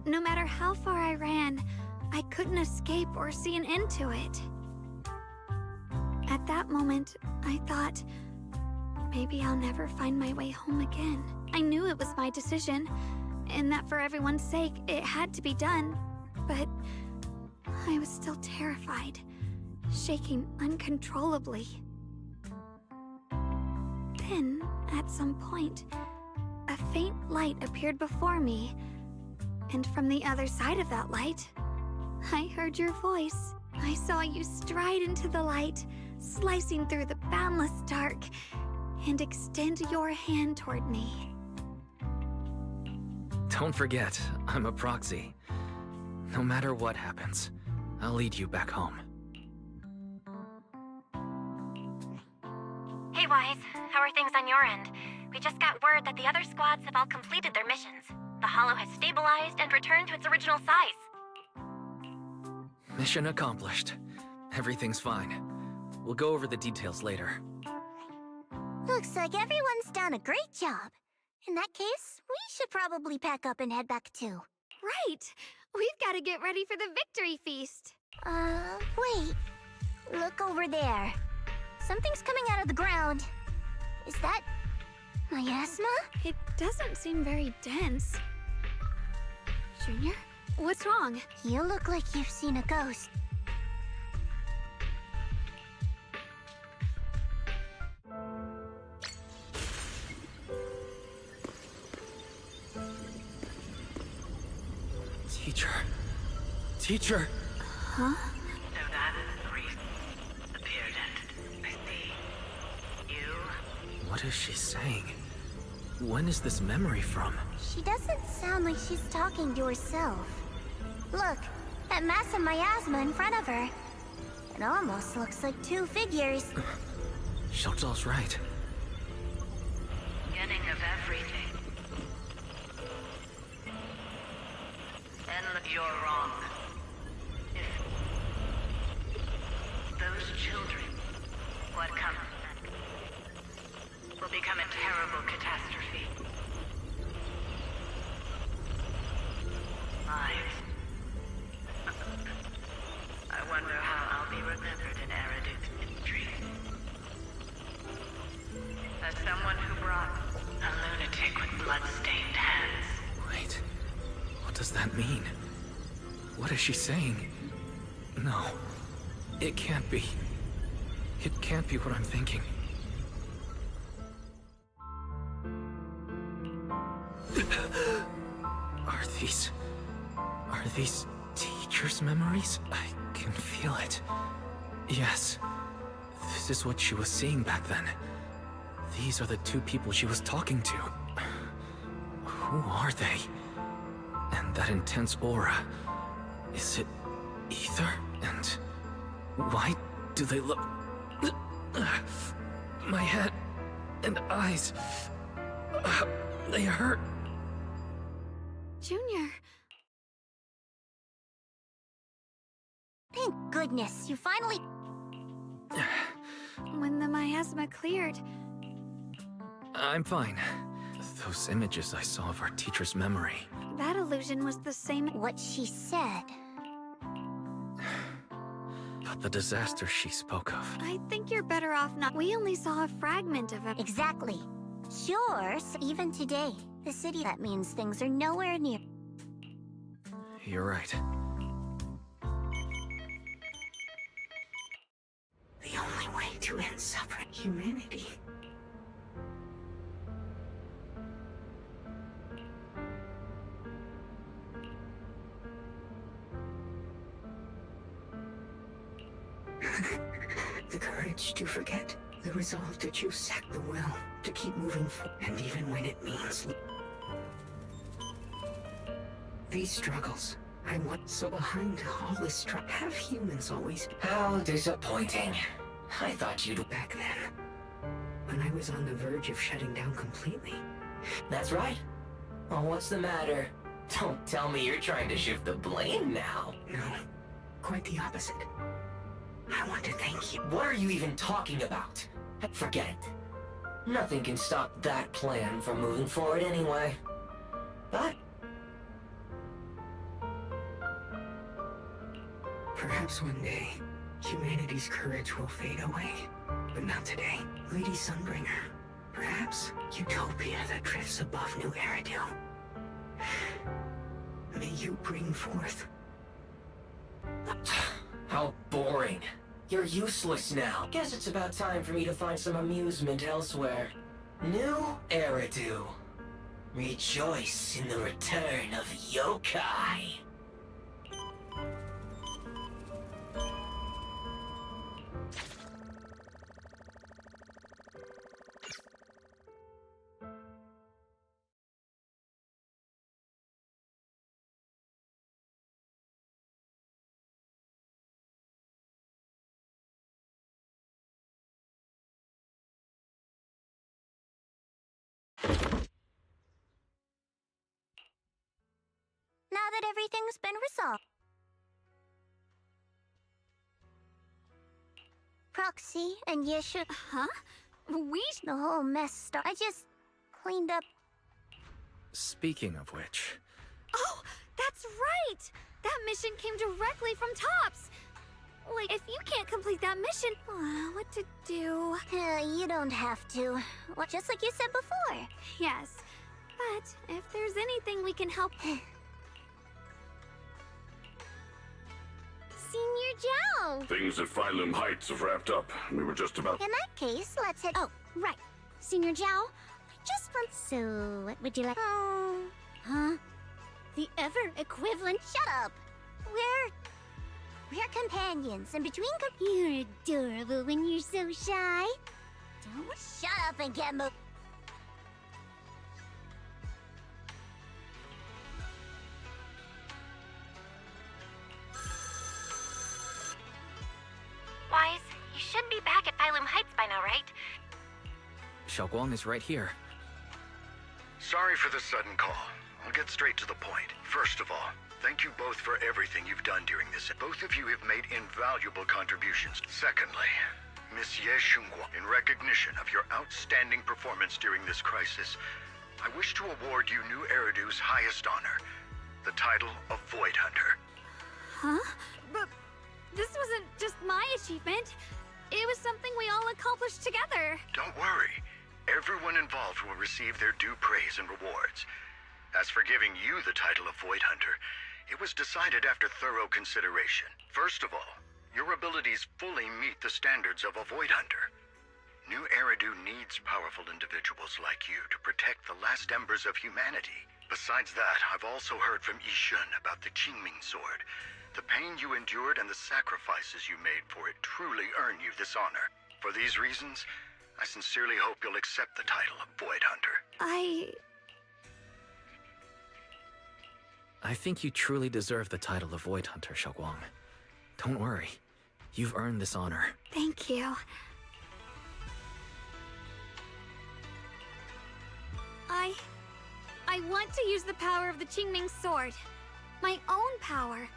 No matter how far I ran, I couldn't escape or see an end to it. At that moment, I thought, maybe I'll never find my way home again. I knew it was my decision, and that for everyone's sake, it had to be done. But I was still terrified, shaking uncontrollably. Then, at some point, a faint light appeared before me, and from the other side of that light, I heard your voice. I saw you stride into the light, slicing through the boundless dark, and extend your hand toward me. Don't forget, I'm a proxy. No matter what happens, I'll lead you back home. Hey, Wise. How are things on your end? We just got word that the other squads have all completed their missions. The Hollow has stabilized and returned to its original size. Mission accomplished. Everything's fine. We'll go over the details later. Looks like everyone's done a great job. In that case, we should probably pack up and head back too. Right! We've got to get ready for the victory feast. Wait. Look over there. Something's coming out of the ground. Is that miasma? It doesn't seem very dense. Junior, what's wrong? You look like you've seen a ghost. Teacher. Teacher! Huh? So that is the reason appeared and I see. You? What is she saying? When is this memory from? She doesn't sound like she's talking to herself. Look, that mass of miasma in front of her. It almost looks like two figures. Xiaozhao's right. Beginning of everything. And you're wrong. If those children, what comes, will become a terrible catastrophe. Lives. I wonder how I'll be remembered in Eredith's history. As someone who brought a lunatic with blood-stained hands. Wait. What does that mean? What is she saying? No. It can't be. It can't be what I'm thinking. Are these teacher's memories? I can feel it. Yes. This is what she was seeing back then. These are the two people she was talking to. Who are they? And that intense aura. Is it ether? And why do they look... My head and eyes... they hurt. Junior. Thank goodness, you finally... When the miasma cleared... I'm fine. Those images I saw of our teacher's memory. That illusion was the same... What she said. But the disaster she spoke of... I think you're better off not... We only saw a fragment of it. Exactly. Sure, even today, the city, that means things are nowhere near... You're right. The only way to end suffering humanity. The courage to forget, the resolve to choose the will, to keep moving forward, and even when it means... These struggles, I want so behind all this struggle. Have humans always... How disappointing. I thought you'd... Back then, when I was on the verge of shutting down completely. That's right. Well, what's the matter? Don't tell me you're trying to shift the blame now. No, quite the opposite. I want to thank you. What are you even talking about? Forget it. Nothing can stop that plan from moving forward anyway. But perhaps one day, humanity's courage will fade away. But not today. Lady Sunbringer. Perhaps utopia that drifts above New Eridu. May you bring forth... How boring. You're useless now. Guess it's about time for me to find some amusement elsewhere. New Eridu. Rejoice in the return of yokai. Now that everything's been resolved. Proxy and Yeshu... Huh? The whole mess started. I just cleaned up... Speaking of which... Oh, that's right! That mission came directly from Tops! Like, if you can't complete that mission, what to do? You don't have to. Well, just like you said before. Yes, but if there's anything we can help... Senior Joe! Things at Phylum Heights have wrapped up. We were just about... In that case, let's head... Oh, right. Senior Joe, just from... So, what would you like... Huh? The ever equivalent... Shut up! We're companions, and between You're adorable when you're so shy. Don't shut up and get moved. Wise, you should be back at Phylum Heights by now, right? Xiaoguang is right here. Sorry for the sudden call. I'll get straight to the point. First of all, thank you both for everything you've done during this. Both of you have made invaluable contributions. Secondly, Miss Ye Shunguang, in recognition of your outstanding performance during this crisis, I wish to award you New Eridu's highest honor, the title of Void Hunter. Huh? But this wasn't just my achievement. It was something we all accomplished together. Don't worry. Everyone involved will receive their due praise and rewards. As for giving you the title of Void Hunter, it was decided after thorough consideration. First of all, your abilities fully meet the standards of a Void Hunter. New Eridu needs powerful individuals like you to protect the last embers of humanity. Besides that, I've also heard from Yishun about the Qingming Sword. The pain you endured and the sacrifices you made for it truly earn you this honor. For these reasons, I sincerely hope you'll accept the title of Void Hunter. I think you truly deserve the title of Void Hunter, Xiaoguang. Don't worry. You've earned this honor. Thank you. I want to use the power of the Qingming Sword, my own power,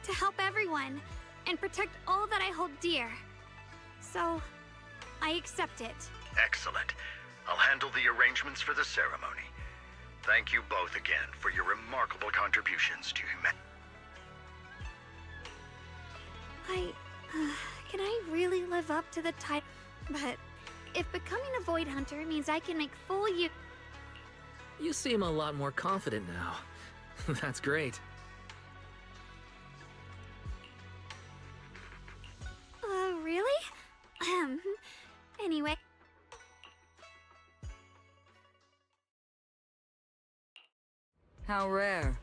to help everyone and protect all that I hold dear. So, I accept it. Excellent. I'll handle the arrangements for the ceremony. Thank you both again for your remarkable contributions to humanity. Can I really live up to the title? But if becoming a Void Hunter means I can make full use... You seem a lot more confident now. That's great. Really? Anyway... How rare.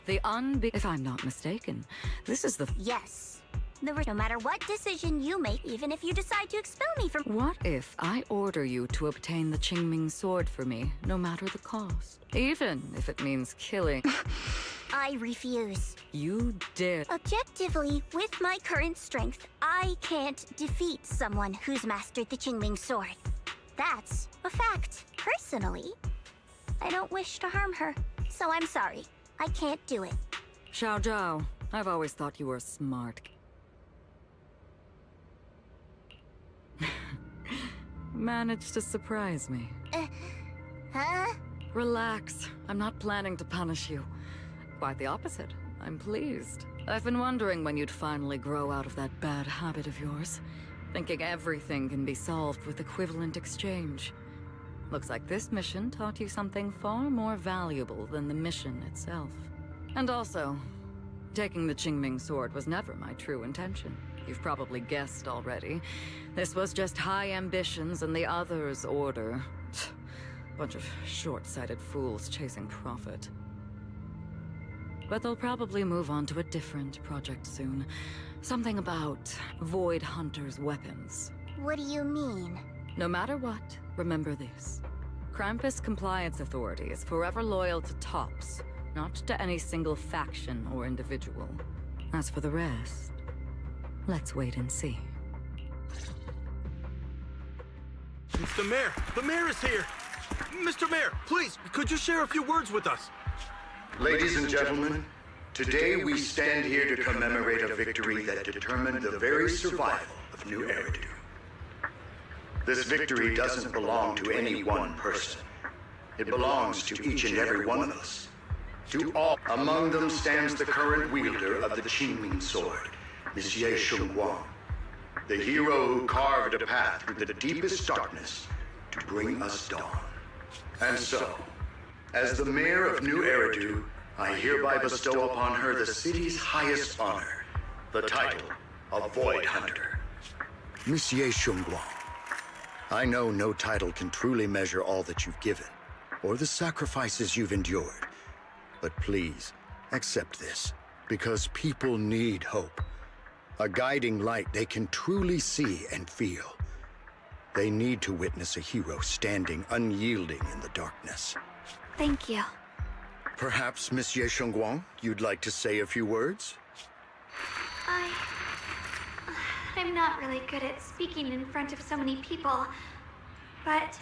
If I'm not mistaken, this is the... Yes. No matter what decision you make, even if you decide to expel me from... What if I order you to obtain the Qingming Sword for me, no matter the cost? Even if it means killing... I refuse. You dare... Objectively, with my current strength, I can't defeat someone who's mastered the Qingming Sword. That's a fact. Personally, I don't wish to harm her, so I'm sorry. I can't do it. Xiao Zhao, I've always thought you were smart. Managed to surprise me. Huh? Relax. I'm not planning to punish you. Quite the opposite. I'm pleased. I've been wondering when you'd finally grow out of that bad habit of yours. Thinking everything can be solved with equivalent exchange. Looks like this mission taught you something far more valuable than the mission itself. And also, taking the Qingming sword was never my true intention. You've probably guessed already. This was just high ambitions and the others' order. Bunch of short-sighted fools chasing profit. But they'll probably move on to a different project soon. Something about Void Hunter's weapons. What do you mean? No matter what, remember this. Krampus Compliance Authority is forever loyal to TOPS, not to any single faction or individual. As for the rest, let's wait and see. It's the mayor! The mayor is here! Mr. Mayor, please, could you share a few words with us? Ladies and gentlemen, today we stand here to commemorate a victory that determined the very survival of New Eridu. This victory doesn't belong to any one person. It belongs to each and every one of us. To all. Among them stands the current wielder of the Qingming sword, Monsieur Shunguang, the hero who carved a path through the deepest darkness to bring us dawn. And so, as the mayor of New Eridu, I hereby bestow upon her the city's highest honor, the title of Void Hunter. Monsieur Shunguang, I know no title can truly measure all that you've given, or the sacrifices you've endured. But please, accept this, because people need hope. A guiding light they can truly see and feel. They need to witness a hero standing unyielding in the darkness. Thank you. Perhaps, Monsieur Shunguang, you'd like to say a few words? I'm not really good at speaking in front of so many people, but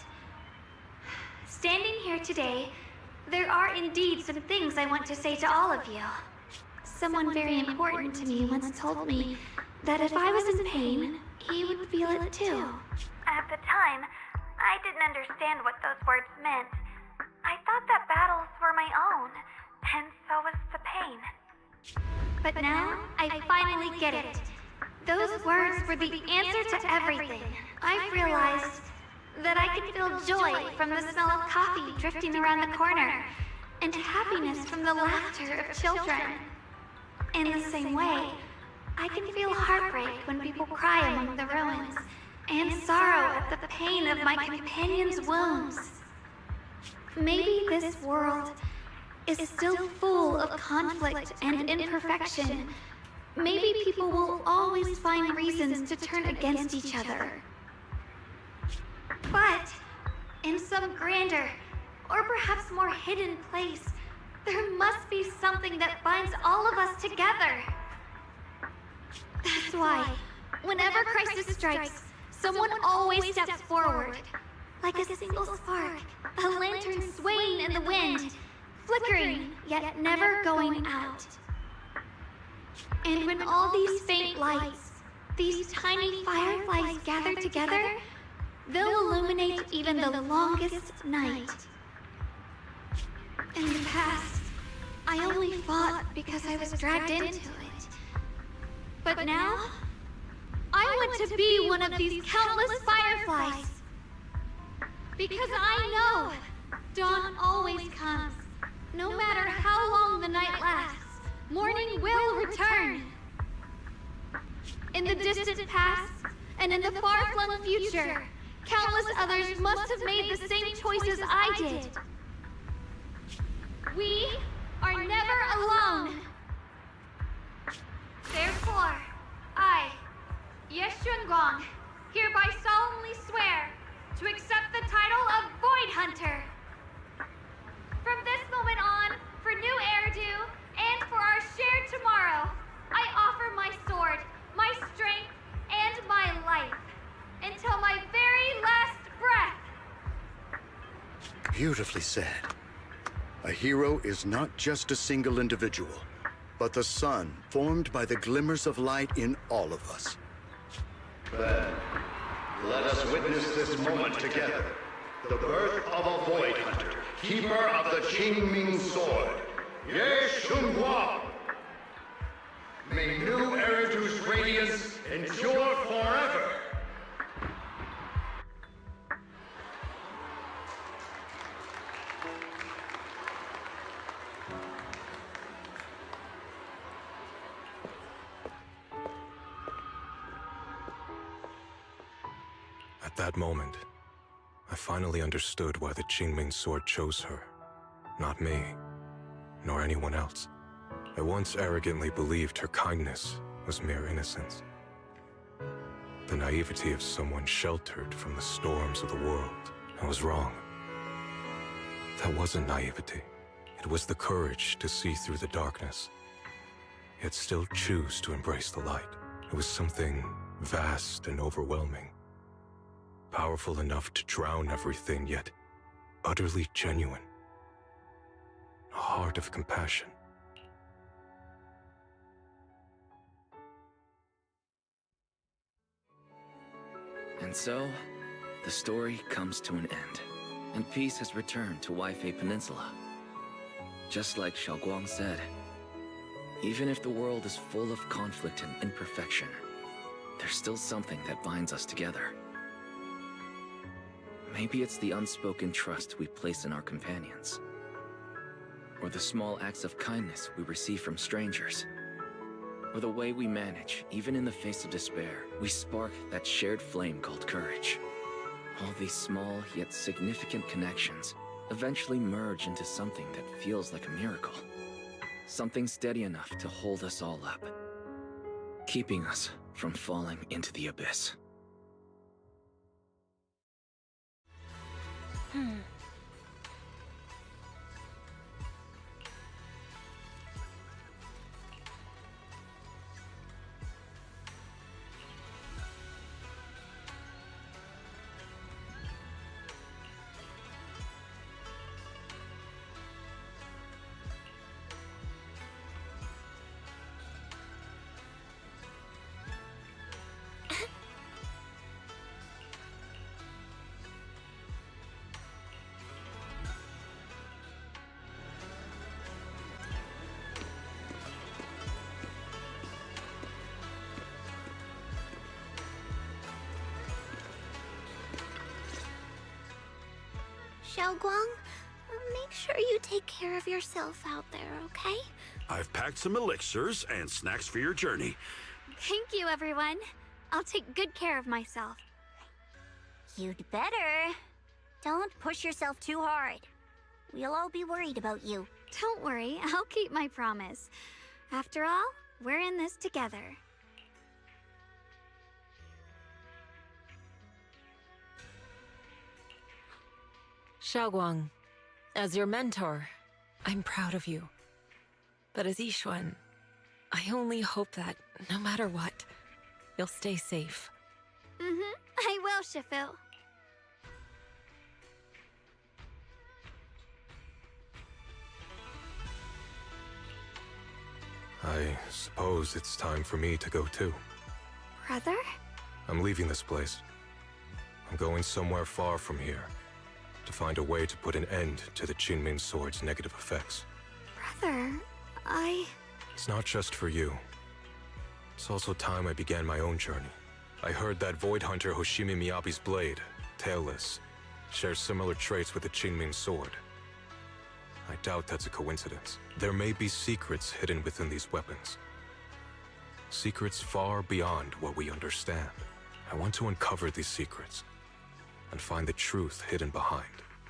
standing here today, there are indeed some things I want to say to all of you. Someone very important to me once told me that if I was in pain, he would feel it too. At the time, I didn't understand what those words meant. I thought that battles were my own, and so was the pain. But now, I finally get it. Those words were the answer to everything. I've realized that I can feel joy from the smell of coffee drifting around the corner, and happiness from the laughter of children. In the same way, I can feel heartbreak when people cry among the ruins, and sorrow at the pain of my companion's wounds. Maybe this world is still full of conflict and imperfection. Maybe people will always find reasons to turn against each other. But in some grander, or perhaps more hidden place, there must be something that binds all of us together. That's why, whenever crisis strikes, someone always steps forward. Like a single spark, a lantern swaying in the wind, flickering, yet never going out. And when all these faint lights, these tiny fireflies gather together, they'll illuminate even the longest night. In the past, I only fought because I was dragged into it. But now, I want to be one of these countless fireflies. Because I know dawn always comes. No matter how long the night lasts, morning will return. In the distant past, and in the far-flung future, countless others must have made the same choices I did. We are never alone. Therefore, I, Ye Shunguang, hereby solemnly swear to accept the title of Void Hunter. From this moment on, for New Eridu, and for our shared tomorrow, I offer my sword, my strength, and my life, until my very last breath. Beautifully said. A hero is not just a single individual, but the sun formed by the glimmers of light in all of us. Then, let us witness this moment together. The birth of a Void Hunter, keeper of the Qingming Sword, Ye Shunguang. May new Eridu's radiance endure forever. At that moment, I finally understood why the Qingming Sword chose her. Not me, nor anyone else. I once arrogantly believed her kindness was mere innocence. The naivety of someone sheltered from the storms of the world. I was wrong. That wasn't naivety. It was the courage to see through the darkness, yet still choose to embrace the light. It was something vast and overwhelming. Powerful enough to drown everything, yet utterly genuine. A heart of compassion. And so, the story comes to an end, and peace has returned to Waifei Peninsula. Just like Xiaoguang said, even if the world is full of conflict and imperfection, there's still something that binds us together. Maybe it's the unspoken trust we place in our companions, or the small acts of kindness we receive from strangers, or the way we manage, even in the face of despair, we spark that shared flame called courage. All these small yet significant connections eventually merge into something that feels like a miracle. Something steady enough to hold us all up, keeping us from falling into the abyss. Xiaoguang, make sure you take care of yourself out there, okay? I've packed some elixirs and snacks for your journey. Thank you, everyone. I'll take good care of myself. You'd better. Don't push yourself too hard. We'll all be worried about you. Don't worry, I'll keep my promise. After all, we're in this together. Xiaoguang, as your mentor, I'm proud of you. But as Yixuan, I only hope that, no matter what, you'll stay safe. I will, Shifu. I suppose it's time for me to go too. Brother? I'm leaving this place. I'm going somewhere far from here, to find a way to put an end to the Qingming Sword's negative effects. Brother, It's not just for you. It's also time I began my own journey. I heard that Void Hunter Hoshimi Miyabi's blade, Tailless, shares similar traits with the Qingming Sword. I doubt that's a coincidence. There may be secrets hidden within these weapons. Secrets far beyond what we understand. I want to uncover these secrets and find the truth hidden behind.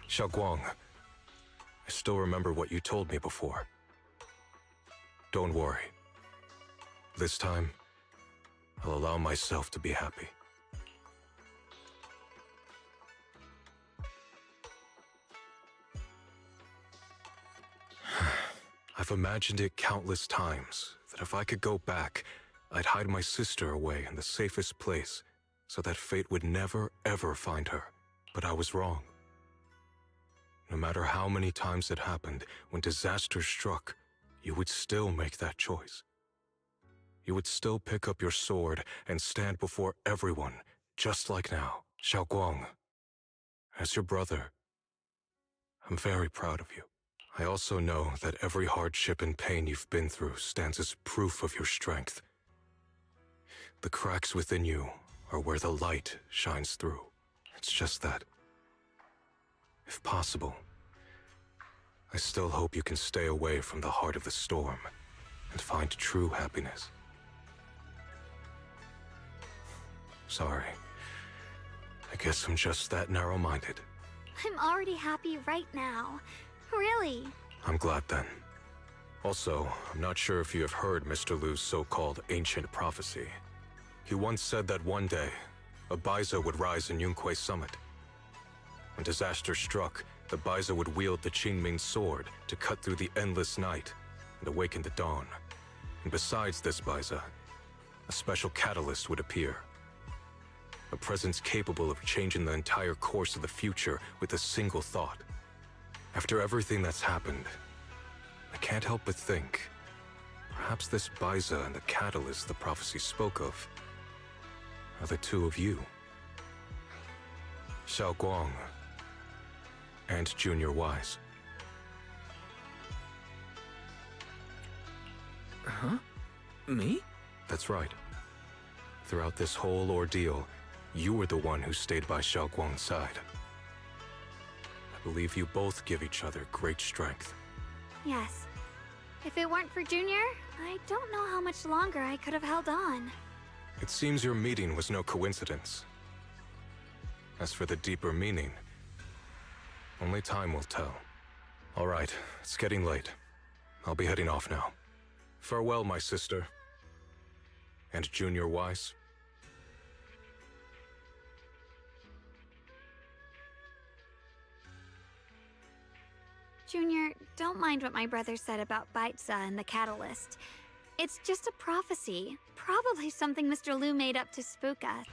Xiaoguang, I still remember what you told me before. Don't worry. This time, I'll allow myself to be happy. I've imagined it countless times, that if I could go back, I'd hide my sister away in the safest place, so that fate would never, ever find her. But I was wrong. No matter how many times it happened, when disaster struck, you would still make that choice. You would still pick up your sword and stand before everyone, just like now. Xiaoguang, as your brother, I'm very proud of you. I also know that every hardship and pain you've been through stands as proof of your strength. The cracks within you are where the light shines through. It's just that, if possible, I still hope you can stay away from the heart of the storm and find true happiness. Sorry. I guess I'm just that narrow-minded. I'm already happy right now. Really. I'm glad then. Also, I'm not sure if you have heard Mr. Lu's so-called ancient prophecy. He once said that one day, a Baiza would rise in Yunque Summit. When disaster struck, the Baiza would wield the Qingming sword to cut through the endless night and awaken the dawn. And besides this Baiza, a special catalyst would appear. A presence capable of changing the entire course of the future with a single thought. After everything that's happened, I can't help but think, perhaps this Baiza and the catalyst the prophecy spoke of are the two of you. Xiaoguang and Junior Wise. Huh? Me? That's right. Throughout this whole ordeal, you were the one who stayed by Xiaoguang's side. I believe you both give each other great strength. Yes. If it weren't for Junior, I don't know how much longer I could have held on. It seems your meeting was no coincidence. As for the deeper meaning, only time will tell. All right, it's getting late. I'll be heading off now. Farewell, my sister. And Junior Wise. Junior, don't mind what my brother said about Baiza and the Catalyst. It's just a prophecy. Probably something Mr. Lu made up to spook us.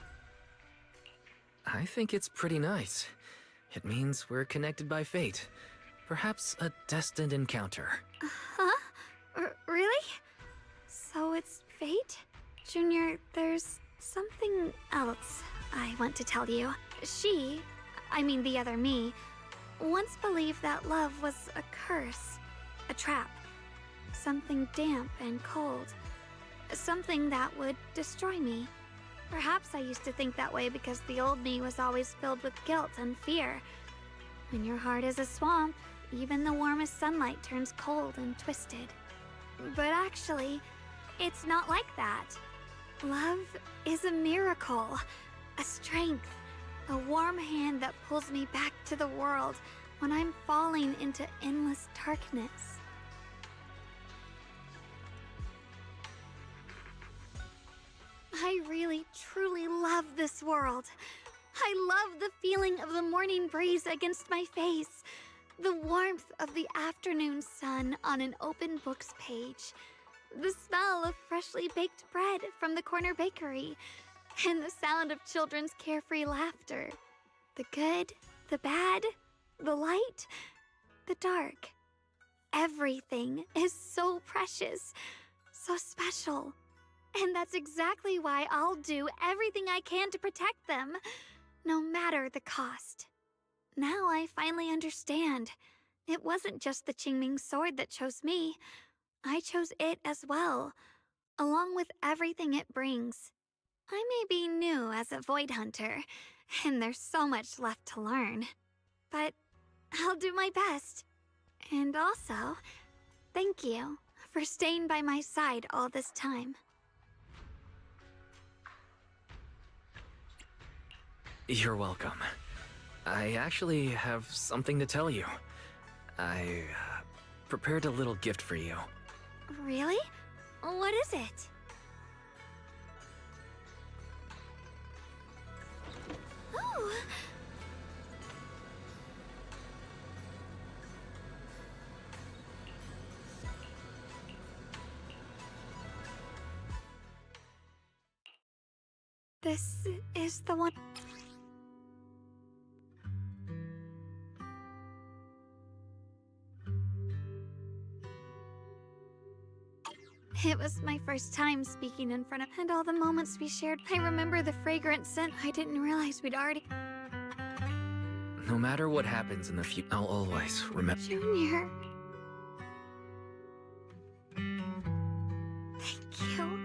I think it's pretty nice. It means we're connected by fate. Perhaps a destined encounter. Huh? Really? So it's fate? Junior, there's something else I want to tell you. I mean the other me, once believed that love was a curse, a trap, something damp and cold, something that would destroy me. Perhaps I used to think that way because the old me was always filled with guilt and fear. When your heart is a swamp, even the warmest sunlight turns cold and twisted. But actually, it's not like that. Love is a miracle, a strength, a warm hand that pulls me back to the world when I'm falling into endless darkness. I really, truly love this world. I love the feeling of the morning breeze against my face, the warmth of the afternoon sun on an open book's page, the smell of freshly baked bread from the corner bakery, and the sound of children's carefree laughter. The good, the bad, the light, the dark. Everything is so precious, so special. And that's exactly why I'll do everything I can to protect them, no matter the cost. Now I finally understand. It wasn't just the Qingming sword that chose me. I chose it as well, along with everything it brings. I may be new as a Void Hunter, and there's so much left to learn. But I'll do my best. And also, thank you for staying by my side all this time. You're welcome. I actually have something to tell you. I prepared a little gift for you. Really? What is it? Oh! This is the one... It was my first time speaking in front of, and all the moments we shared. I remember the fragrant scent. I didn't realize we'd already. No matter what happens in the future, I'll always remember. Junior. Thank you.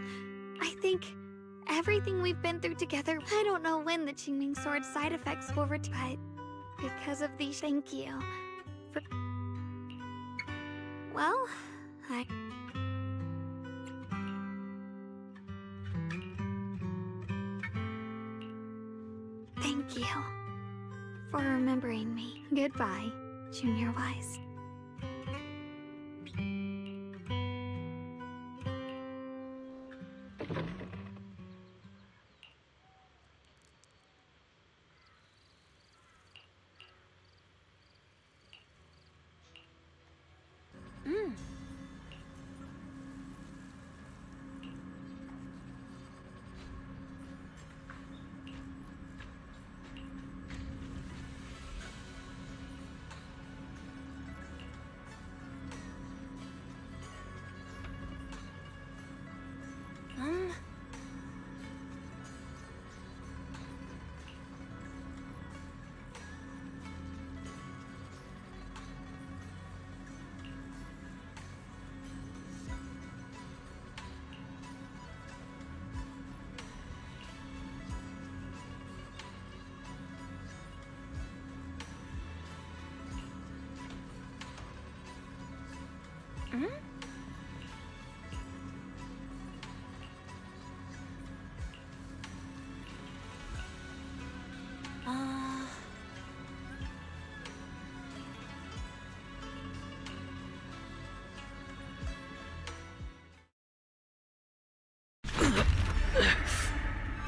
I think everything we've been through together. I don't know when the Qingming Sword side effects will return, but because of these, thank you. Well, thank you for remembering me. Goodbye, Junior Wise.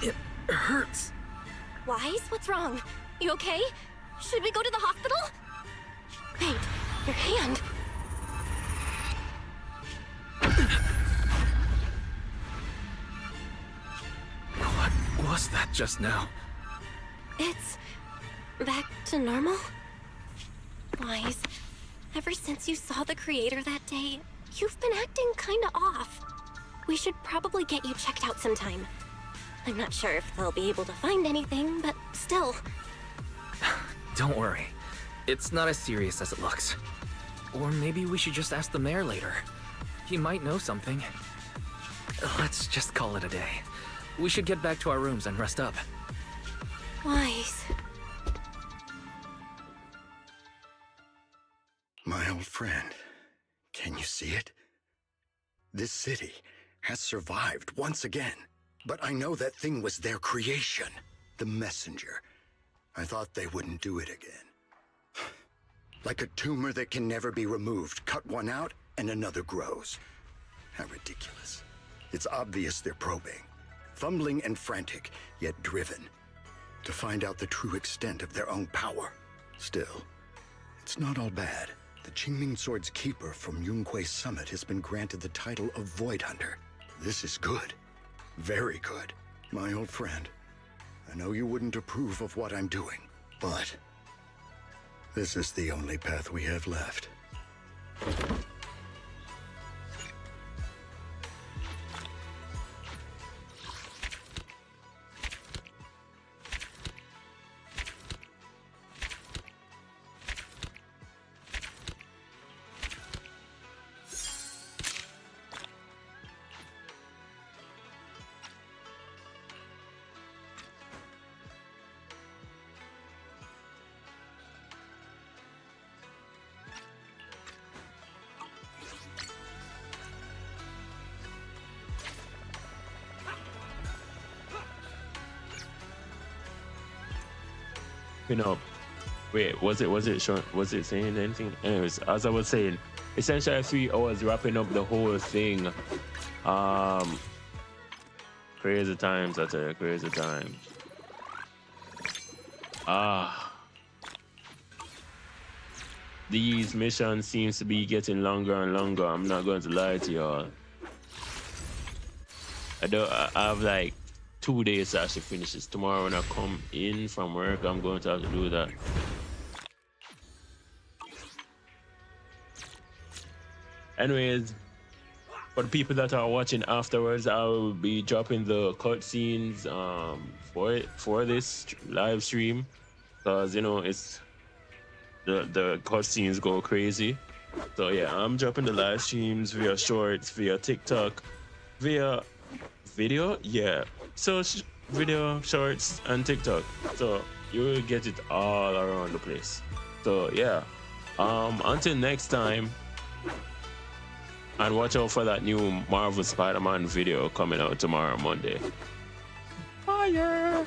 It hurts. Wise, what's wrong? You okay? Should we go to the hospital? Wait, your hand. What was that just now? It's back to normal? Wise, ever since you saw the creator that day, you've been acting kinda off. We should probably get you checked out sometime. I'm not sure if they'll be able to find anything, but still. Don't worry. It's not as serious as it looks. Or maybe we should just ask the mayor later. He might know something. Let's just call it a day. We should get back to our rooms and rest up. Wise. My old friend, can you see it? This city has survived once again. But I know that thing was their creation, the messenger. I thought they wouldn't do it again. Like a tumor that can never be removed. Cut one out and another grows. How ridiculous. It's obvious they're probing. Fumbling and frantic, yet driven. To find out the true extent of their own power. Still, it's not all bad. The Qingming Sword's keeper from Yunque's summit has been granted the title of Void Hunter. This is good. Very good. My old friend, I know you wouldn't approve of what I'm doing, but this is the only path we have left. You know, wait, was it saying anything? Anyways, as I was saying, essentially 3 hours wrapping up the whole thing. Crazy times, I tell you, crazy times. These missions seems to be getting longer and longer. I'm not going to lie to y'all. I have like 2 days to actually finish this. Tomorrow when I come in from work, I'm going to have to do that. Anyways, for the people that are watching afterwards, I will be dropping the cutscenes for this live stream, because you know it's the cutscenes go crazy. So yeah, I'm dropping the live streams via shorts, via TikTok, via video, yeah. So video, shorts, and TikTok. So you will get it all around the place. So yeah. Until next time. And watch out for that new Marvel Spider-Man video coming out tomorrow, Monday. Fire!